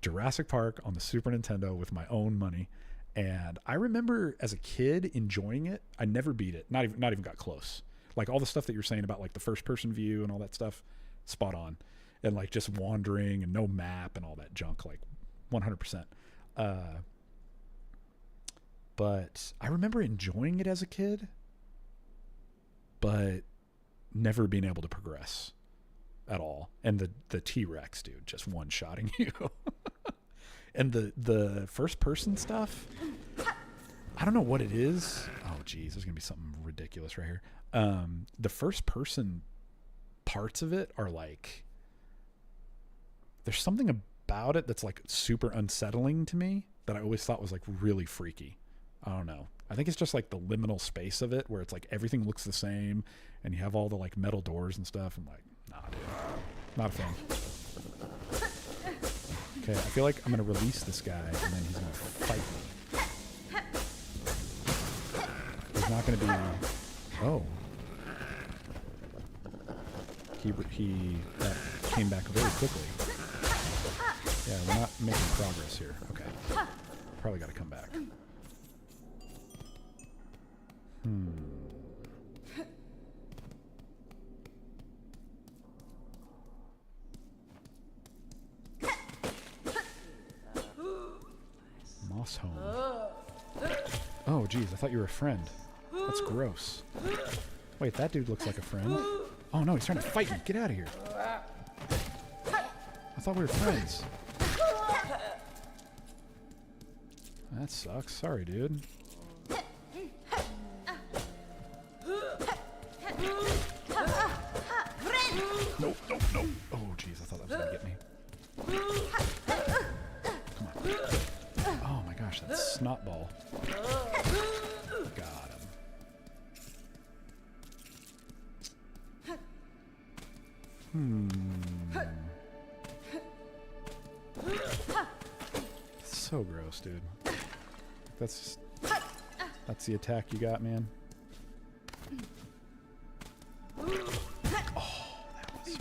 Jurassic Park on the Super Nintendo with my own money. And I remember as a kid enjoying it. I never beat it. Not even got close. Like all the stuff that you're saying about like the first person view and all that stuff, spot on. And like just wandering and no map and all that junk, like 100%. But I remember enjoying it as a kid, but never being able to progress at all. And the T-Rex, dude, just one-shotting you. And the first person stuff, I don't know what it is. Oh geez, there's gonna be something ridiculous right here. The first person parts of it are like, there's something about it that's like super unsettling to me that I always thought was like really freaky. I don't know. I think it's just like the liminal space of it where it's like everything looks the same and you have all the like metal doors and stuff. I'm like, nah, dude, not a fan. Okay, I feel like I'm going to release this guy and then he's going to fight me. He's not going to be... Oh. He came back very quickly. Yeah, we're not making progress here. Okay. Probably got to come back. Moss home. Oh, geez, I thought you were a friend. That's gross. Wait, that dude looks like a friend. Oh no, he's trying to fight me. Get out of here. I thought we were friends. That sucks. Sorry, dude. Nope. Oh, jeez, I thought that was gonna get me. Come on. Oh my gosh, that snot ball. Got him. So gross, dude. That's the attack you got, man. Oh, that was...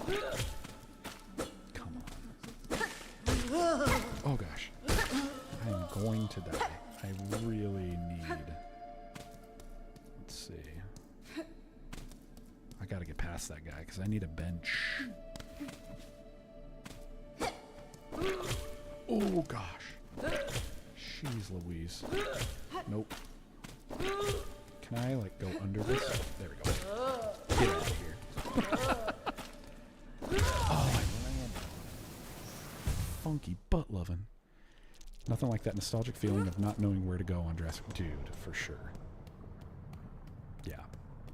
Come on. Oh gosh. I am going to die. I really need... Let's see. I gotta get past that guy because I need a bench. Oh gosh. Jeez Louise. Nope. Can I like go under this? There we go. Get out of here. Oh, I landed. Funky butt loving. Nothing like that nostalgic feeling of not knowing where to go on Jurassic. Dude, for sure. Yeah.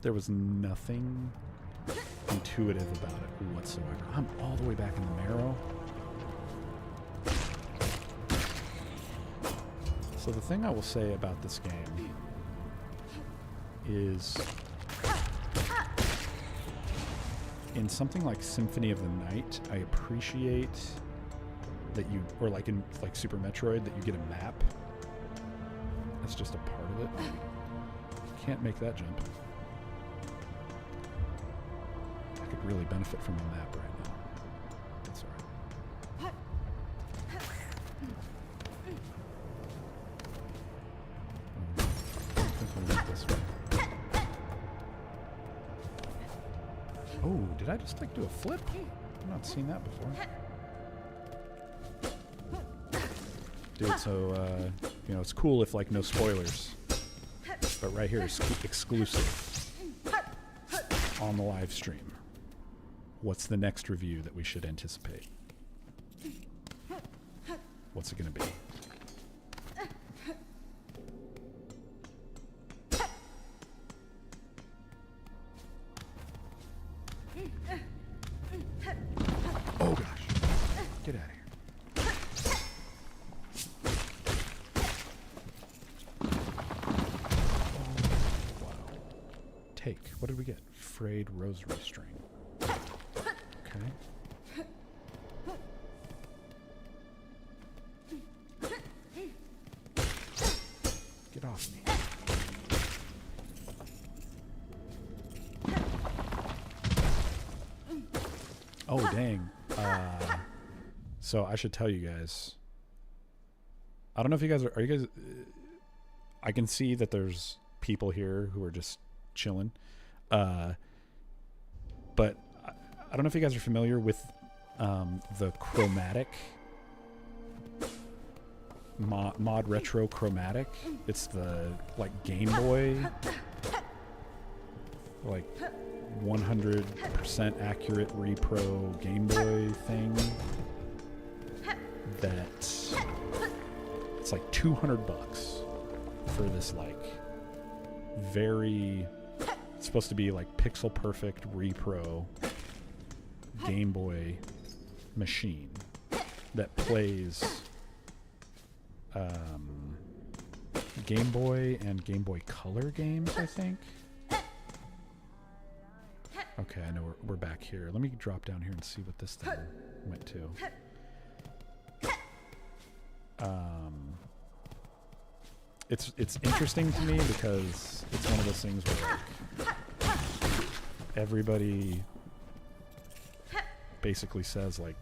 There was nothing intuitive about it whatsoever. I'm all the way back in the marrow. So the thing I will say about this game is in something like Symphony of the Night, I appreciate that you, or like in like Super Metroid, that you get a map. That's just a part of it. Can't make that jump. I could really benefit from a map right now. That's alright. I think we'll leave this way. Oh, did I just like do a flip? I've not seen that before. Dude, so, you know, it's cool if, like, no spoilers. But right here is exclusive on the live stream. What's the next review that we should anticipate? What's it going to be? Oh, gosh. Get out of here. Take. What did we get? Frayed rosary string. Okay. Get off me. Oh, dang. So I should tell you guys, I don't know if you guys are you guys. I can see that there's people here who are just chilling, but I don't know if you guys are familiar with the chromatic mod retro chromatic. It's the like Game Boy, like 100% accurate repro Game Boy thing. That it's like $200 for this like very. It's supposed to be like pixel perfect repro Game Boy machine that plays Game Boy and Game Boy Color games, I think. Okay, I know we're back here. Let me drop down here and see what this thing went to. It's interesting to me because it's one of those things where like everybody basically says like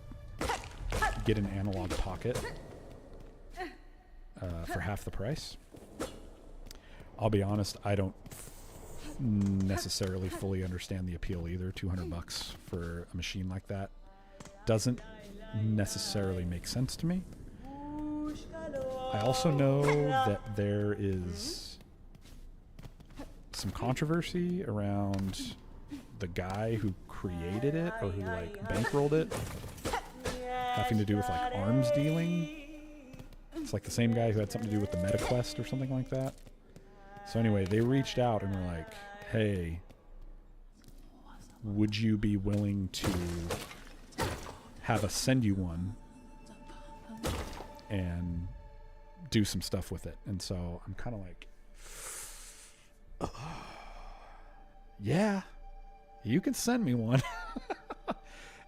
get an analog pocket for half the price. I'll be honest, I don't necessarily fully understand the appeal either. $200 for a machine like that doesn't necessarily make sense to me. I also know that there is some controversy around the guy who created it or who like bankrolled it, having to do with like arms dealing. It's like the same guy who had something to do with the MetaQuest or something like that. So anyway, they reached out and were like, hey, would you be willing to have us send you one and do some stuff with it? And so I'm kind of like, yeah, you can send me one.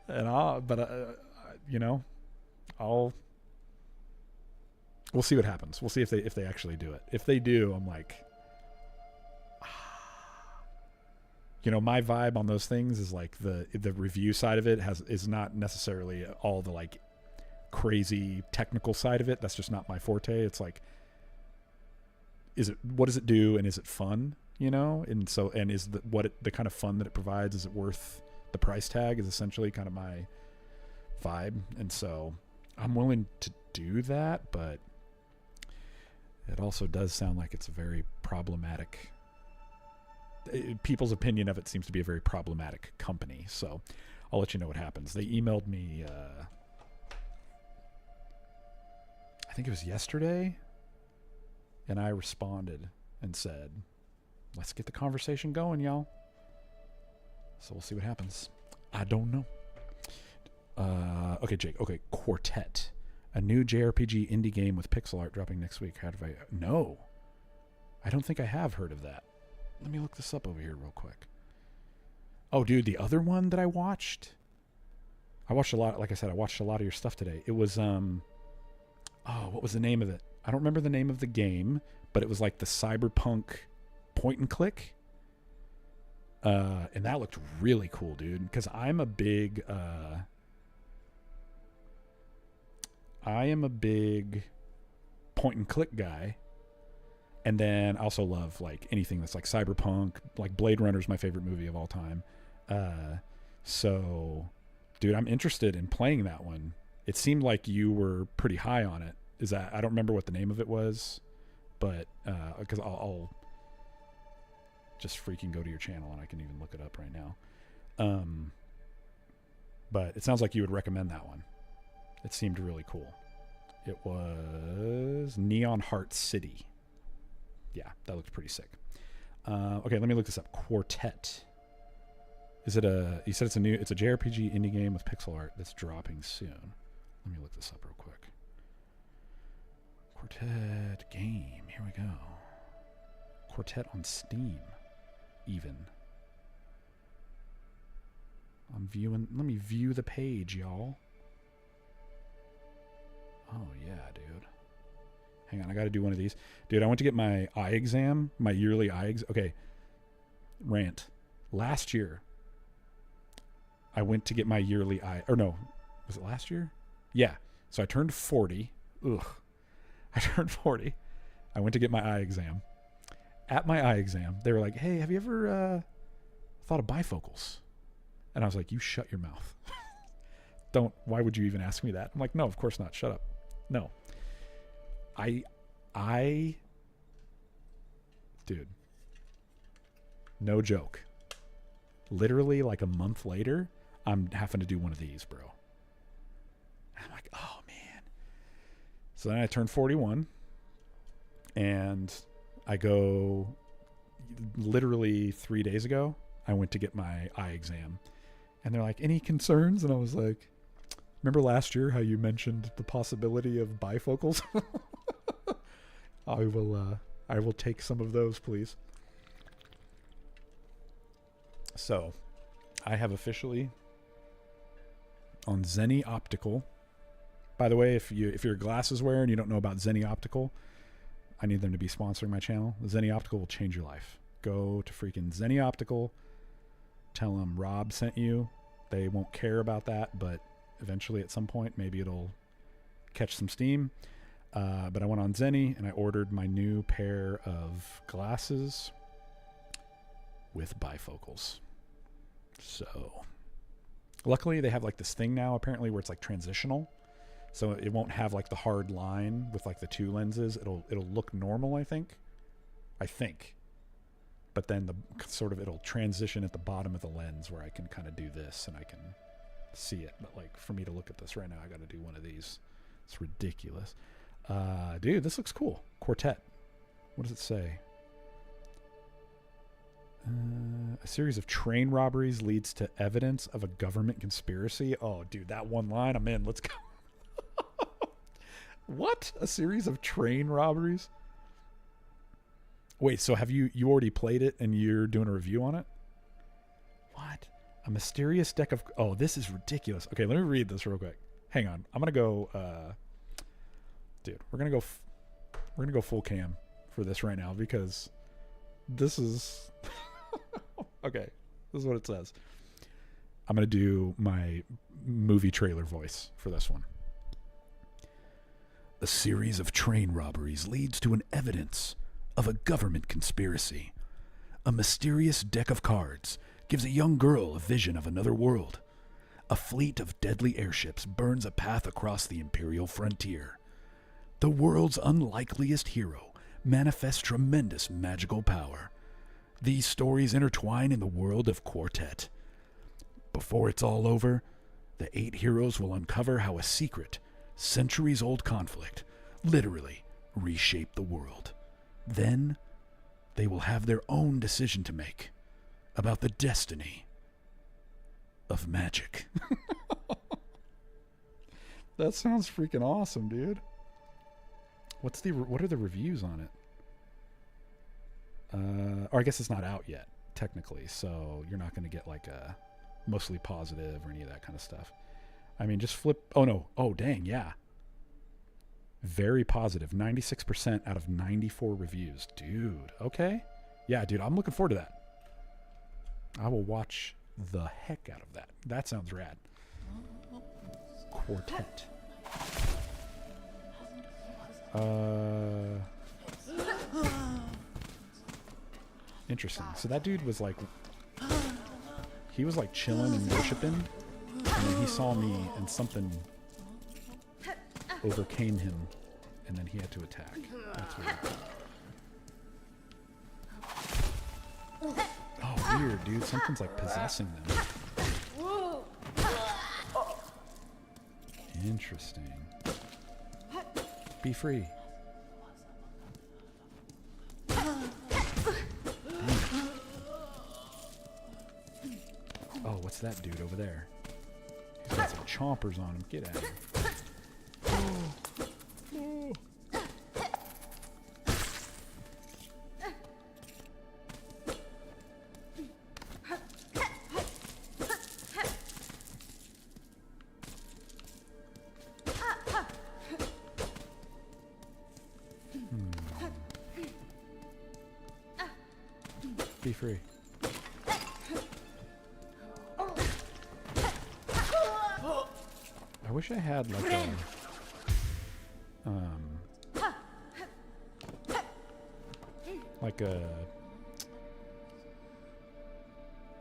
And we'll see what happens. We'll see if they actually do it. If they do, I'm like, my vibe on those things is like the review side of it is not necessarily all the like crazy technical side of it. That's just not my forte. It's like, what does it do, and is it fun? And so, and is the kind of fun that it provides, is it worth the price tag? Is essentially kind of my vibe. And so I'm willing to do that, but it also does sound like it's a very problematic. People's opinion of it seems to be a very problematic company. So I'll let you know what happens. They emailed me, I think it was yesterday, and I responded and said, let's get the conversation going, y'all. So we'll see what happens. I don't know. Okay, Jake. Okay, Quartet. A new JRPG indie game with pixel art dropping next week. No. I don't think I have heard of that. Let me look this up over here real quick. Oh, dude, the other one that I watched a lot. Like I said, I watched a lot of your stuff today. It was, what was the name of it? I don't remember the name of the game, but it was like the cyberpunk point and click. And that looked really cool, dude. Because I'm a big point and click guy. And then I also love like anything that's like cyberpunk. Like Blade Runner is my favorite movie of all time. So, dude, I'm interested in playing that one. It seemed like you were pretty high on it. I don't remember what the name of it was, but because I'll just freaking go to your channel and I can even look it up right now. But it sounds like you would recommend that one. It seemed really cool. It was Neon Heart City. Yeah, that looked pretty sick. Okay, let me look this up. Quartet. You said it's a JRPG indie game with pixel art that's dropping soon. Let me look this up real quick. Quartet game. Here we go. Quartet on Steam. Even. Let me view the page, y'all. Oh, yeah, dude. Hang on, I got to do one of these. Dude, I went to get my eye exam, my yearly eye exam. Okay, rant. Last year, I went to get my yearly eye... Or no, was it last year? Yeah. So I turned 40. Ugh. I turned 40. I went to get my eye exam. At my eye exam, they were like, hey, have you ever thought of bifocals? And I was like, you shut your mouth. Why would you even ask me that? I'm like, no, of course not. Shut up. No. Dude, no joke. Literally like a month later, I'm having to do one of these, bro. And I'm like, oh man. So then I turned 41 and I go literally 3 days ago, I went to get my eye exam and they're like, any concerns? And I was like, remember last year how you mentioned the possibility of bifocals? I will take some of those, please. So, I have officially on Zenni Optical. By the way, if you're a glasses wearer and you don't know about Zenni Optical, I need them to be sponsoring my channel. Zenni Optical will change your life. Go to freaking Zenni Optical. Tell them Rob sent you. They won't care about that, but eventually at some point, maybe it'll catch some steam. But I went on Zenni and I ordered my new pair of glasses with bifocals. So luckily they have like this thing now apparently where it's like transitional. So it won't have like the hard line with like the two lenses. It'll look normal, I think. But then it'll transition at the bottom of the lens where I can kind of do this and I can see it. But like for me to look at this right now, I got to do one of these. It's ridiculous. Dude, this looks cool. Quartet. What does it say? A series of train robberies leads to evidence of a government conspiracy. Oh, dude, that one line, I'm in. Let's go. What? A series of train robberies? Wait, so have you already played it and you're doing a review on it? What? A mysterious deck of... Oh, this is ridiculous. Okay, let me read this real quick. Hang on. I'm going to go... Dude, we're going to go full cam for this right now because this is... Okay, this is what it says. I'm going to do my movie trailer voice for this one. A series of train robberies leads to an evidence of a government conspiracy. A mysterious deck of cards gives a young girl a vision of another world. A fleet of deadly airships burns a path across the Imperial frontier. The world's unlikeliest hero manifests tremendous magical power. These stories intertwine in the world of Quartet. Before it's all over, the 8 heroes will uncover how a secret, centuries-old conflict literally reshaped the world. Then, they will have their own decision to make about the destiny of magic. That sounds freaking awesome, dude. What are the reviews on it? Or I guess it's not out yet, technically, so you're not going to get like a mostly positive or any of that kind of stuff. I mean, just flip. Oh, no. Oh, dang. Yeah. Very positive. 96% out of 94 reviews. Dude. Okay. Yeah, dude. I'm looking forward to that. I will watch the heck out of that. That sounds rad. Quartet. Interesting. So that dude was like... He was like chilling and worshiping. And then he saw me and something overcame him. And then he had to attack. That's weird. Oh, weird, dude. Something's like possessing them. Interesting. Be free. Oh, what's that dude over there? He's got some chompers on him. Get out of here. Be free. I wish I had like a Like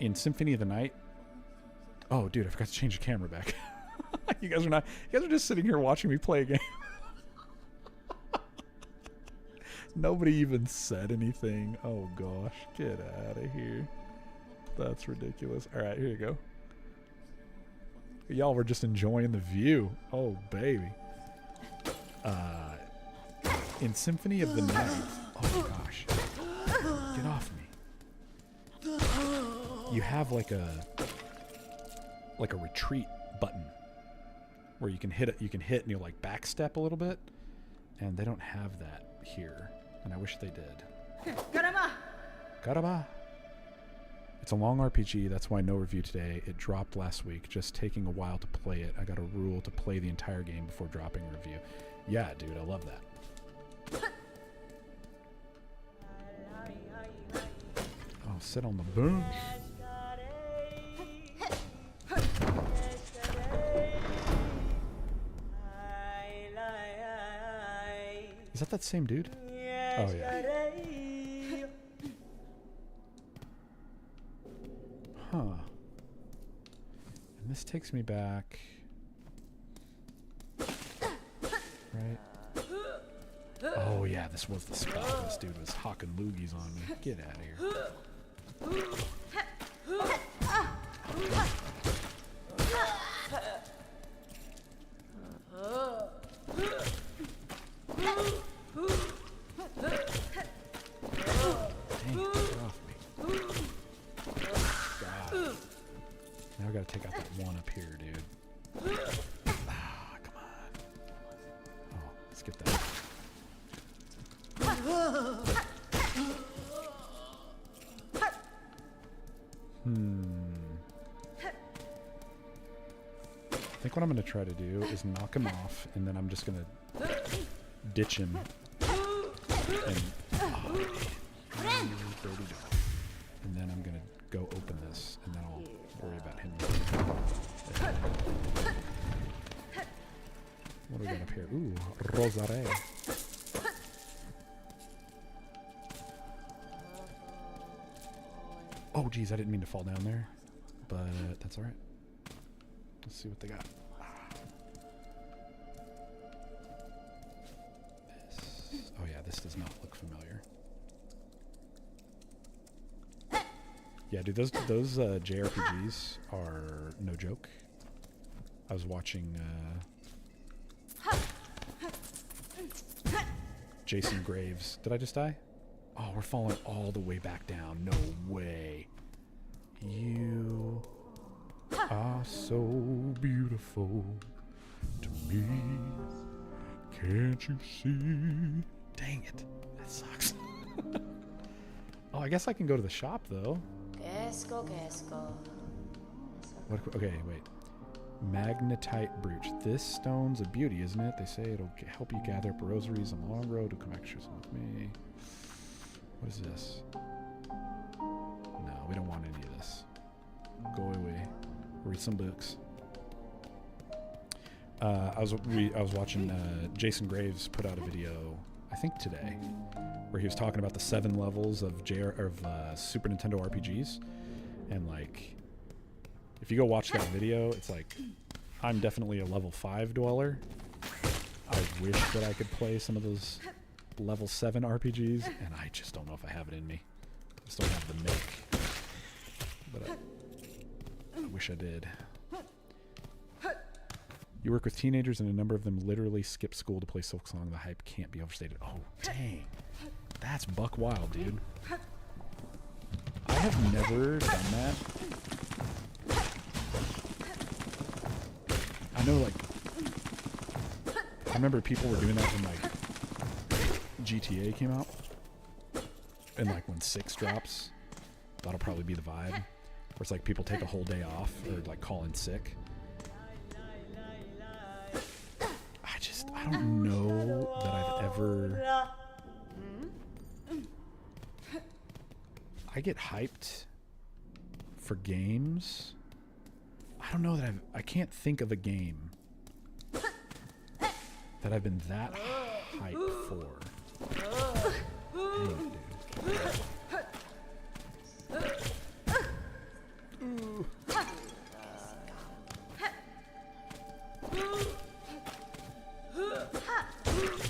in Symphony of the Night. Oh, dude, I forgot to change the camera back. You guys are just sitting here watching me play a game. Nobody even said anything. Oh gosh, get out of here. That's ridiculous. All right, here you go. Y'all were just enjoying the view. Oh baby. In Symphony of the Night. Oh gosh. Get off me. You have like a retreat button where you can hit it. You can hit and you'll like backstep a little bit, and they don't have that here, and I wish they did. Karaba. It's a long RPG. That's why no review today. It dropped last week. Just taking a while to play it. I got a rule to play the entire game before dropping a review. Yeah, dude, I love that. Oh, sit on the bench. Is that same dude? Oh, yeah. Huh. And this takes me back. Right? Oh, yeah, this was the spot. This dude was hawking loogies on me. Get out of here. Dang, get off me. God. Now I gotta take out that one up here, dude. Ah, come on. Oh, let's get that. I think what I'm going to try to do is knock him off, and then I'm just going to ditch him. And, and then I'm going to go open this, and then I'll worry about him. What do we got up here? Ooh, Rosare. Oh, geez, I didn't mean to fall down there, but that's all right. Let's see what they got. This. Oh, yeah, this does not look familiar. Yeah, dude, those JRPGs are no joke. I was watching Jason Graves. Did I just die? Oh, we're falling all the way back down. No way. You are so beautiful to me. Can't you see? Dang it. That sucks. Oh, I guess I can go to the shop, though. What, okay, wait. Magnetite brooch. This stone's a beauty, isn't it? They say it'll help you gather up rosaries on the long road to come back to share some with me. What is this? No, we don't want any of this. Go away. Read some books. I was watching Jason Graves put out a video, I think today, where he was talking about the 7 levels of Super Nintendo RPGs, and like, if you go watch that video, it's like, I'm definitely a level 5 dweller. I wish that I could play some of those level 7 RPGs, and I just don't know if I have it in me. I just don't have the make. But I wish I did. You work with teenagers, and a number of them literally skip school to play Silksong. The hype can't be overstated. Oh, dang. That's buck wild, dude. I have never done that. I know, like, I remember people were doing that when, like, GTA came out. And, like, when 6 drops, that'll probably be the vibe. Where it's like people take a whole day off or, like, call in sick. I don't know that I've ever... I get hyped for games. I don't know that I can't think of a game that I've been that hyped for. Dang, dude.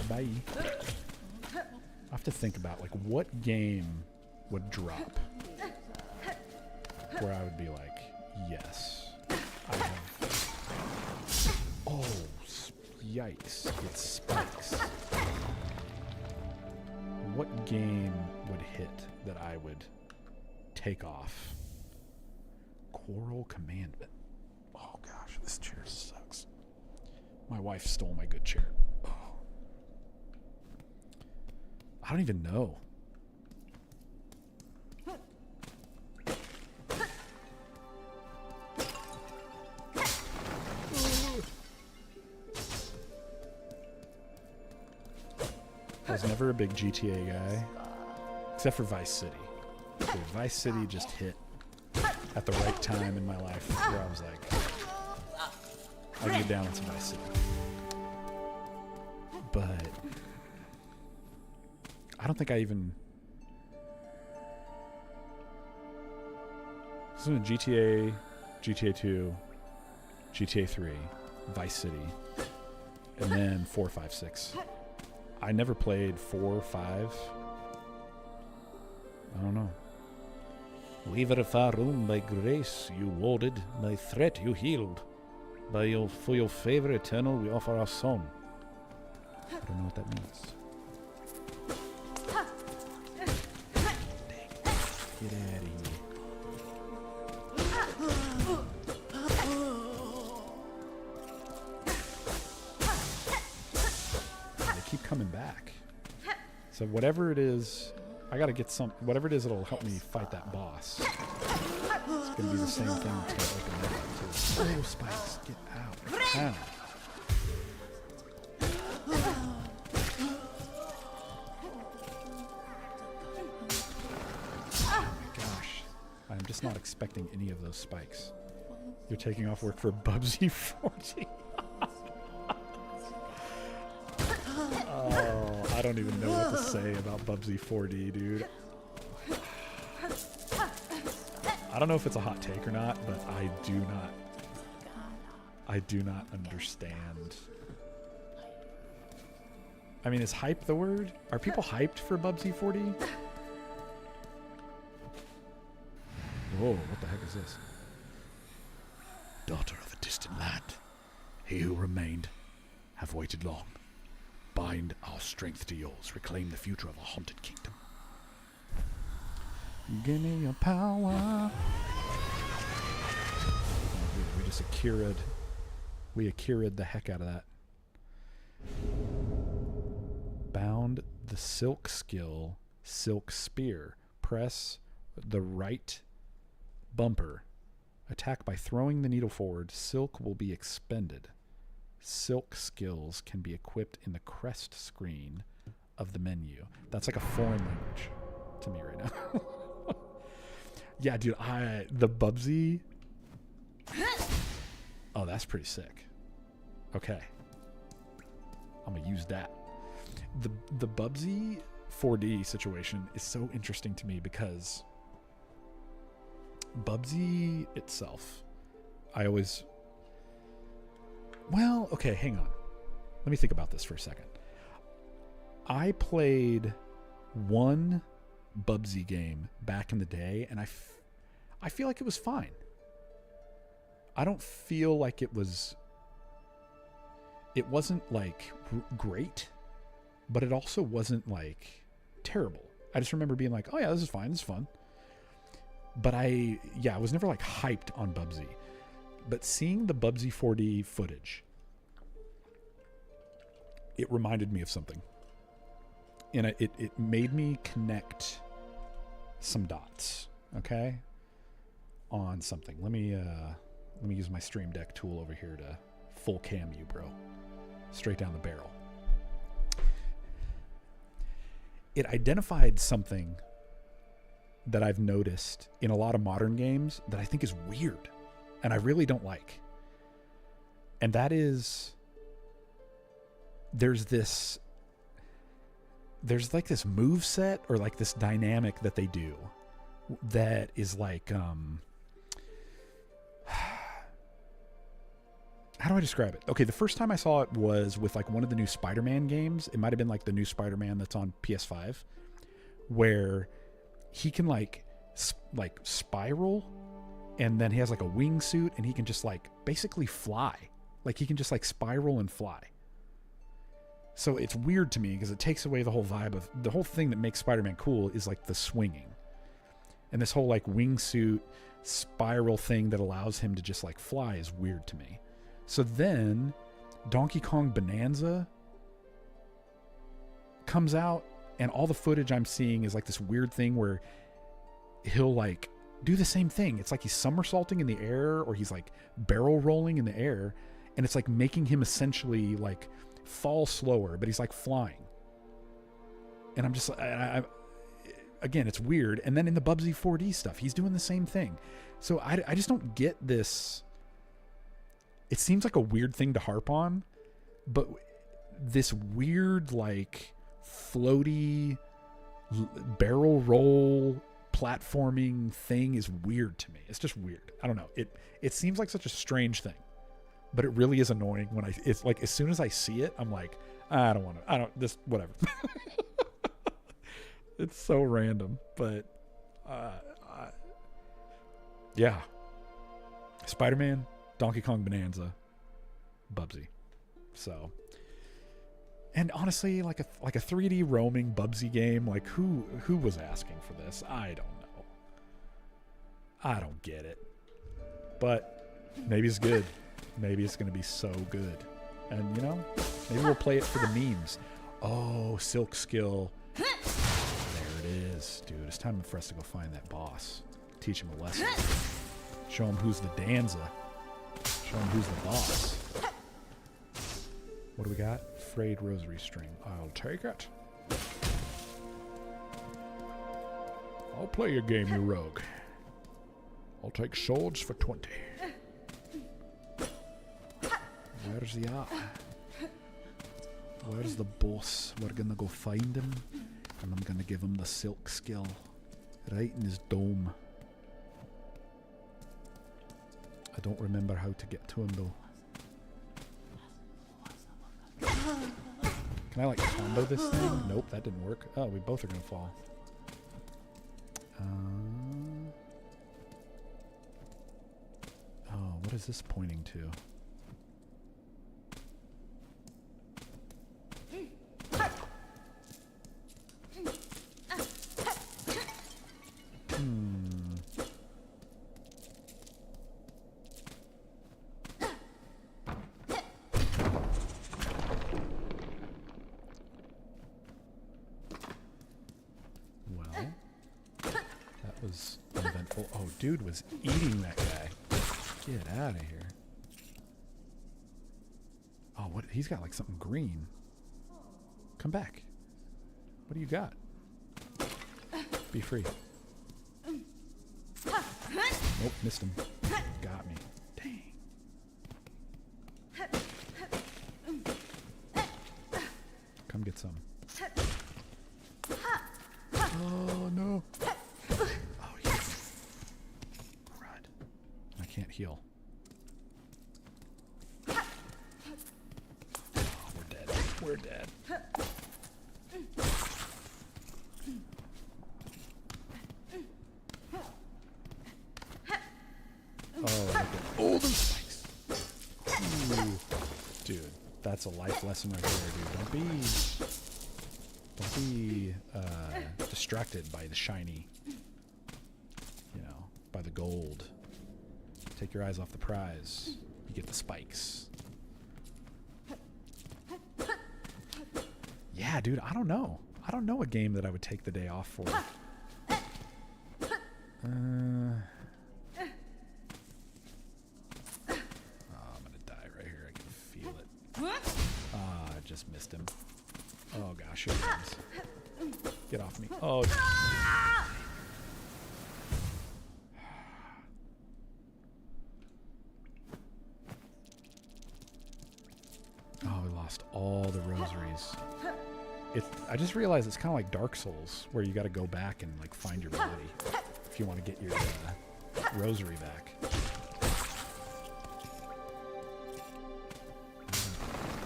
Bye. I have to think about like what game would drop where I would be like, yes, I have. Oh, yikes! It spikes. What game would hit that I would take off? Quarrel Commandment. Oh gosh, this chair sucks. My wife stole my good chair. Oh. I don't even know. I was never a big GTA guy, except for Vice City. Dude, Vice City just hit at the right time in my life where I was like, I'll get down with some Vice City. But I don't think I even... This is GTA, GTA 2, GTA 3, Vice City, and then 4, 5, 6. I never played 4, 5. I don't know. Weaver Faroon, by grace you warded, by threat you healed. For your favor eternal we offer our song. I don't know what that means. Get out of here. They keep coming back. So whatever it is, I gotta get some. Whatever it is, that'll help me fight that boss. It's gonna be the same thing to open that up too. Oh, spikes, get out! Ow. I'm just not expecting any of those spikes. You're taking off work for Bubsy 40. Oh, I don't even know what to say about Bubsy 4D, dude. I don't know if it's a hot take or not, but I do not understand. I mean, is hype the word? Are people hyped for Bubsy 4D? Whoa, what the heck is this? Daughter of a distant land, he who remained have waited long. Bind our strength to yours, reclaim the future of a haunted kingdom. Give me your power. We just Akira'd the heck out of that. Bound the silk skill, silk spear. Press the right bumper. Attack by throwing the needle forward. Silk will be expended. Silk skills can be equipped in the crest screen of the menu. That's like a foreign language to me right now. Yeah, dude, the Bubsy. Oh, that's pretty sick. Okay. I'm gonna use that. The Bubsy 4D situation is so interesting to me because Bubsy itself, okay, hang on. Let me think about this for a second. I played one Bubsy game back in the day, and I feel like it was fine. I don't feel like it wasn't like great, but it also wasn't like terrible. I just remember being like, oh yeah, this is fine, this is fun. But I was never like hyped on Bubsy. But seeing the Bubsy 4D footage, it reminded me of something. And it made me connect some dots, okay, on something. Let me use my Stream Deck tool over here to full cam you, bro. Straight down the barrel. It identified something that I've noticed in a lot of modern games that I think is weird and I really don't like. And that is, there's this there's like this move set or like this dynamic that they do that is like how do I describe it? Okay, the first time I saw it was with like one of the new Spider-Man games. It might have been like the new Spider-Man that's on PS5, where he can like spiral, and then he has like a wingsuit, and he can just like basically fly. Like he can just like spiral and fly. So it's weird to me because it takes away the whole vibe of the whole thing that makes Spider-Man cool is like the swinging. And this whole like wingsuit spiral thing that allows him to just like fly is weird to me. So then Donkey Kong Bonanza comes out, and all the footage I'm seeing is like this weird thing where he'll like do the same thing. It's like he's somersaulting in the air, or he's like barrel rolling in the air, and it's like making him essentially like fall slower, but he's like flying. And I'm just again, it's weird. And then in the Bubsy 4D stuff, he's doing the same thing. So I just don't get this. It seems like a weird thing to harp on, but this weird like floaty barrel roll platforming thing is weird to me. It's just weird. I don't know. It seems like such a strange thing, but it really is annoying when it's like as soon as I see it, I'm like, whatever. It's so random, but yeah. Spider-Man, Donkey Kong Bonanza, Bubsy. So, and honestly, like a 3D roaming Bubsy game, like who was asking for this? I don't know. I don't get it. But maybe it's good. Maybe it's going to be so good. And you know, maybe we'll play it for the memes. Oh, Silk Skill. There it is, dude. It's time for us to go find that boss. Teach him a lesson. Show him who's the Danza. Show him who's the boss. What do we got? Frayed rosary string. I'll take it. I'll play your game, you rogue. I'll take swords for 20. Where's he at? Where's the boss? We're gonna go find him, and I'm gonna give him the silk skill. Right in his dome. I don't remember how to get to him though. Can I like combo this thing? Nope, that didn't work. Oh, we both are gonna fall. Oh, what is this pointing to? Dude was eating that guy. Get out of here. Oh, what? He's got like something green. Come back. What do you got? Be free. Nope, missed him. Got me. Dang. Come get some. Oh, no. Can't heal. Oh, we're dead. We're dead. Oh, those spikes. Ooh. Dude, that's a life lesson right there, dude. Don't be distracted by the shiny, by the gold. Take your eyes off the prize. You get the spikes. Yeah, dude, I don't know. I don't know a game that I would take the day off for. I'm gonna die right here. I can feel it. I just missed him. Oh gosh, here he comes. Get off me. Oh. Oh, we lost all the rosaries. I just realized it's kind of like Dark Souls, where you got to go back and like find your body if you want to get your rosary back.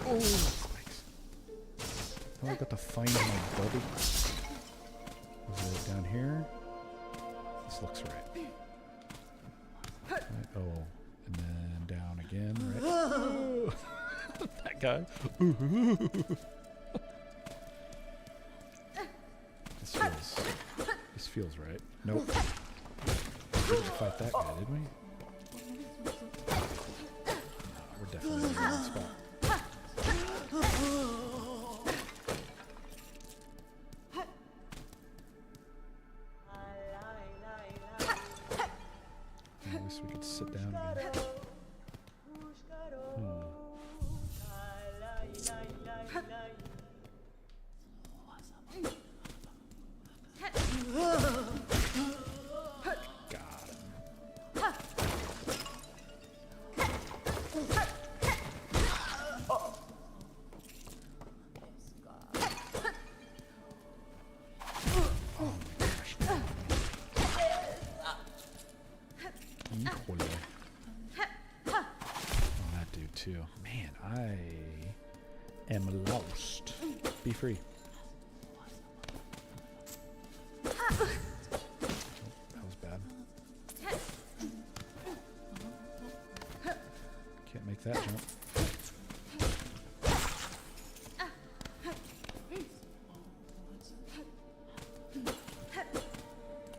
Oh, spikes! Oh, I got to find my body. Is it down here? This looks right. Right. Oh, and then down again, right? That guy. This feels right. Nope. We didn't fight that guy, did we? No, we're definitely in the wrong spot. At least we could sit down again. Got him. Oh my gosh. Equally. Oh, that dude too. Man, I am lost. Be free. That was bad. Can't make that jump.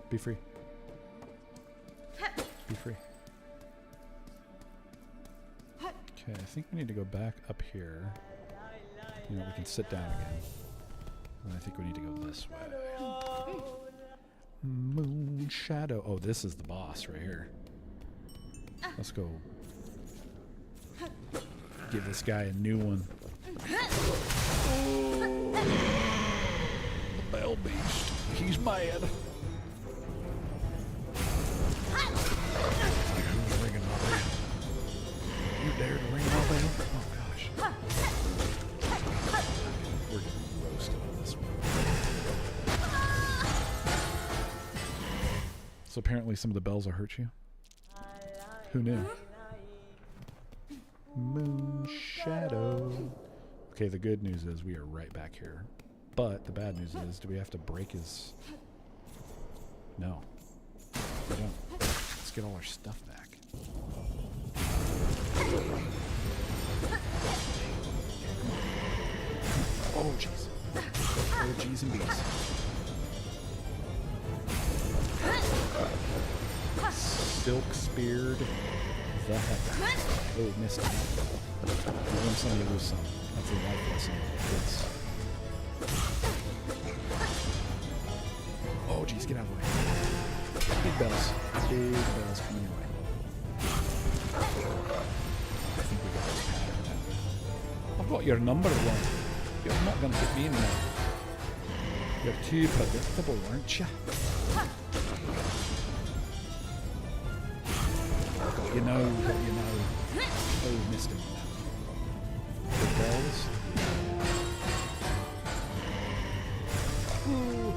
Be free. Be free. Okay, I think we need to go back up here. You know, we can sit down again. And I think we need to go this way. Moon Shadow. Oh, this is the boss right here. Let's go give this guy a new one. Oh, the Bell Beast. He's mad. Who's ringing my bell? You dare to ring my bell? Oh gosh. We're getting roasted on this one. So apparently some of the bells will hurt you. Who knew? Moon Shadow. Okay, the good news is we are right back here. But the bad news is, do we have to break his... No. We don't. Let's get all our stuff back. Oh, jeez. Oh, jeez and bees. Silk speared the heck. Oh, missed it. You win some, you lose some. That's a life lesson, kids. Oh, jeez, get out of the way. Big bells. Big bells coming your way. I think we got this pattern down. I've got your number one. You're not going to get me anymore. You're too predictable, aren't you? Got you know, got you know. Oh, missed him. Big bells. Ooh.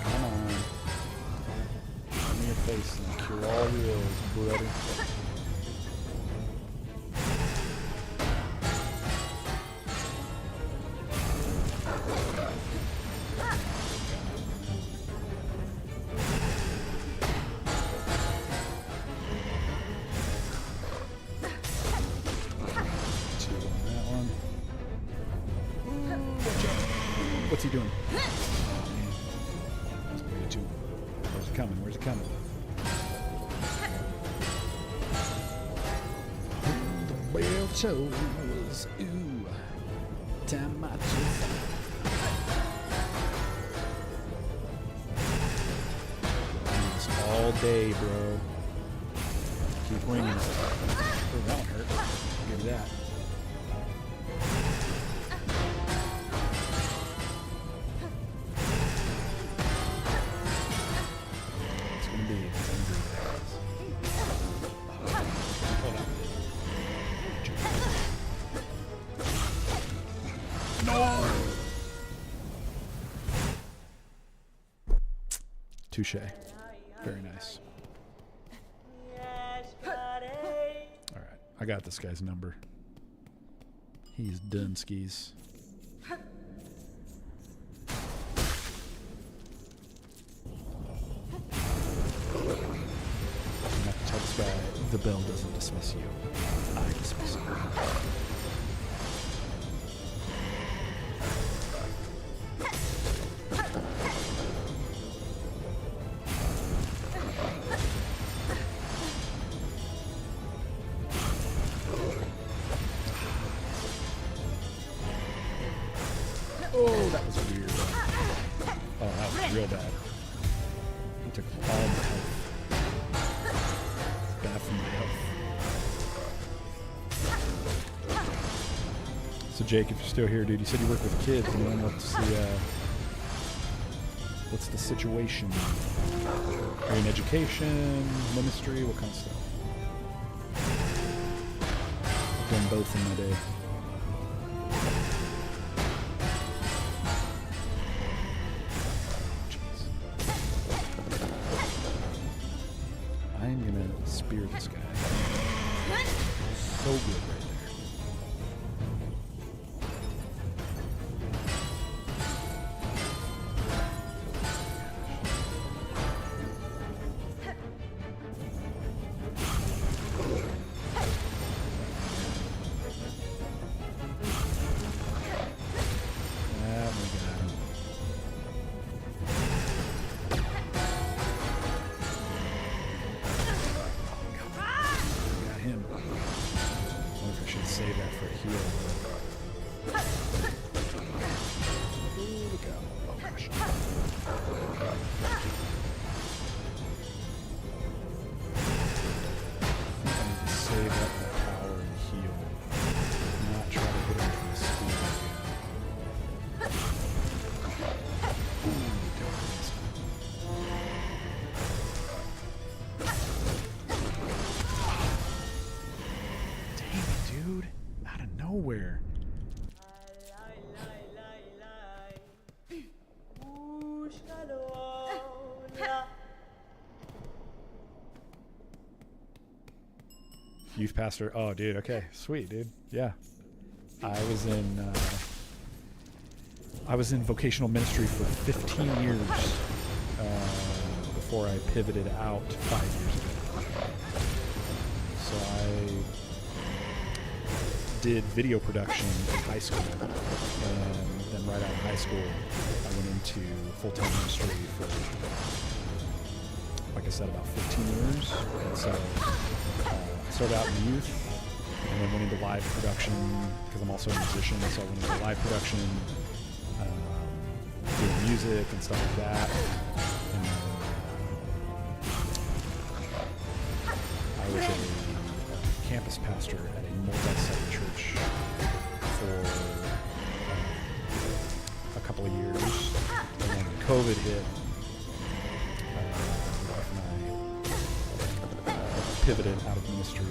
Come on. Give me your face and cure all your ills, brother. What's he doing? Oh, man. That's way too. Where's it coming? Where's it coming? The bell tolls. Ooh. Time marches. It's all day, bro. Keep ringing. Oh, that one hurt. Give me that. It's gonna be Touche. Very nice. All right, I got this guy's number. He's done skis. You have to tell this guy the bell doesn't dismiss you. I dismiss you. Oh, that was weird. Oh, that was real bad. He took all my health. It's bad for my health. So Jake, if you're still here, dude, you said you work with kids. Man, what's the situation? Are you in education, ministry, what kind of stuff? I've done both in my day. I'm gonna spear this guy. So good right there. Save that for a heal. Ooh, look out. Oh, gosh. I need to save up that power and heal. Not try to put him into the speed again. Ooh, don't miss me. Dude, out of nowhere. Youth pastor. Oh, dude. Okay, sweet, dude. Yeah, I was in vocational ministry for 15 years before I pivoted out 5 years ago. So I did video production in high school, and then right out of high school I went into full-time ministry for, like I said, about 15 years. And so I started out in youth and then went into live production because I'm also a musician, so I went into live production, doing music and stuff like that. And then I was a campus pastor at a multi-site church for a couple of years, and then when COVID hit, my wife and I pivoted out of ministry,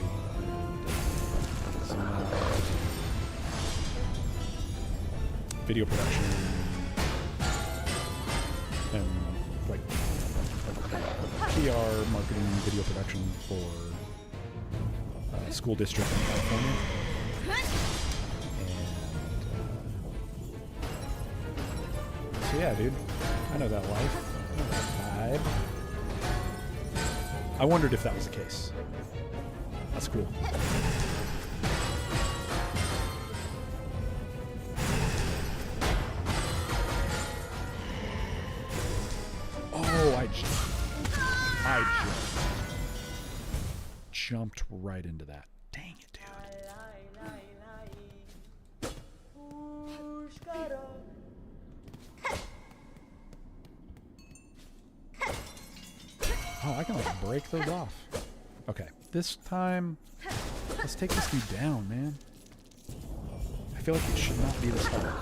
and so now I do video production and like PR, marketing, video production for school district in California, and so yeah, dude, I know that life, I know that vibe. I wondered if that was the case. That's cool. Oh, I just jumped right into that. Dang it, dude. Oh, I can like break those off. Okay, this time, let's take this dude down, man. I feel like it should not be this hard.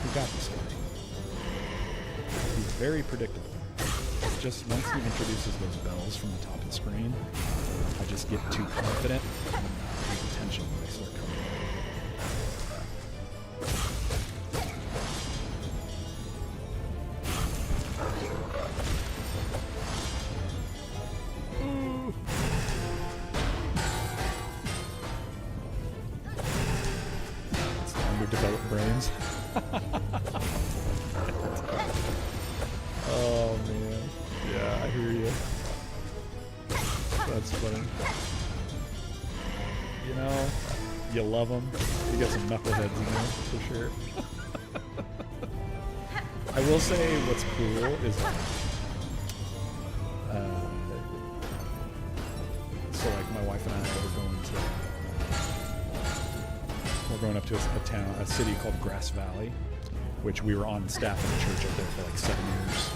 We got this guy. He's very predictable. It's just once he introduces those bells from the top of the screen, I just get too confident and I'm not paying attention when they start coming. brains. Oh man, yeah, I hear you. That's funny. You know, you love them. You get some knuckleheads in there for sure. I will say what's cool is so like my wife and I we're going up to a city called Grass Valley, which we were on staff at the church up there for like 7 years.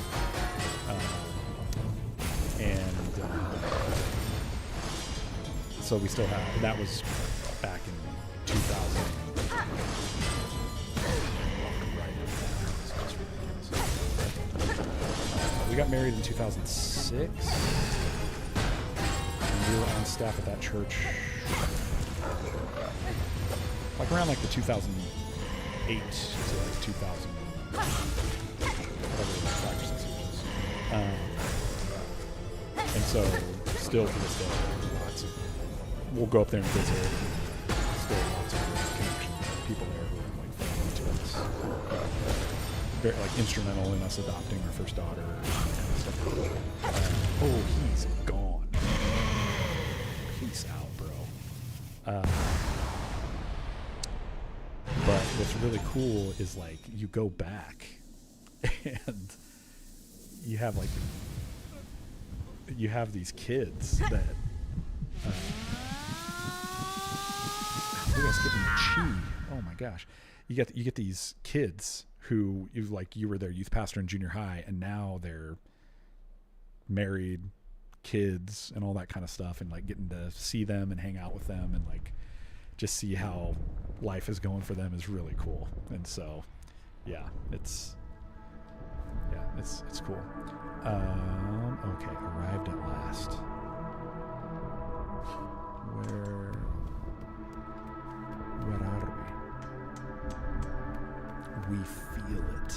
So we still have, that was back in 2000. We got married in 2006. And we were on staff at that church like around like the 2008 to like 2000, whatever, 5 or 6 years. And so still to this day, we'll go up there and visit. Still lots of connections, people there who are like family to us. Very like instrumental in us adopting our first daughter and stuff like that. Oh, he's gone. Peace out, bro. But what's really cool is like you go back and you have like these kids that we're gonna skip into Chi. Oh my gosh. You get these kids who you were their youth pastor in junior high, and now they're married, kids, and all that kind of stuff, and like getting to see them and hang out with them and like just see how life is going for them is really cool. And so yeah, it's cool. Okay, arrived at last. Where are we? We feel it.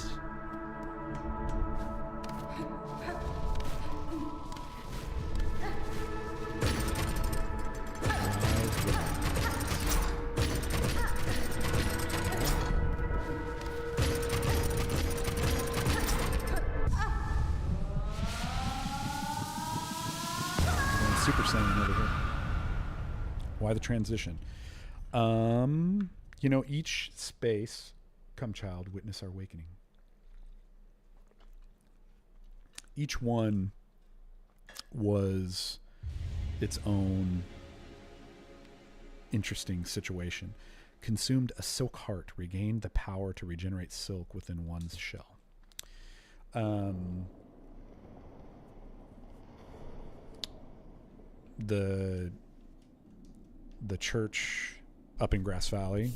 Super Saiyan over here. Why the transition? Each space, come child, witness our awakening. Each one was its own interesting situation. Consumed a silk heart, regained the power to regenerate silk within one's shell. The church up in Grass Valley,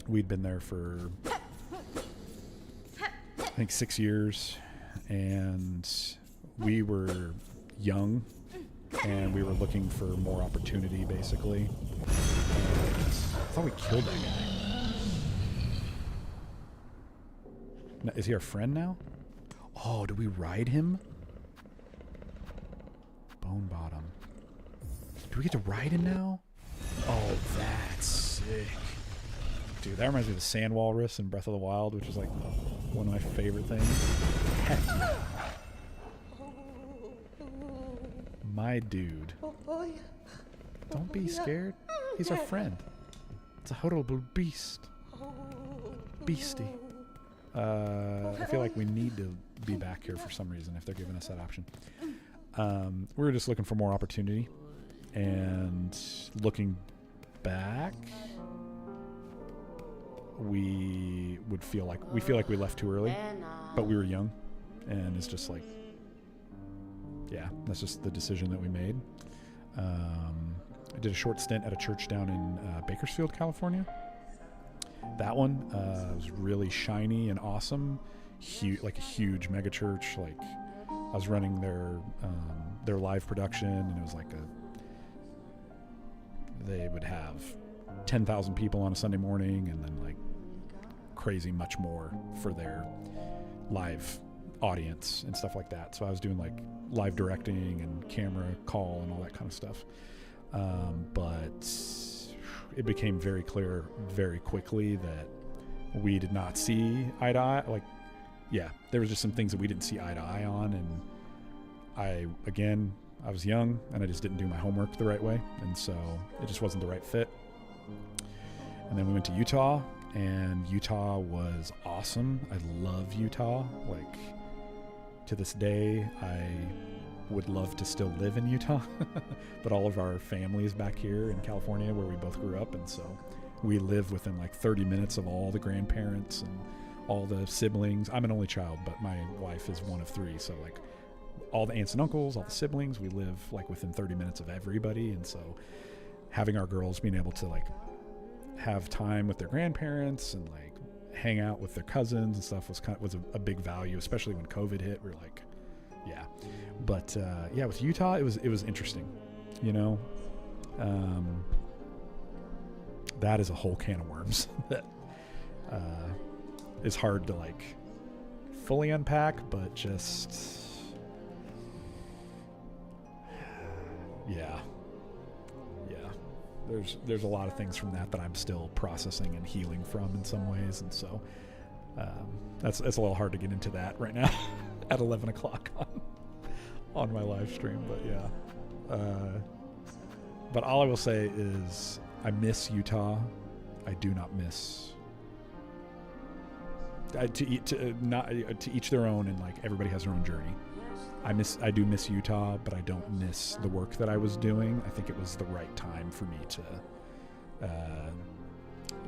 we'd been there for I think 6 years, and we were young and we were looking for more opportunity basically. And I thought we killed that guy. Now, is he our friend now? Oh, do we ride him? Bone Bottom. Do we get to ride him now? Oh, that's sick. Dude, that reminds me of the Sand Walrus in Breath of the Wild, which is like one of my favorite things. Heck yeah. My dude. Don't be scared. He's our friend. It's a horrible beast. Beastie. I feel like we need to be back here for some reason if they're giving us that option. We were just looking for more opportunity, and looking back, we feel like we left too early, but we were young, and it's just like, yeah, that's just the decision that we made. I did a short stint at a church down in Bakersfield, California. That one was really shiny and awesome, like a huge mega church. Like I was running their live production, and it was like they would have 10,000 people on a Sunday morning, and then like crazy much more for their live audience and stuff like that. So I was doing like live directing and camera call and all that kind of stuff. But it became very clear very quickly that we did not see eye to eye. Like, yeah, there was just some things that we didn't see eye to eye on. And I was young and I just didn't do my homework the right way. And so it just wasn't the right fit. And then we went to Utah, and Utah was awesome. I love Utah. Like, to this day, I would love to still live in Utah, but all of our family is back here in California where we both grew up. And so we live within like 30 minutes of all the grandparents and all the siblings. I'm an only child, but my wife is one of 3. So like all the aunts and uncles, all the siblings, we live like within 30 minutes of everybody. And so having our girls being able to like have time with their grandparents and like hang out with their cousins and stuff was a big value, especially when COVID hit. We're like, yeah. But yeah, with Utah, it was interesting, you know. That is a whole can of worms that is hard to like fully unpack, but just yeah. There's a lot of things from that I'm still processing and healing from in some ways, and so it's a little hard to get into that right now at 11 o'clock on my live stream. But yeah, but all I will say is I miss Utah. I do not miss to each their own, and like everybody has their own journey. I do miss Utah, but I don't miss the work that I was doing. I think it was the right time for me to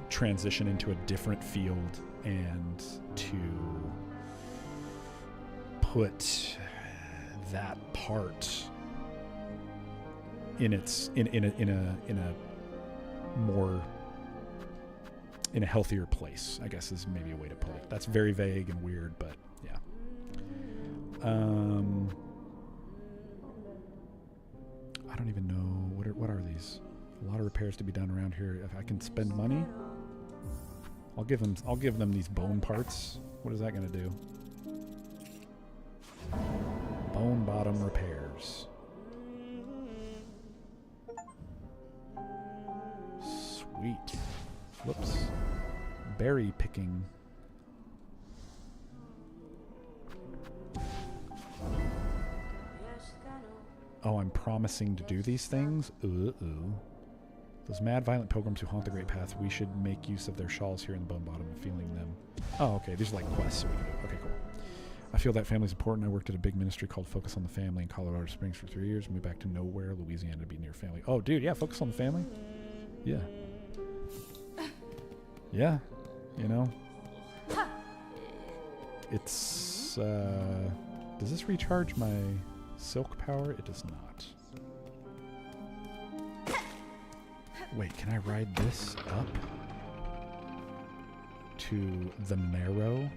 transition into a different field and to put that part in a healthier place, I guess is maybe a way to put it. That's very vague and weird, but yeah. I don't even know what are these. A lot of repairs to be done around here. If I can spend money, I'll give them these bone parts. What is that going to do? Bone bottom repairs. Sweet. Whoops. Berry picking. Oh, I'm promising to do these things? Ooh. Those mad, violent pilgrims who haunt the Great Path, we should make use of their shawls here in the Bone Bottom and feeling them. Oh, okay. These are like quests. So we can do. Okay, cool. I feel that family's important. I worked at a big ministry called Focus on the Family in Colorado Springs for 3 years. Moved back to nowhere, Louisiana, to be near family. Oh, dude, yeah, Focus on the Family. Yeah. Yeah, you know. It's, does this recharge my silk power? It does not. Wait, can I ride this up to the marrow?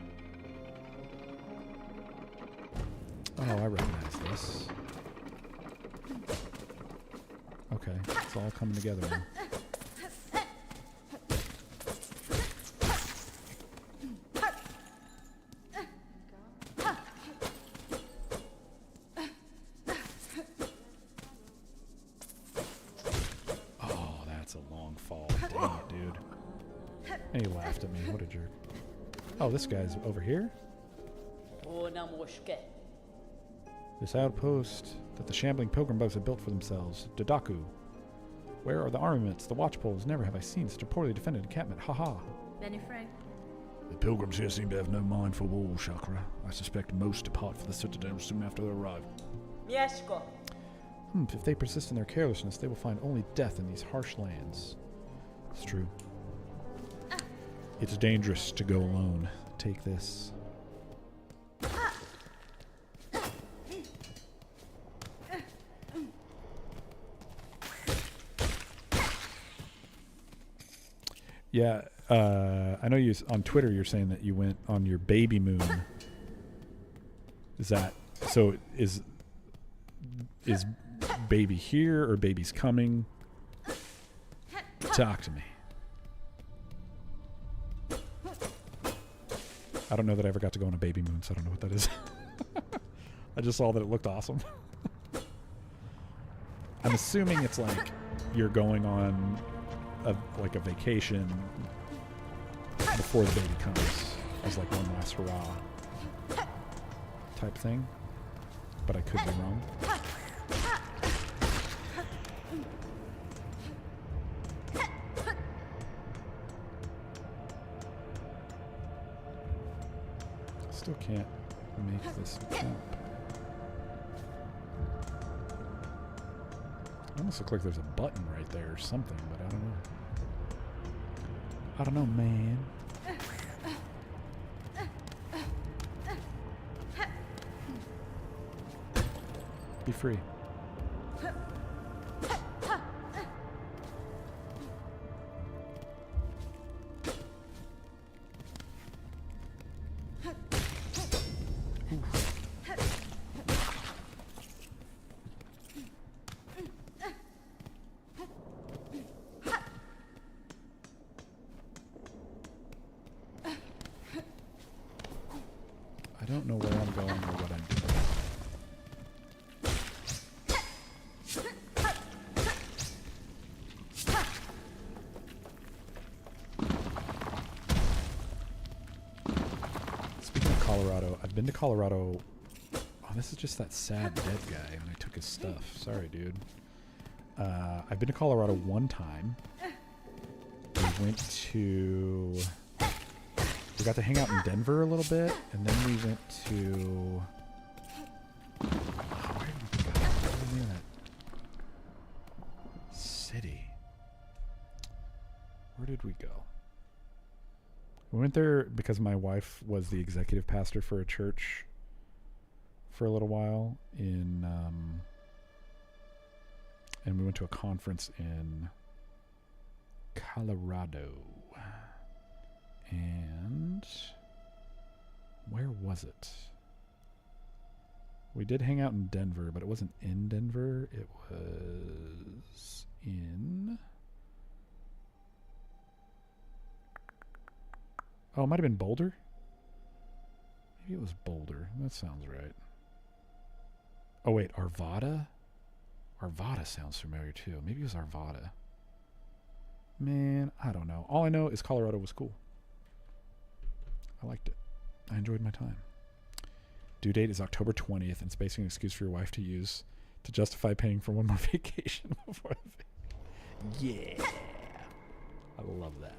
Oh, I recognize this. Okay, it's all coming together now. And he laughed at me. What a jerk. Oh, this guy's over here? This outpost that the shambling pilgrim bugs have built for themselves. Dodaku. Where are the armaments? The watch poles? Never have I seen such a poorly defended encampment. Ha-ha. Benny Frank. The pilgrims here seem to have no mind for war, Chakra. I suspect most depart for the citadel soon after their arrival. If they persist in their carelessness, they will find only death in these harsh lands. It's true. It's dangerous to go alone. Take this. Yeah, I know you on Twitter. You're saying that you went on your baby moon. Is that so? Is baby here or baby's coming? Talk to me. I don't know that I ever got to go on a baby moon, so I don't know what that is. I just saw that it looked awesome. I'm assuming it's like you're going on a vacation before the baby comes as like one last hurrah type thing. But I could be wrong. Still can't make this jump. It almost looks like there's a button right there or something, but I don't know. I don't know, man. Be free. I don't know where I'm going or what I'm doing. Speaking of Colorado, I've been to Colorado. Oh, this is just that sad dead guy when I took his stuff. Sorry, dude. I've been to Colorado one time. We went to... We got to hang out in Denver a little bit, and then we went to... Oh, where did we go? Where was the name of that city? Where did we go? We went there because my wife was the executive pastor for a church for a little while in... and we went to a conference in Colorado. And where was it? We did hang out in Denver, but it wasn't in Denver. It was in... Oh, it might have been Boulder? Maybe it was Boulder. That sounds right. Oh, wait, Arvada? Arvada sounds familiar, too. Maybe it was Arvada. Man, I don't know. All I know is Colorado was cool. I liked it. I enjoyed my time. Due date is October 20th, and it's basically an excuse for your wife to use to justify paying for one more vacation before the Yeah. I love that.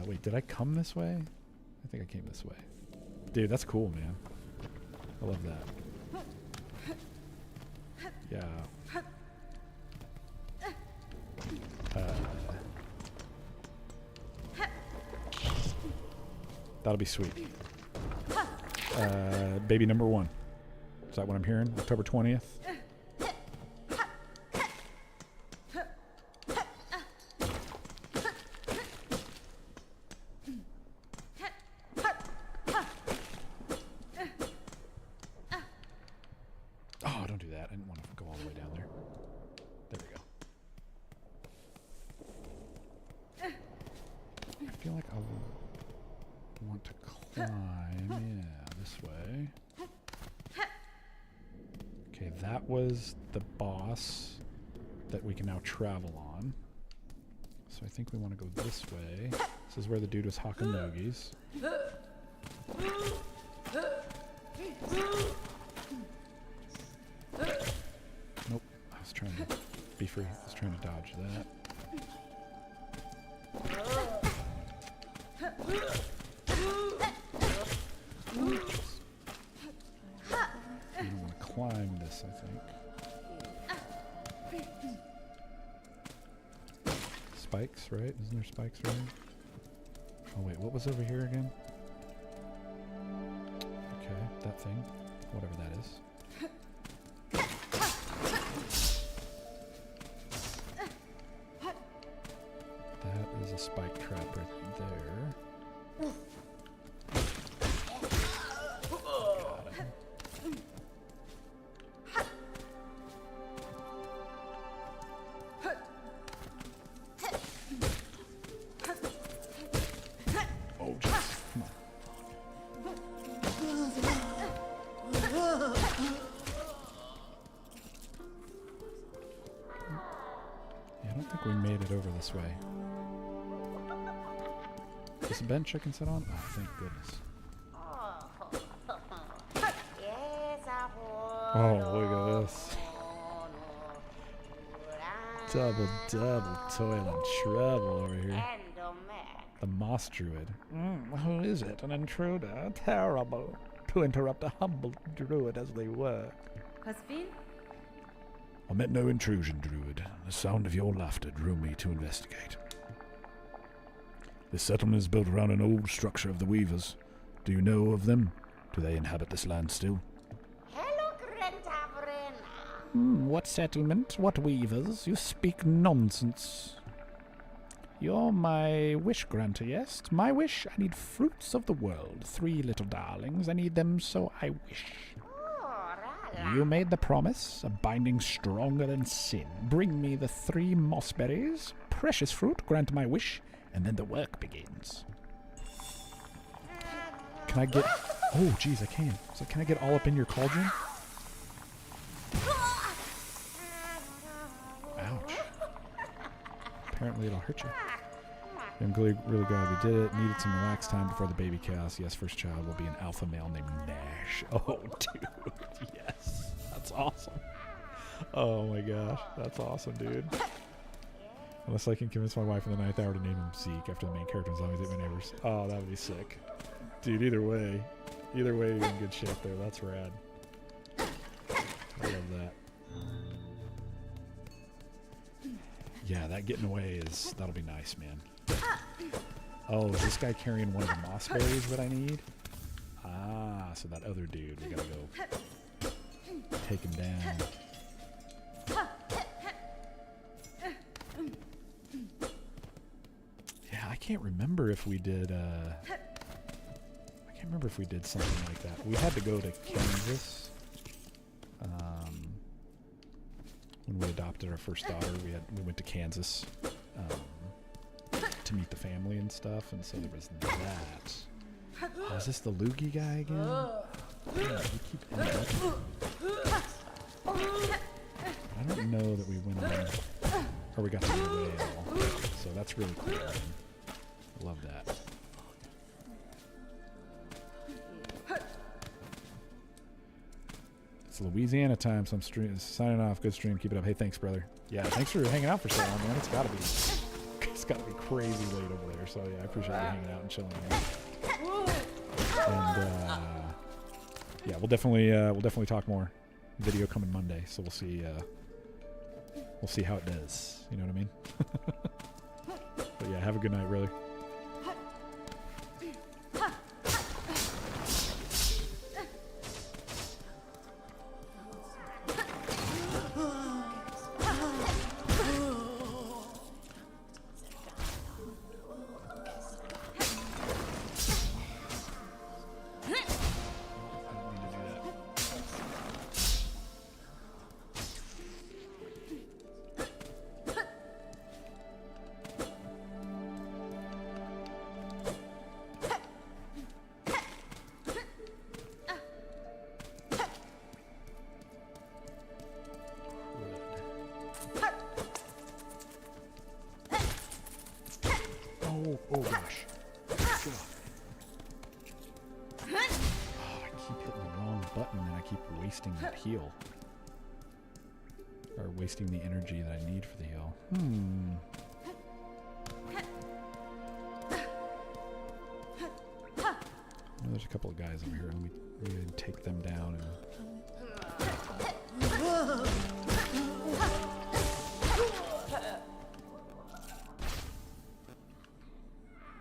Wait, did I come this way? I think I came this way. Dude, that's cool, man. I love that. Yeah. That'll be sweet. Baby number 1. Is that what I'm hearing? October 20th? Oh, don't do that. I didn't want to go all the way down there. There we go. I feel like I'll want to climb. Yeah, this way. Okay, that was the boss that we can now travel on. So I think we want to go this way. This is where the dude was hawking nogies. Nope. I was trying to be free. I was trying to dodge that. I don't want to climb this, I think. Spikes, right? Isn't there spikes, right? Oh wait, what was over here again? Okay, that thing. Whatever that is. That is a spike trap right there. Got him. Oh, jeez. Come on. Yeah, I don't think we made it over this way. This a bench I can sit on? Oh, thank goodness. Oh, look at this. Double toil and trouble over here. The moss druid. Who is it? An intruder? Terrible. To interrupt a humble druid as they work. Husband? I meant no intrusion, druid. The sound of your laughter drew me to investigate. This settlement is built around an old structure of the Weavers. Do you know of them? Do they inhabit this land still? What settlement? What Weavers? You speak nonsense. You're my wish granter, yes? My wish? I need fruits of the world. 3 little darlings. I need them, so I wish. You made the promise, a binding stronger than sin. Bring me the 3 mossberries, precious fruit, grant my wish, and then the work begins. Can I get... Oh, geez, I can. So can I get all up in your cauldron? Ouch. Apparently it'll hurt you. I'm really glad we did it. Needed some relaxed time before the baby chaos. Yes, first child will be an alpha male named Nash. Oh, dude. Yes. That's awesome. Oh, my gosh. That's awesome, dude. Unless I can convince my wife in the 9th hour to name him Zeke after the main character as long as it's my neighbors. Oh, that would be sick. Dude, either way, you're in good shape there. That's rad. I love that. Yeah, that getting away that'll be nice, man. Oh, is this guy carrying one of the moss berries that I need? Ah, so that other dude, we gotta go take him down. Yeah, I can't remember if we did, something like that. We had to go to Kansas. When we adopted our first daughter, we went to Kansas to meet the family and stuff, and so there was that. Oh, is this the loogie guy again? Yeah, he keeps I don't know that we went on, or we got to the whale, so that's really cool. Man. I love that. It's Louisiana time, so I'm signing off. Good stream. Keep it up. Hey, thanks, brother. Yeah, thanks for hanging out for so long, man. It's gotta be crazy late over there. So yeah, I appreciate you hanging out and chilling. And yeah, we'll definitely talk more. Video coming Monday, so we'll see how it does. You know what I mean? But yeah, have a good night, brother. Oh gosh. Oh, I keep hitting the wrong button and I keep wasting that heal. Or wasting the energy that I need for the heal. There's a couple of guys over here. Let me take them down and...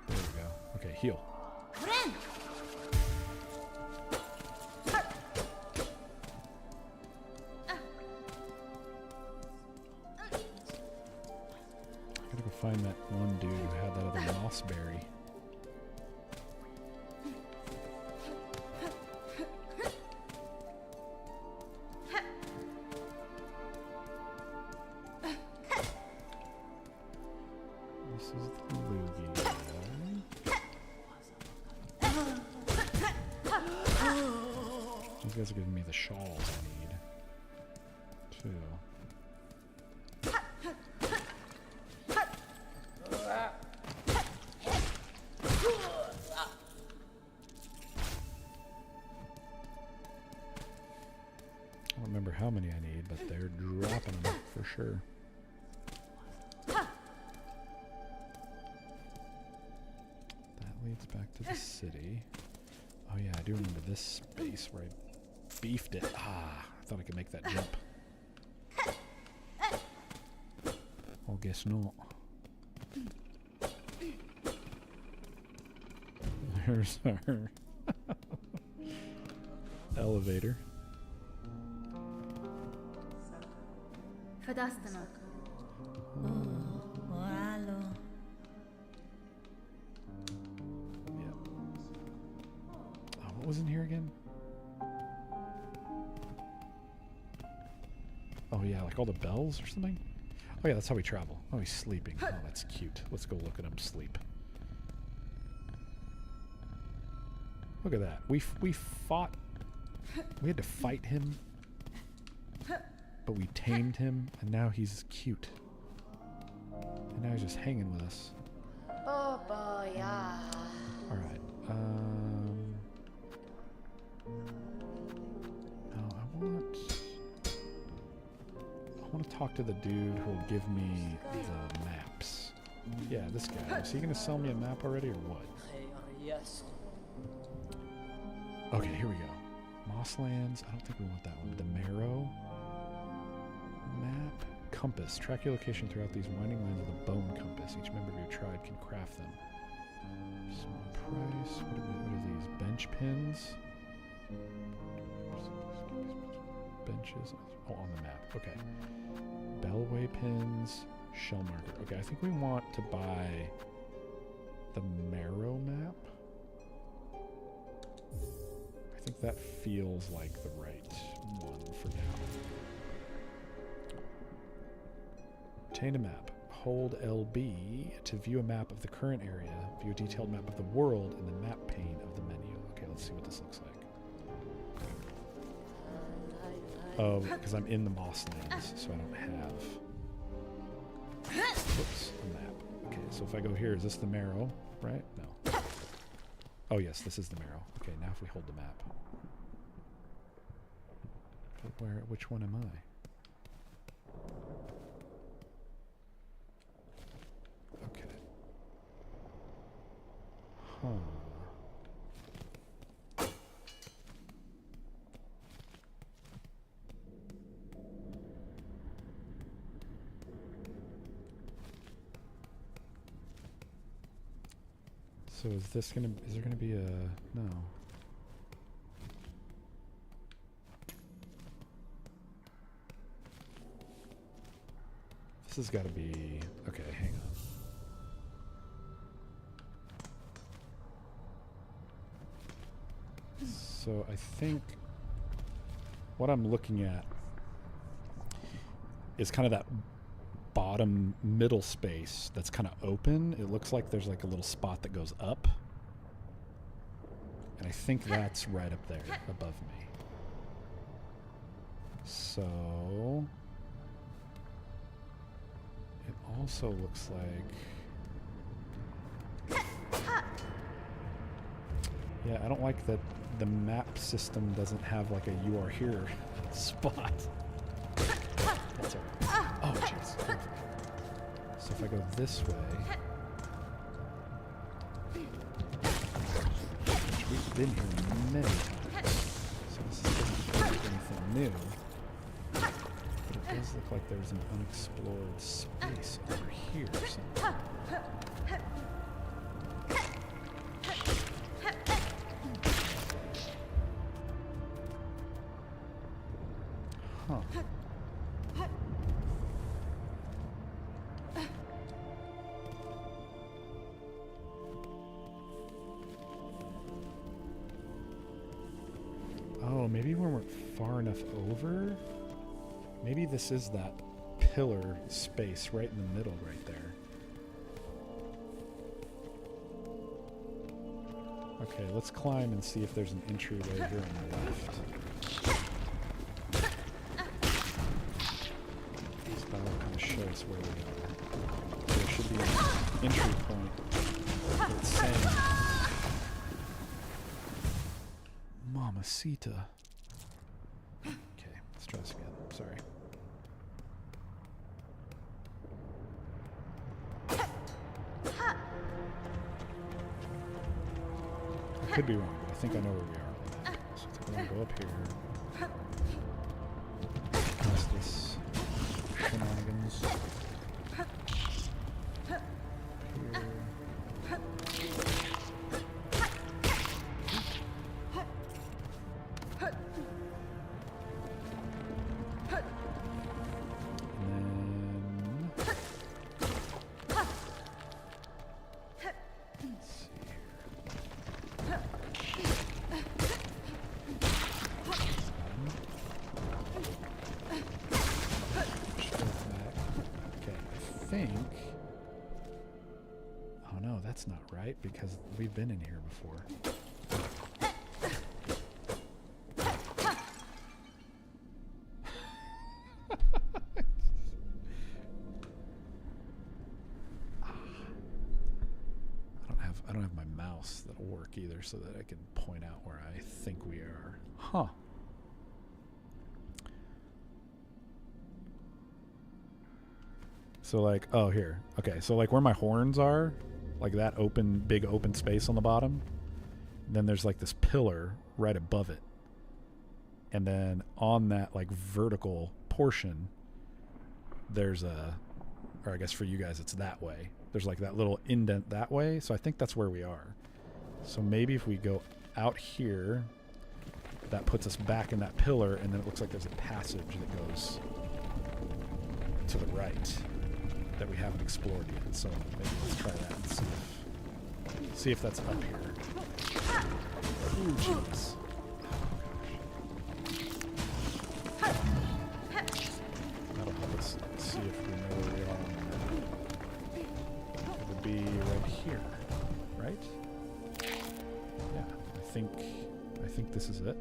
There we go. Okay, heal. I gotta go find that one dude who had that other moss berry. This is the loogie guy. These guys are giving me the shawls I need, too. dropping them for sure. That leads back to the city. Oh yeah, I do remember this space where I beefed it. Ah, I thought I could make that jump. Well, guess not. There's our elevator. Fadastana. Yep. Oh, what was in here again? Oh yeah, like all the bells or something? Oh yeah, that's how we travel. Oh, he's sleeping. Oh, that's cute. Let's go look at him sleep. Look at that. We fought. We had to fight him. But we tamed him, and now he's cute. And now he's just hanging with us. Oh boy, yeah. Alright. No, I want to talk to the dude who'll give me the maps. Yeah, this guy. Is he going to sell me a map already, or what? Yes. Okay, here we go. Mosslands. I don't think we want that one. The Marrow. Map. Compass. Track your location throughout these winding lanes with a bone compass. Each member of your tribe can craft them. Small price. What are these? Bench pins? Benches. Oh, on the map. Okay. Bellway pins. Shell marker. Okay, I think we want to buy the Marrow map. I think that feels like the right one for now. Obtain a map. Hold LB to view a map of the current area. View a detailed map of the world in the map pane of the menu. Okay, let's see what this looks like. Oh, because I'm in the Mosslands, so I don't have... Whoops, a map. Okay, so if I go here, is this the Marrow, right? No. Oh yes, this is the Marrow. Okay, now if we hold the map. Which one am I? Okay. Huh. So is there gonna be a, no. This has gotta be, okay, hang on. So I think what I'm looking at is kind of that bottom middle space that's kind of open. It looks like there's like a little spot that goes up. And I think that's right up there above me. So it also looks like, yeah, I don't like that the map system doesn't have like a you are here spot. That's alright. Oh, jeez. So if I go this way, which we've been here many times, so this isn't anything new, but it does look like there's an unexplored space over here somewhere. Huh. Oh, maybe we weren't far enough over? Maybe this is that pillar space right in the middle right there. Okay, let's climb and see if there's an entryway here on the left. So that'll kind of show us where we are. There should be an entry point that's saying Mamacita. Okay, let's try this again. Sorry. could be wrong, but I think I know where we are. So we're gonna go up here. Past this shenanigans. Here. Oh no, that's not right because we've been in here before. I don't have my mouse that'll work either so that I can point out where I think we are. Huh. So like, oh here. Okay, so like where my horns are, like that big open space on the bottom, then there's like this pillar right above it. And then on that like vertical portion, there's or I guess for you guys it's that way. There's like that little indent that way, so I think that's where we are. So maybe if we go out here, that puts us back in that pillar, and then it looks like there's a passage that goes to the right that we haven't explored yet. So maybe let's try that and see if that's up here. Ooh, jeez. That'll help us see if we know where we are on the map. It would be right here, right? Yeah, I think this is it.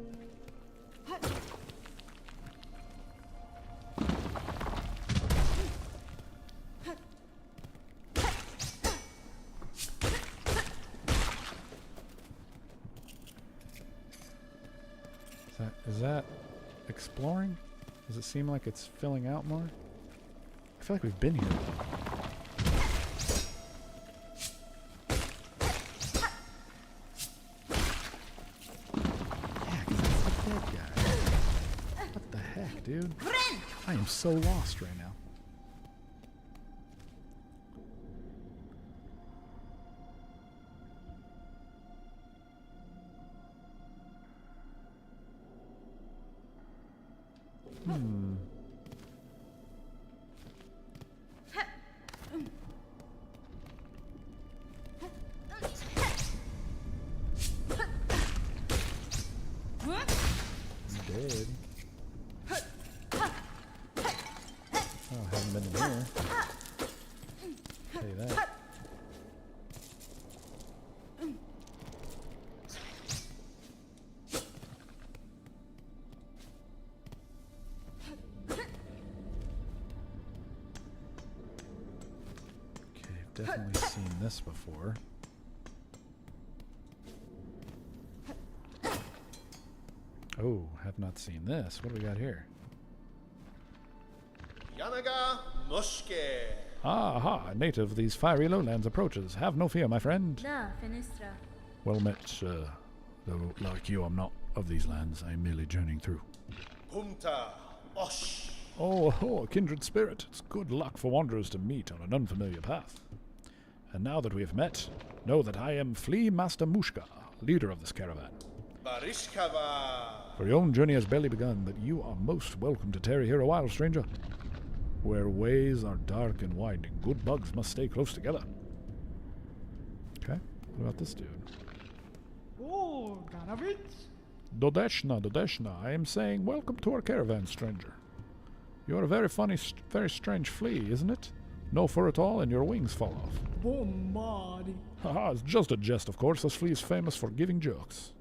Is that exploring? Does it seem like it's filling out more? I feel like we've been here. Yeah, 'cause that's the dead guy. What the heck, dude? I am so lost right now. Dead. Oh, haven't been in here. Tell you that. Okay, I've definitely seen this before. Oh, have not seen this. What do we got here? Yanaga Mushke. Aha, a native of these fiery lowlands approaches. Have no fear, my friend. Da, Finestra. Well met, sir. Though, like you, I'm not of these lands. I am merely journeying through. Pumta Osh. Oh, kindred spirit. It's good luck for wanderers to meet on an unfamiliar path. And now that we have met, know that I am Flea Master Mushka, leader of this caravan. Barishkava. For your own journey has barely begun, but you are most welcome to tarry here a while, stranger. Where ways are dark and winding, good bugs must stay close together. Okay, what about this dude? Oh, Garavitz. Dodeshna, I am saying welcome to our caravan, stranger. You are a very funny, very strange flea, isn't it? No fur at all, and your wings fall off. Bombadi. Haha, it's just a jest, of course. This flea is famous for giving jokes.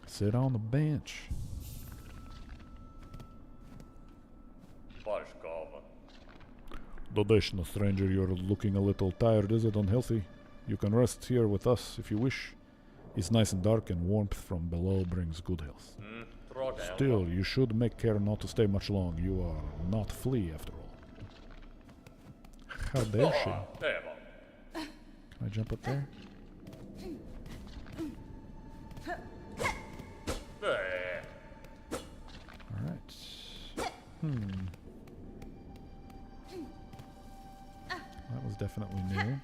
Sit on the bench. Dodeshna, stranger, you're looking a little tired. Is it unhealthy? You can rest here with us if you wish. It's nice and dark, and warmth from below brings good health. Still, you should make care not to stay much long. You are not flea, after all. How dare she? Can I jump up there? Alright. That was definitely new.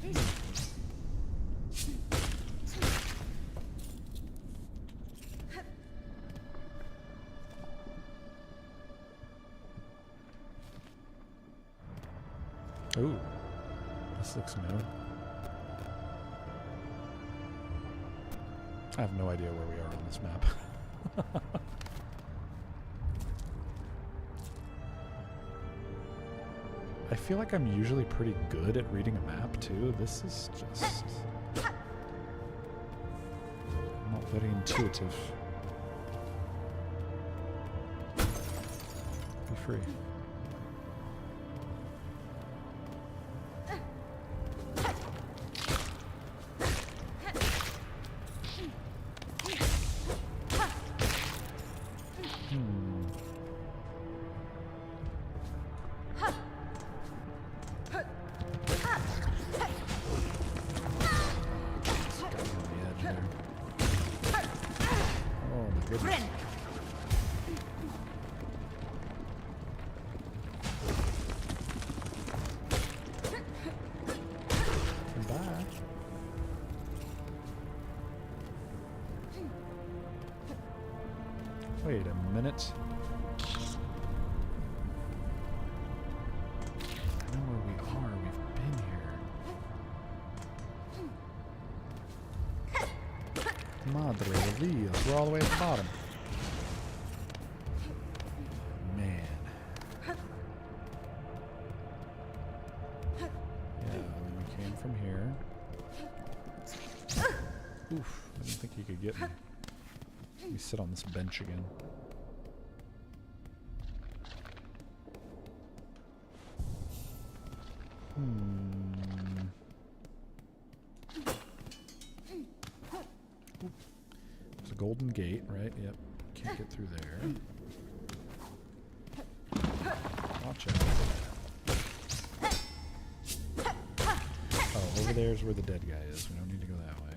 Oops. Ooh, this looks new. I have no idea where we are on this map. I feel like I'm usually pretty good at reading a map too. This is just not very intuitive. Be free. Wait a minute. I know where we are. We've been here. Madre de Dios. We're all the way at the bottom. Man. Yeah, we came from here. Oof. I didn't think he could get me. Let me sit on this bench again. There's a golden gate, right? Yep. Can't get through there. Watch out. Oh, over there's where the dead guy is. We don't need to go that way.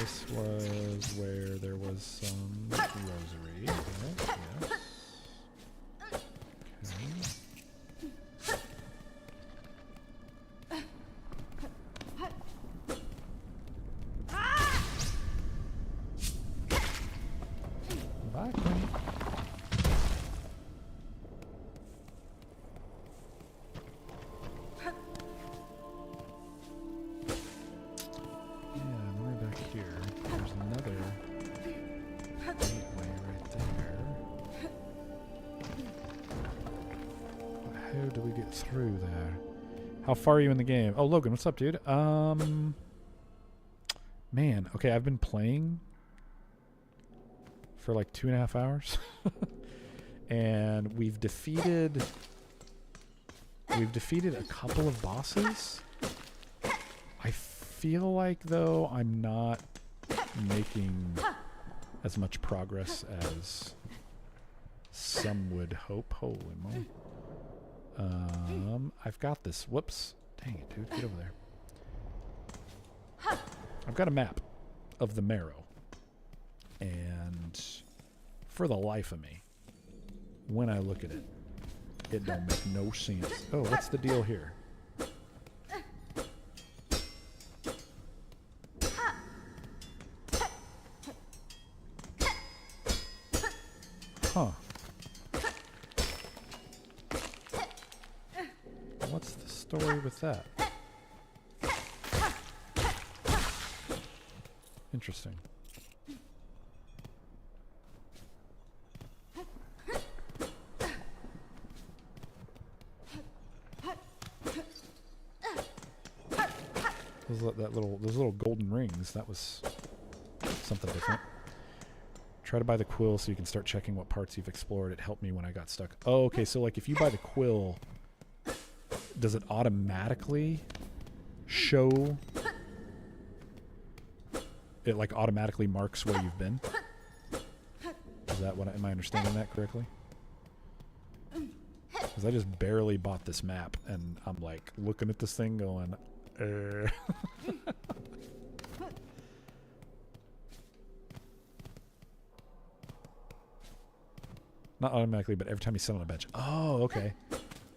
This was where there was some rosary, right? Yes. Okay. Bye, Queen. How do we get through there? How far are you in the game? Oh, Logan, what's up, dude? Man, okay, I've been playing for like 2.5 hours. And we've defeated a couple of bosses. I feel like, though, I'm not making as much progress as some would hope. Holy moly. I've got this. Whoops. Dang it, dude. Get over there. I've got a map of the Marrow. And for the life of me, when I look at it, it don't make no sense. Oh, what's the deal here? Huh. What's the story with that? Interesting. Those little golden rings, that was something different. Try to buy the quill so you can start checking what parts you've explored. It helped me when I got stuck. Oh, okay, so like if you buy the quill, does it automatically show it like automatically marks where you've been. Is that what? Am I understanding that correctly? Because I just barely bought this map, and I'm like looking at this thing, going, Not automatically, but every time you sit on a bench. Oh, okay.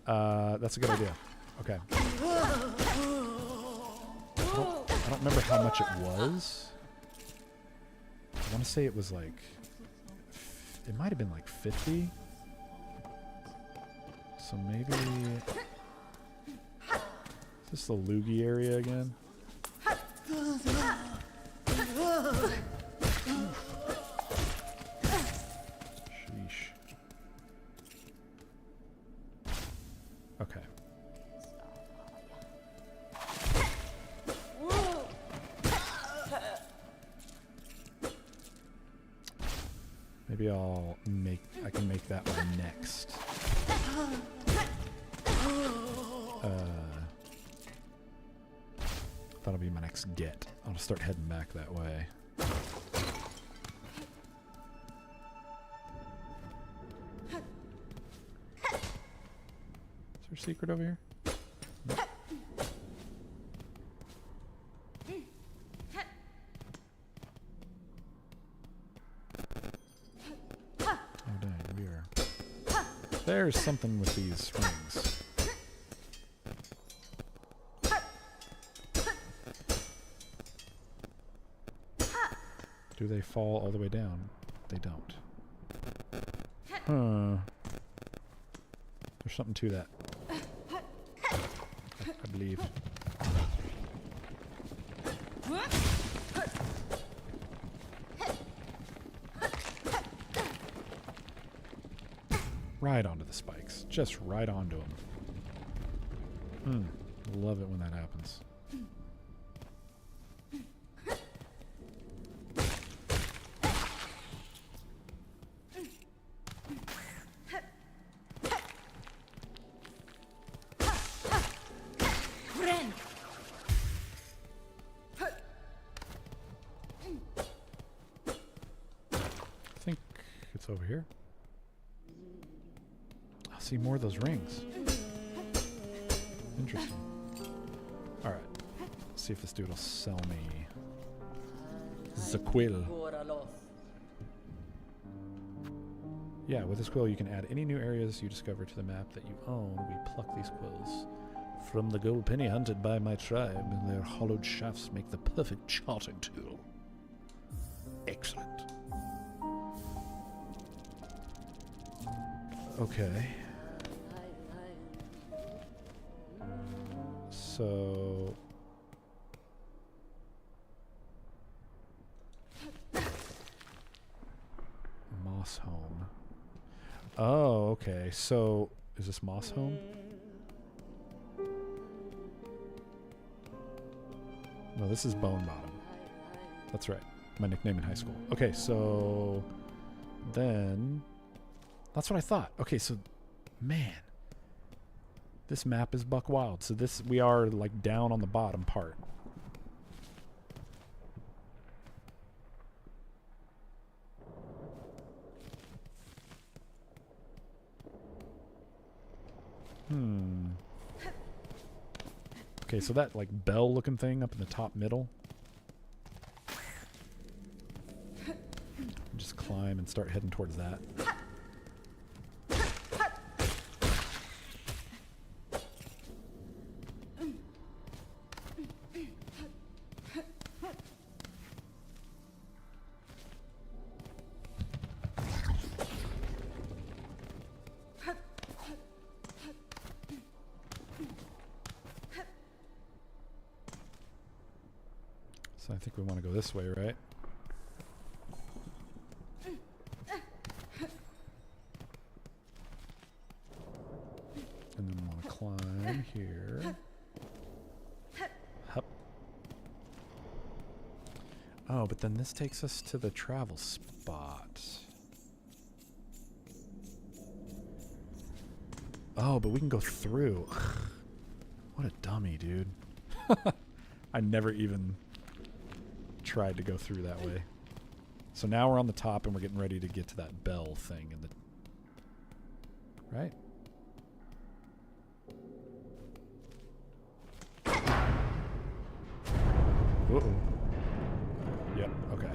That's a good idea. Okay. I don't remember how much it was. I want to say it was like... It might have been like 50. So maybe... Is this the loogie area again? Sheesh. Okay. Maybe I can make that one next. That'll be my next get. I'll start heading back that way. Is there a secret over here? No. Oh dang, we are... There's something with these rings. Do they fall all the way down? They don't. Huh. There's something to that. I believe. Right onto the spikes. Just right onto them. Love it when that happens. I think it's over here. I'll see more of those rings. Interesting. Alright. See if this dude will sell me the quill. Yeah, with this quill you can add any new areas you discover to the map that you own. We pluck these quills from the gold penny hunted by my tribe, and their hollowed shafts make the perfect charting tool. Excellent. Okay. So... Moss Home. Oh, okay. So, is this Moss Home? No, this is Bone Bottom. That's right. My nickname in high school. Okay, so... Then... That's what I thought. Okay, so... Man. This map is buck wild. So this... We are, like, down on the bottom part. Okay, so that, like, bell-looking thing up in the top middle. Just climb and start heading towards that. So I think we want to go this way, right? And then we want to climb here. Hup. Oh, but then this takes us to the travel spot. Oh, but we can go through. What a dummy, dude. I never even tried to go through that way. So now we're on the top and we're getting ready to get to that bell thing in the right? Uh-oh. Yep, okay.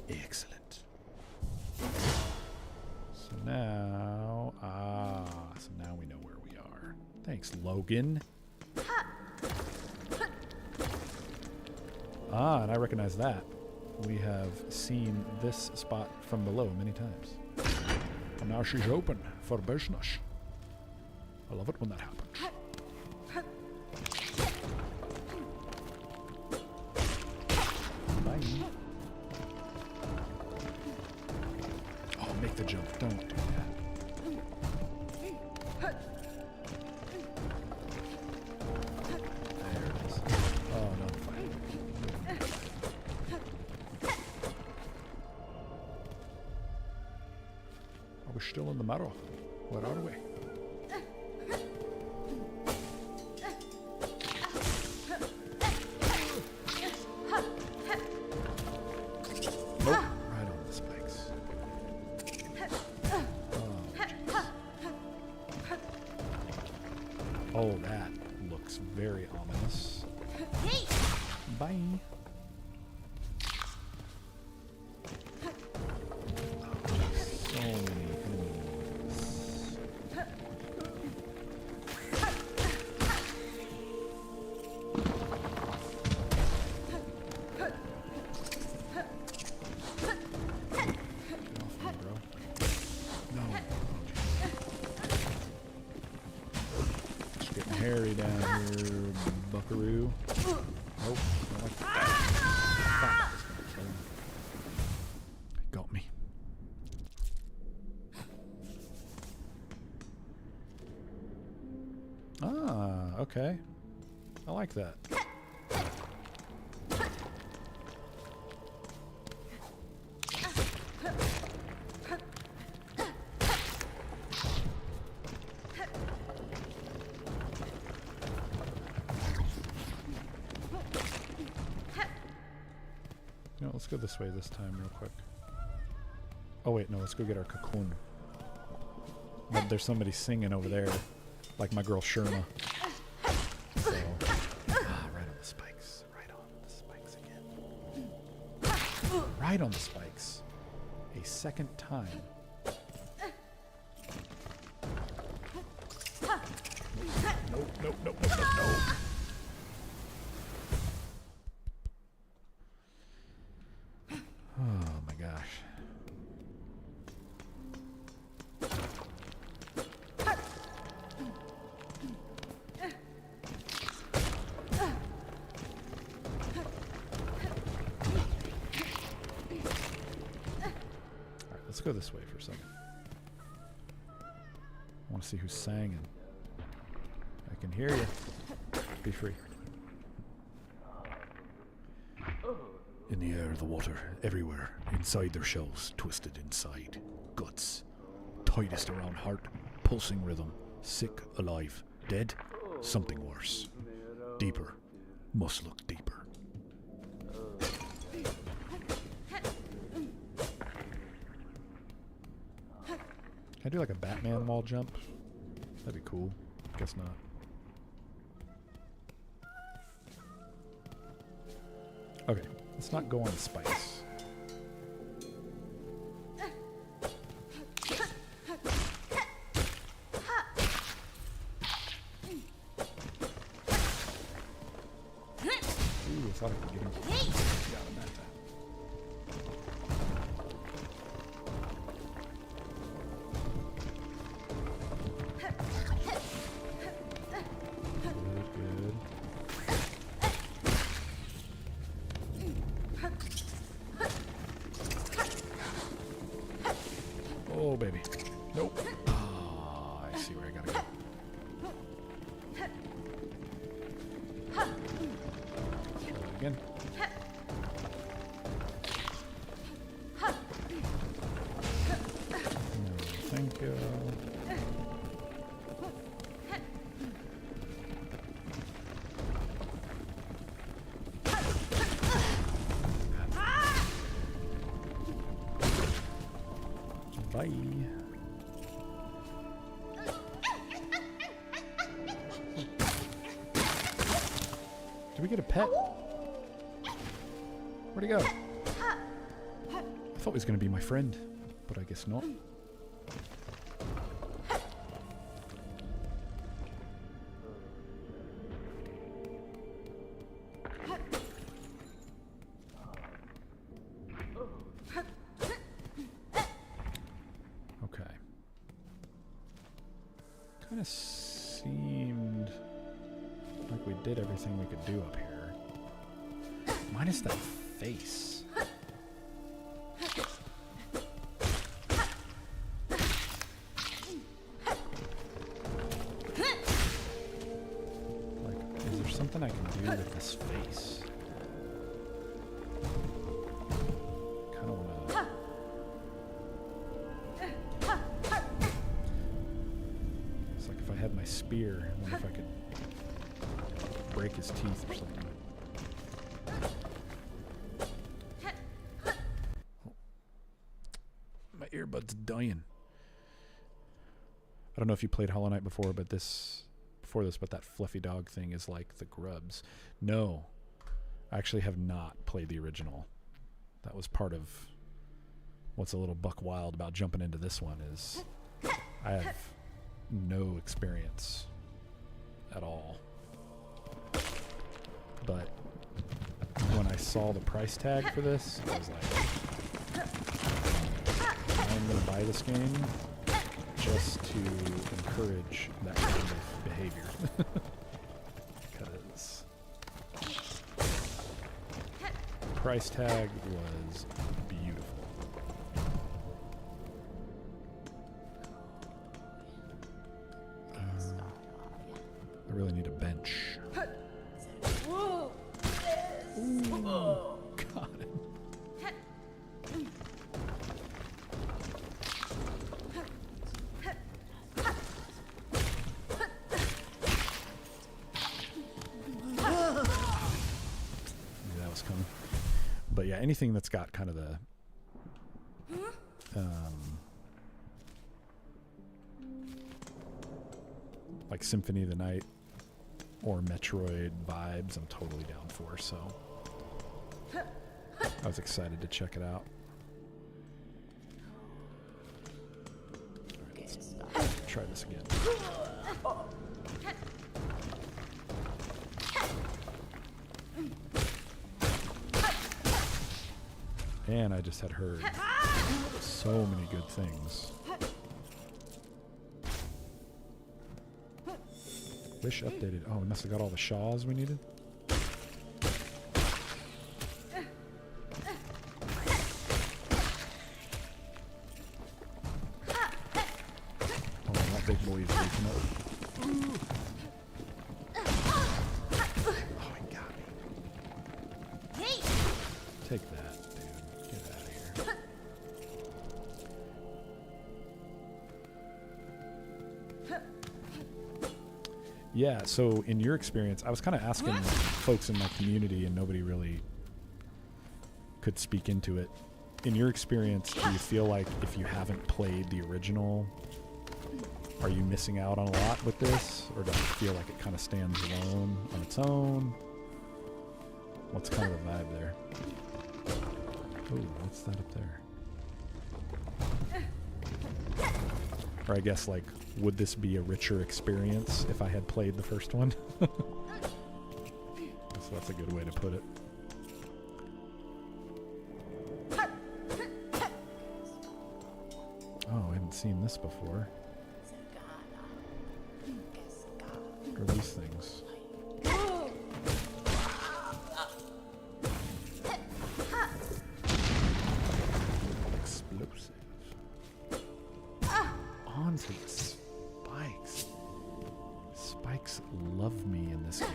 Excellent. So now, so now we know where we are. Thanks, Logan. And I recognize that. We have seen this spot from below many times. And now she's open for business. I love it when that happens. Bye. Oh, make the jump. Don't do that. There it is. Oh, no. We're still in the middle. Where are we? Nope. Right on the spikes. Oh, that looks very ominous. Bye. So many enemies. Get off me, bro. No. It's getting hairy down here, buckaroo. Nope. Don't like that. Fuck, it's gonna kill him. Got me. Ah, okay. I like that. No, let's go this way this time real quick. Oh wait, no, let's go get our cocoon. But there's somebody singing over there, like my girl Sherma. So, right on the spikes. Right on the spikes again. Right on the spikes. A second time. Nope, nope, nope, nope, nope, nope. Oh my gosh. Alright, let's go this way for a second. I want to see who's singing. I can hear you. Be free. In the air, the water, everywhere, inside their shells, twisted inside. Guts. Tightest around heart, pulsing rhythm. Sick, alive, dead, something worse. Deeper. Must look deeper. Can I do like a Batman wall jump? That'd be cool. Guess not. Okay, let's not go on the spikes. Ooh, I thought I could get him. Got him at that. Good, good. Oh, baby. Nope. Oh, I see where I gotta go. Let's try that again. Bye. Did we get a pet? Where'd he go? I thought he was going to be my friend, but I guess not. Okay. Kind of seemed like we did everything we could do up here. Minus that face. Like, is there something I can do with this face? Kind of want to... It's like if I had my spear, I wonder if I could break his teeth or something. My earbud's dying. I don't know if you played Hollow Knight before, but that fluffy dog thing is like the grubs. No, I actually have not played the original. That was part of what's a little buck wild about jumping into this one is I have no experience at all. But when I saw the price tag for this, I was like, I'm going to buy this game just to encourage that kind of behavior. Because the price tag was beautiful. I really need a bench. Ooh, got him. Knew that was coming. But yeah, anything that's got kind of the like Symphony of the Night or Metroid vibes, I'm totally down for, so I was excited to check it out. Alright, let's try this again. And I just had heard so many good things. Wish updated. Oh, we must have got all the Shaws we needed. Oh, that big boy is waking up. Oh, he got me. Take that, dude. Get out of here. Yeah, so in your experience, I was kind of asking folks in my community and nobody really could speak into it. In your experience, do you feel like if you haven't played the original, are you missing out on a lot with this? Or does it feel like it kind of stands alone on its own? What's kind of the vibe there? Ooh, what's that up there? Or I guess, like, would this be a richer experience if I had played the first one? So that's a good way to put it. Oh, I haven't seen this before. What are these things? Explosive. Onto the spikes. Spikes love me in this game.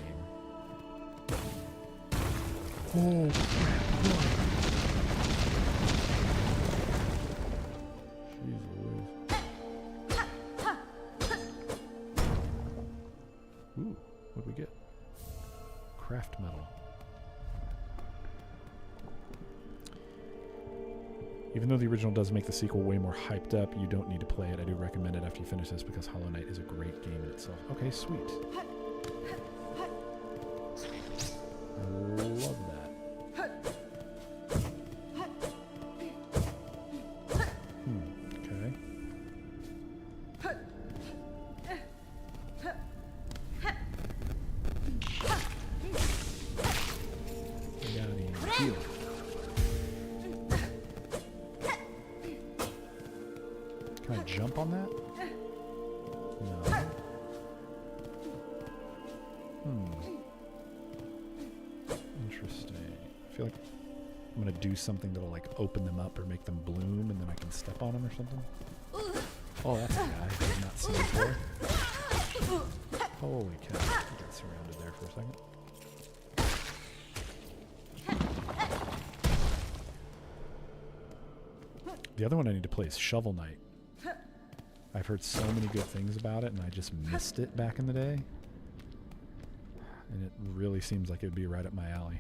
Oh, crap. Jeez Louise. Ooh, what'd we get? Craft metal. Even though the original does make the sequel way more hyped up, you don't need to play it. I do recommend it after you finish this because Hollow Knight is a great game in itself. Okay, sweet. I love that. Okay. Got any heal. Can I jump on that? No. Interesting. I feel like I'm gonna do something that'll like open them up or make them bloom, and then I can step on them or something. Oh, that's a guy I did not see before. Holy cow! I got surrounded there for a second. The other one I need to play is Shovel Knight. I've heard so many good things about it, and I just missed it back in the day. And it really seems like it would be right up my alley.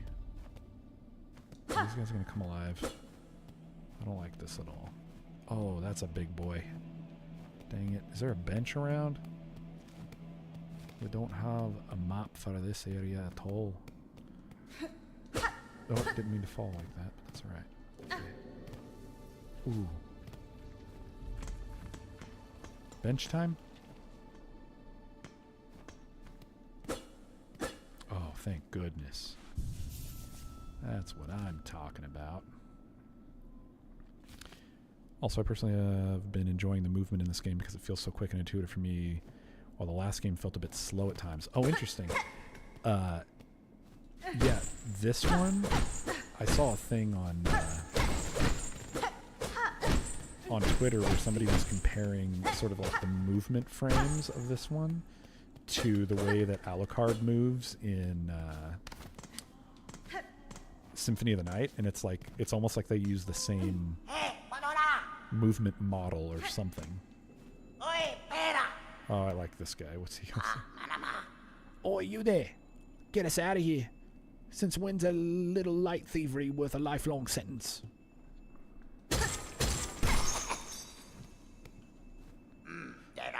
These guys are going to come alive. I don't like this at all. Oh, that's a big boy. Dang it. Is there a bench around? We don't have a map for this area at all. Oh, didn't mean to fall like that, but that's alright. Okay. Ooh. Bench time? Oh, thank goodness. That's what I'm talking about. Also, I personally have been enjoying the movement in this game because it feels so quick and intuitive for me, while the last game felt a bit slow at times. Oh, interesting. Yeah, this one, I saw a thing on Twitter where somebody was comparing sort of like the movement frames of this one to the way that Alucard moves in Symphony of the Night, and it's like it's almost like they use the same movement model or something. Oh, I like this guy. What's he gonna say? Oi, you there. Get us out of here. Since when's a little light thievery worth a lifelong sentence?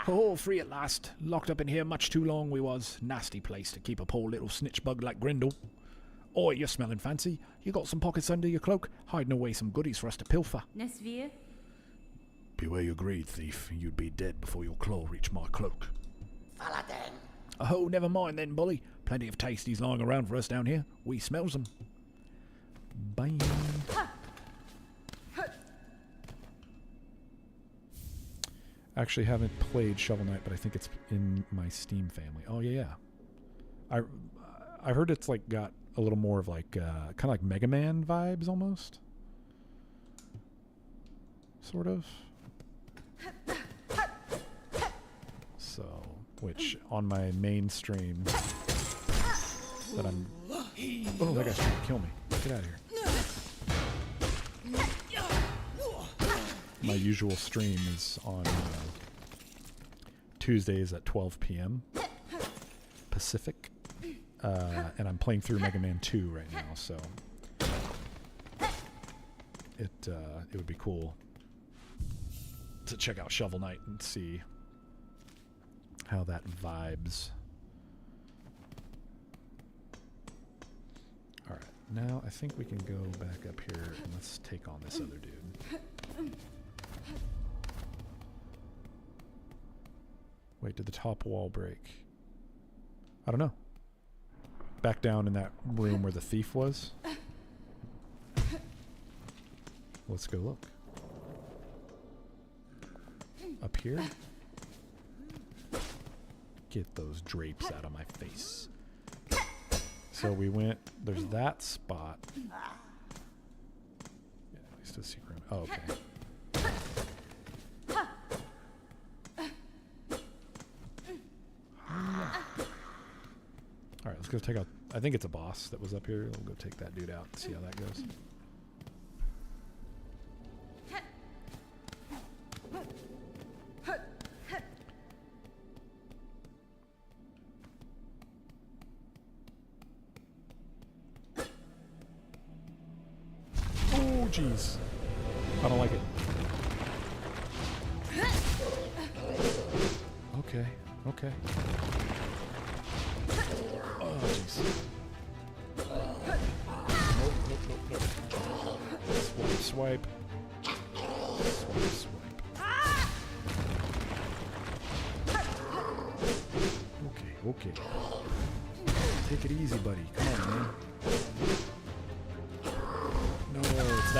Oh, free at last. Locked up in here much too long we was. Nasty place to keep a poor little snitch bug like Grindle. Oi, you're smelling fancy. You got some pockets under your cloak, hiding away some goodies for us to pilfer. Nesvir? Beware your greed, thief. You'd be dead before your claw reached my cloak. Oh, never mind then, bully. Plenty of tasties lying around for us down here. We smells them. Bang. Actually haven't played Shovel Knight, but I think it's in my Steam family. Oh yeah. I heard it's like got a little more of like kind of like Mega Man vibes almost. Sort of. So, which on my main stream that I'm... Oh, that guy's trying to kill me. Get out of here. My usual stream is on Tuesdays at 12 p.m. Pacific. And I'm playing through Mega Man 2 right now, so it would be cool to check out Shovel Knight and see how that vibes. Alright, now I think we can go back up here and let's take on this other dude. Wait, did the top wall break? I don't know. Back down in that room where the thief was. Let's go look. Up here? Get those drapes out of my face. So we went, there's that spot. Yeah, at least a secret room. Oh, okay. Alright, let's go take out, I think it's a boss that was up here. We'll go take that dude out and see how that goes. Oh, jeez. I don't like it. Okay. Okay. Oh, jeez. Swipe. Swipe. Okay. Take it easy, buddy. Come on, man. No, it's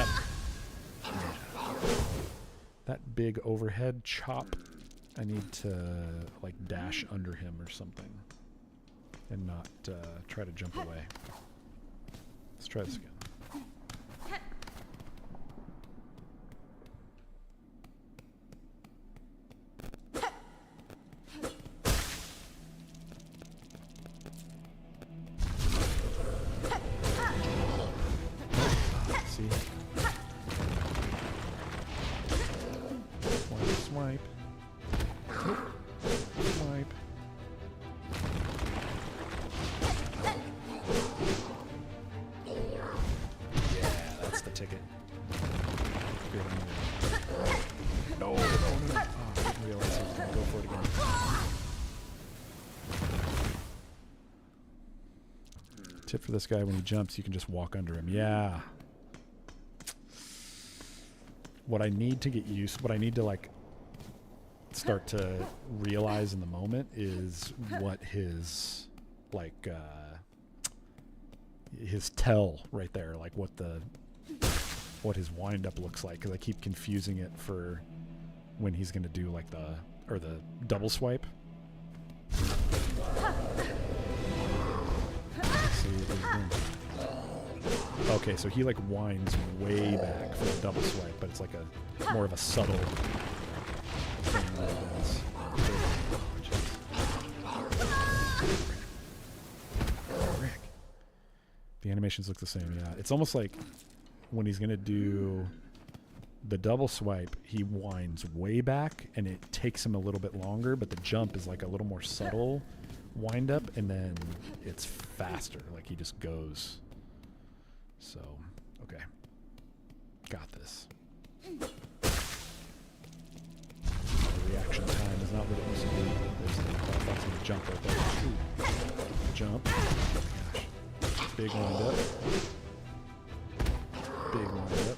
that big overhead chop. I need to like dash under him or something and not try to jump away. Let's try this again. See? Swipe. Swipe. Yeah, that's the ticket. Good on you. No. Oh, I didn't realize he was going to go for it again. Tip for this guy, when he jumps, you can just walk under him. Yeah. What I need to get used, what I need to like start to realize in the moment is what his like his tell right there, like what his wind up looks like, because I keep confusing it for when he's gonna do like the double swipe. Okay, so he like winds way back for the double swipe, but it's like a more of a subtle thing that it does. Frick. The animations look the same, yeah. It's almost like when he's gonna do the double swipe, he winds way back and it takes him a little bit longer, but the jump is like a little more subtle wind up, and then it's faster, like he just goes. So, okay. Got this. The reaction time is not what it used to be. There's that's going to jump right there. Ooh. Jump. Oh my gosh. Big wind up. Big wind up.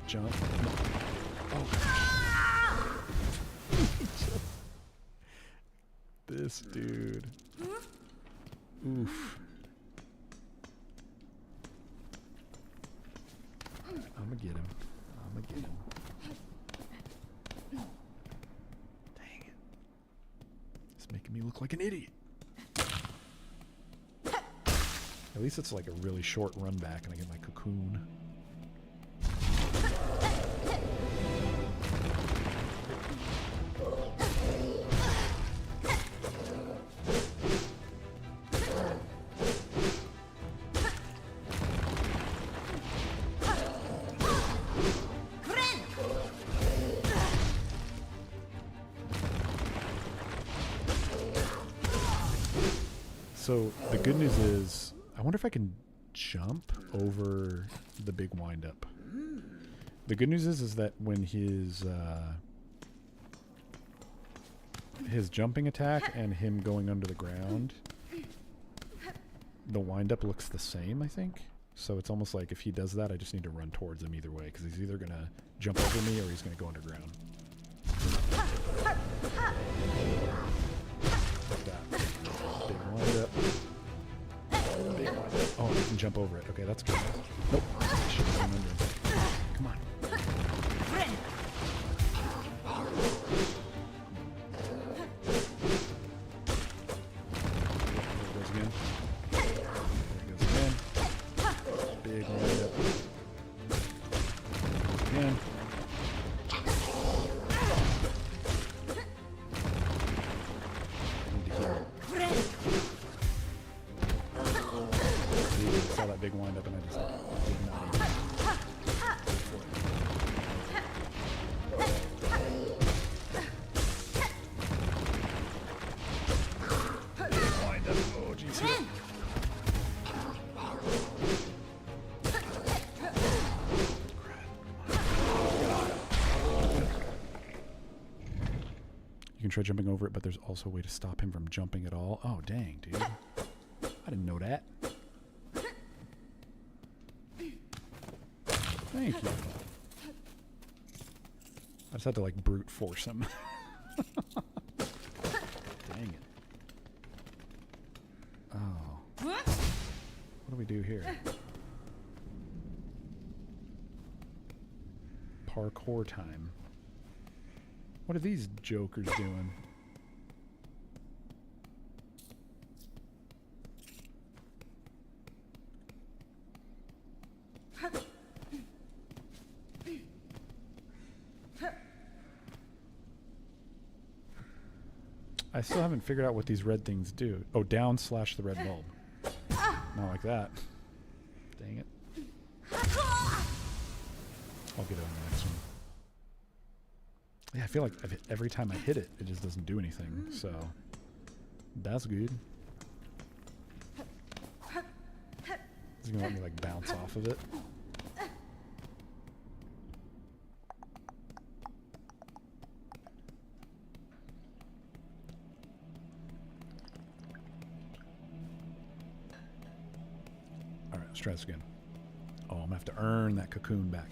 Jump. No. Oh gosh. This dude. Oof. I'm gonna get him. Dang it. It's making me look like an idiot. At least it's like a really short run back and I get my cocoon. So the good news is, I wonder if I can jump over the big windup. The good news is that when his jumping attack and him going under the ground, the windup looks the same, I think. So it's almost like if he does that, I just need to run towards him either way, because he's either gonna jump over me or he's gonna go underground. Like that. Big wind up. Big wind up. Oh, I can jump over it. Okay, that's good. Nope. I should have gone under it. Come on. There it goes again. There it goes again. Big wind up. Again. Saw that big wind up and I just did not even go for it. try jumping over it, but there's also a way to stop him from jumping at all. Oh, dang, dude. I didn't know that. Thank you. I just had to, like, brute force him. Dang it. Oh. What do we do here? Parkour time. What are these jokers doing? I still haven't figured out what these red things do. Oh, down slash the red bulb. Not like that. Dang it. I'll get it on the next one. Yeah, I feel like every time I hit it, it just doesn't do anything. So, that's good. It's gonna let me like bounce off of it. Alright, let's try this again. Oh, I'm gonna have to earn that cocoon back.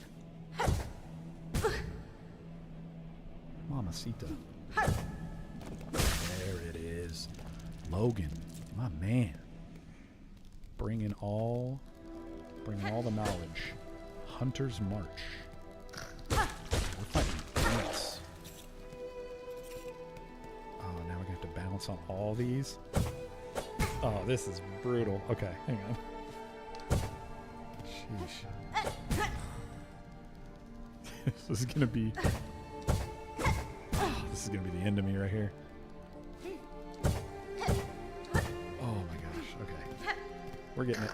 Mamacita. There it is. Logan, my man. Bringing all the knowledge. Hunter's March. We're fighting ants. Oh, now we're gonna have to balance on all these. Oh, this is brutal. Okay, hang on. Sheesh. This is gonna be the end of me right here. Oh my gosh. Okay. We're getting it.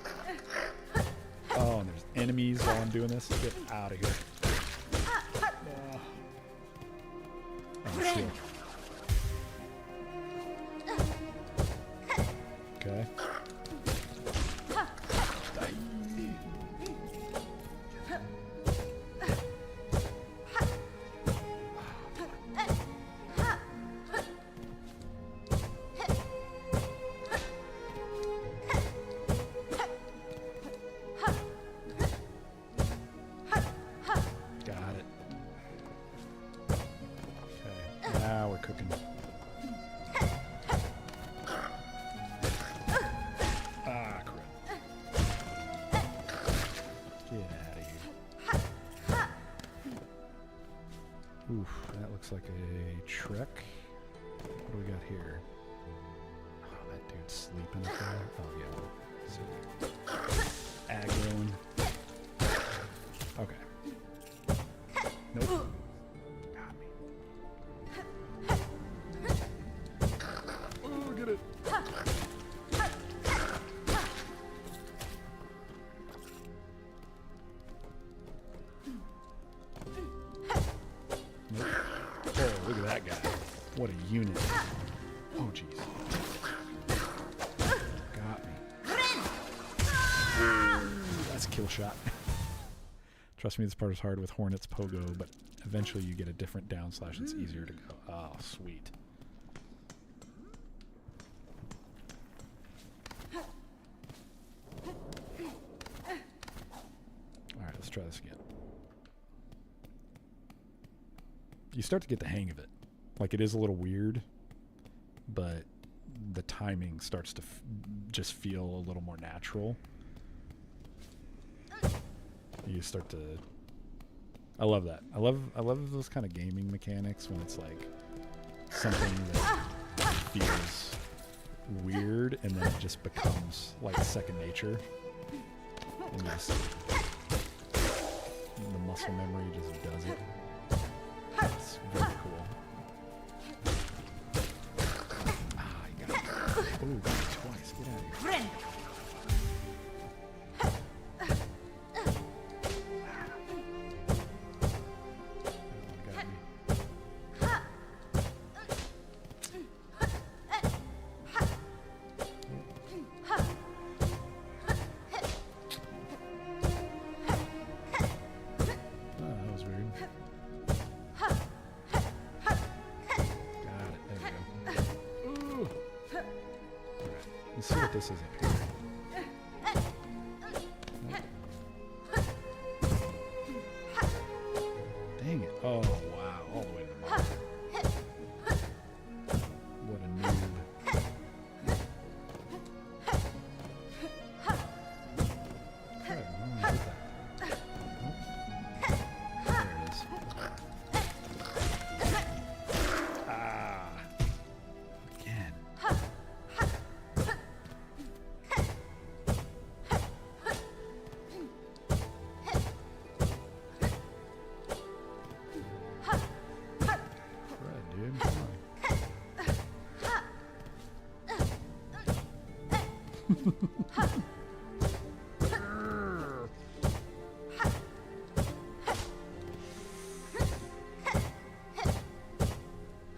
Oh, and there's enemies while I'm doing this. Get out of here. Oh, shit. Okay. Like a trek. What do we got here? Oh, that dude's sleeping up there. Oh, yeah. So, aggroing. Okay. Nope. Got me. Oh, get it. Look at that guy. What a unit. Oh, jeez. Got me. That's a kill shot. Trust me, this part is hard with Hornet's Pogo, but eventually you get a different down slash. It's easier to go. Oh, sweet. Alright, let's try this again. You start to get the hang of it. Like, it is a little weird, but the timing starts to just feel a little more natural. You start to... I love that. I love those kind of gaming mechanics when it's like something that feels weird and then it just becomes like second nature. And you just... the muscle memory just does it. It's very cool. Ah, you got it. Ooh, got it twice. Get out of here. Got me. Oh, that was weird. Got it. There we Alright, let's see what this is up here. Dang it. Oh, wow. All the way to the bottom. What a noob. Good, I don't know that. Nope. There it is. Ah. Again. Crud, dude. Come on.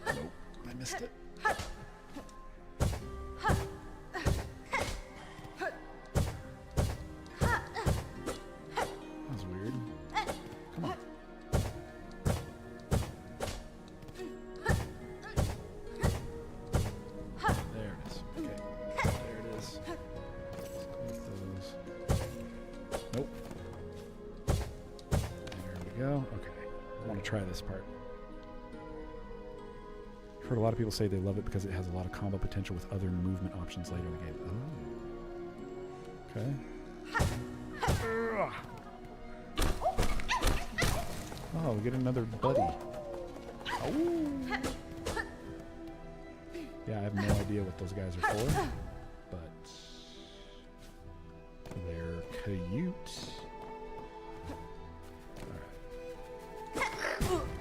Nope, I missed it. That was weird. Come on. There it is. Okay. There it is. Let's collect those. Nope. There we go. Okay. I want to try this part. I've heard a lot of people say they love it because it has a lot of combo potential with other movement options later in the game. Oh. Okay. Ugh. Oh, we get another buddy. Oh. Yeah, I have no idea what those guys are for, but they're cute. Alright.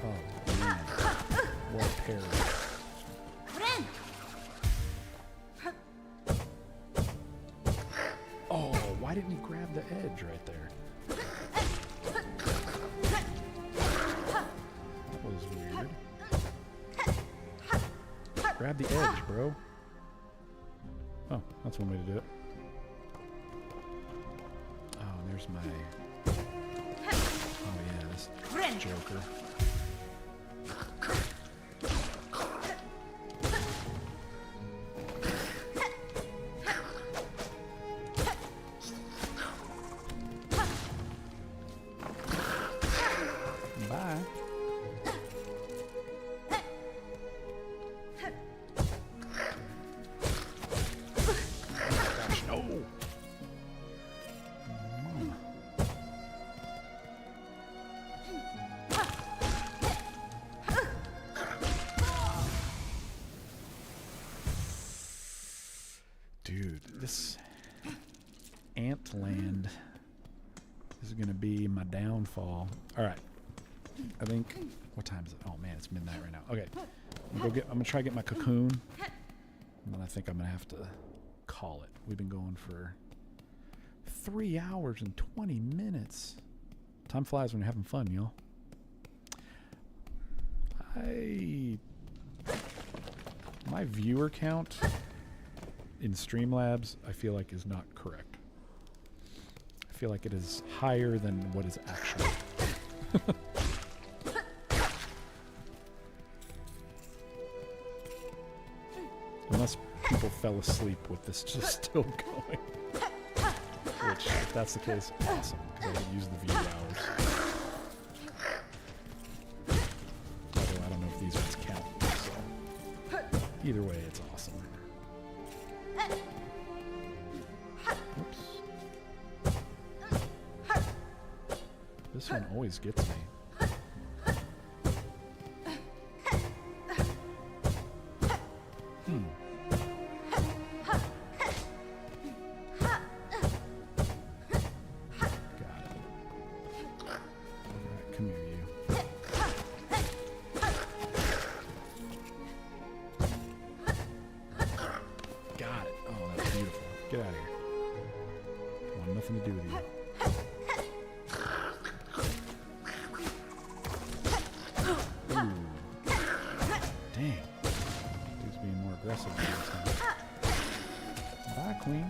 Oh, man. What a pair. Oh, why didn't he grab the edge right there? That was weird. Grab the edge, bro. Oh, that's one way to do it. Oh, and there's my... Oh yeah, this Joker. Bye. Gosh, no. Mama. Dude, this ant land is gonna be my downfall. All right. I think, what time is it? Oh man, it's midnight right now. Okay, I'm gonna try to get my cocoon, and then I think I'm gonna have to call it. We've been going for 3 hours and 20 minutes. Time flies when you're having fun, y'all. My viewer count in Streamlabs, I feel like is not correct. I feel like it is higher than what is actually. Unless people fell asleep with this just still going. Which, if that's the case, awesome, because I could use the view hours. Although I don't know if these ones count, so either way, it's awesome. Oops. This one always gets me. Get out of here. I want nothing to do with you. Ooh. Dang. He's being more aggressive this time. Bye, Queen.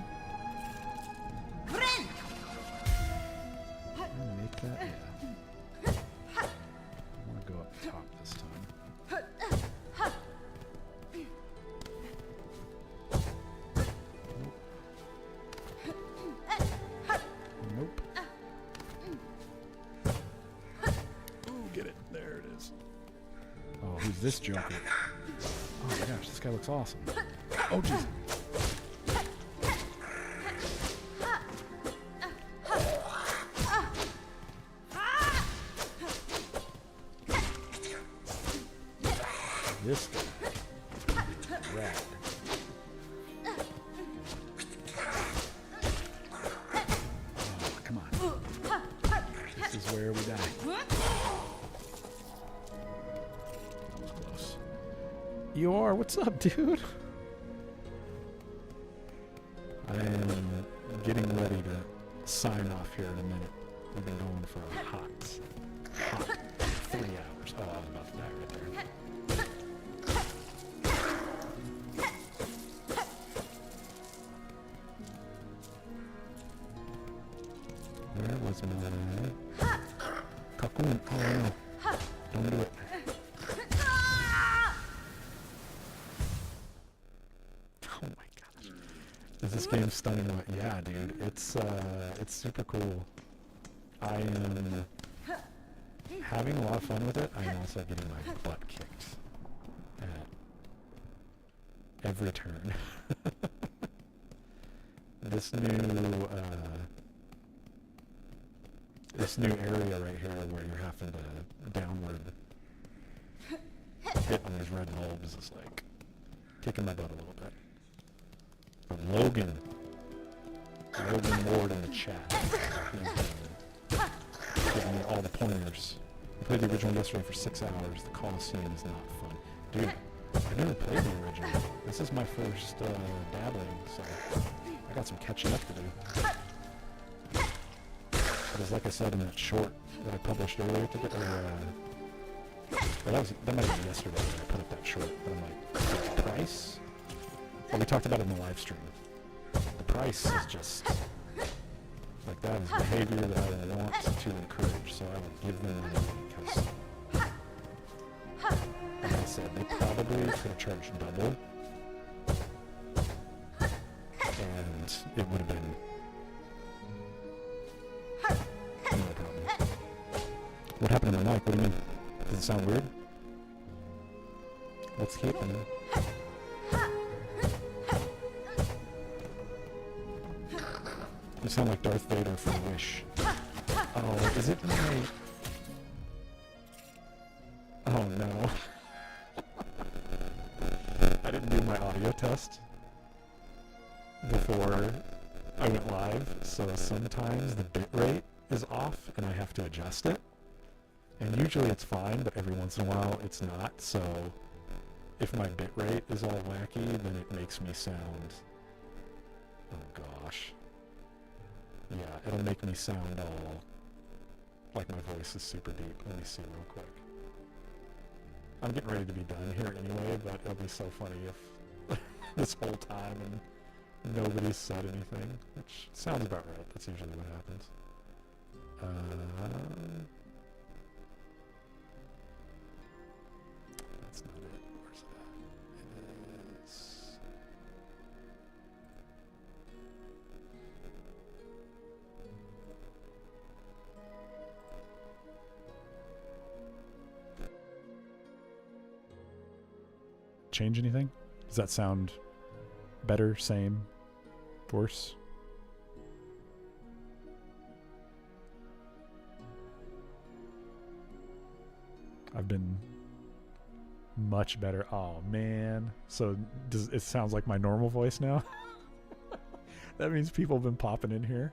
I'll make that, yeah. I want to go up top this time. this Joker. Oh my gosh, this guy looks awesome. Oh jeez. This guy. Rad. Oh, come on. This is where we die. That was close. Eeyore, what's up, dude? I am getting ready to sign off here in a minute. We've been going for a hot 3 hours. Oh, I was about to die right there. Where was my cocoon? Oh no. Don't do it. Oh my gosh. Is this game stunning? Yeah, dude. It's super cool. I am having a lot of fun with it. I am also getting my butt kicked at every turn. This new area right here where you're having to downward hit on these red bulbs is like kicking my butt a little bit. But Logan Ward in the chat has been giving me all the pointers. I played the original yesterday for 6 hours. The Coliseum is not fun. Dude, I never played the original. This is my first dabbling, so I got some catching up to do. Because like I said in that short that I published earlier today, that might have been yesterday that I put up that short, but I'm like, the price? Well, we talked about it in the live stream. The price is just, like, that is behavior that I want to encourage, so I would give them money because, like I said, they probably could have charged double, and it would have been no problem. What happened to my mic? What do you mean? Does it sound weird? What's happening? You sound like Darth Vader from Wish. Oh, is it my... Oh no. I didn't do my audio test before I went live, so sometimes the bitrate is off and I have to adjust it. And usually it's fine, but every once in a while it's not, so if my bitrate is all wacky, then it makes me sound... Oh gosh. Yeah, it'll make me sound all like my voice is super deep. Let me see real quick. I'm getting ready to be done here anyway, but it'll be so funny if this whole time and nobody's said anything, which sounds about right. That's usually what happens. That's not it. Where's it at? It is... Change anything? Does that sound better, same, worse? I've been much better. Oh man. So does it sounds like my normal voice now? That means people have been popping in here.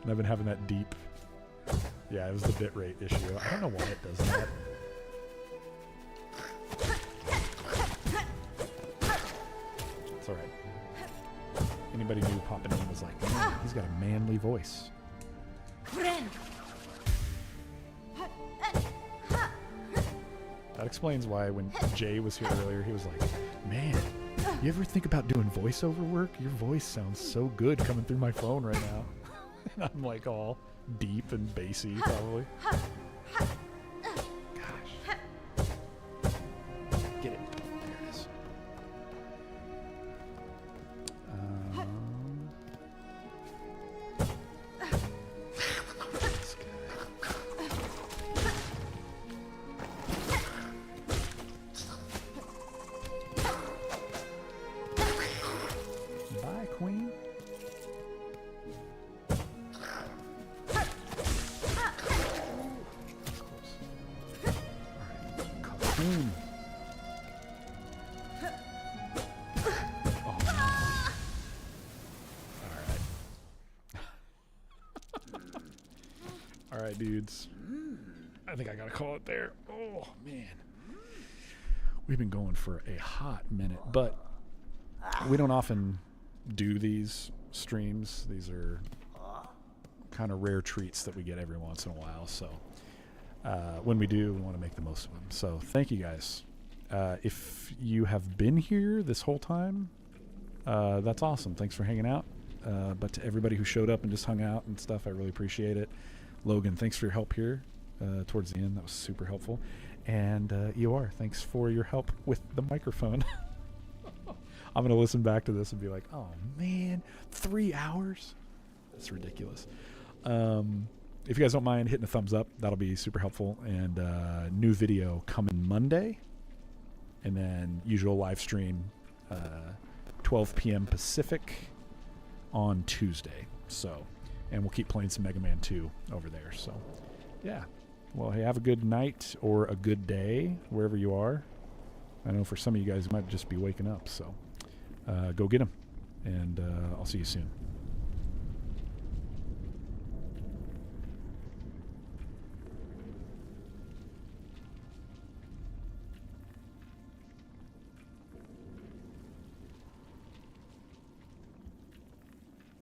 And I've been having that deep. Yeah, it was the bitrate issue. I don't know why it does that. It's alright. Anybody new popping in was like, man, he's got a manly voice. That explains why when Jay was here earlier, he was like, man, you ever think about doing voiceover work? Your voice sounds so good coming through my phone right now. And I'm like all deep and bassy, probably. Gosh. Get it. There it is. This guy. All right, dudes. I think I got to call it there. Oh, man. We've been going for a hot minute, but we don't often do these streams. These are kind of rare treats that we get every once in a while. So when we do, we want to make the most of them. So thank you guys. If you have been here this whole time, that's awesome. Thanks for hanging out. But to everybody who showed up and just hung out and stuff, I really appreciate it. Logan, thanks for your help here towards the end. That was super helpful. And EOR, thanks for your help with the microphone. I'm going to listen back to this and be like, oh, man, 3 hours? That's ridiculous. If you guys don't mind hitting a thumbs up, that'll be super helpful. And new video coming Monday. And then usual live stream 12 p.m. Pacific on Tuesday. So, and we'll keep playing some Mega Man 2 over there. So, yeah. Well, hey, have a good night or a good day wherever you are. I know for some of you guys, you might just be waking up. So, go get them. And I'll see you soon.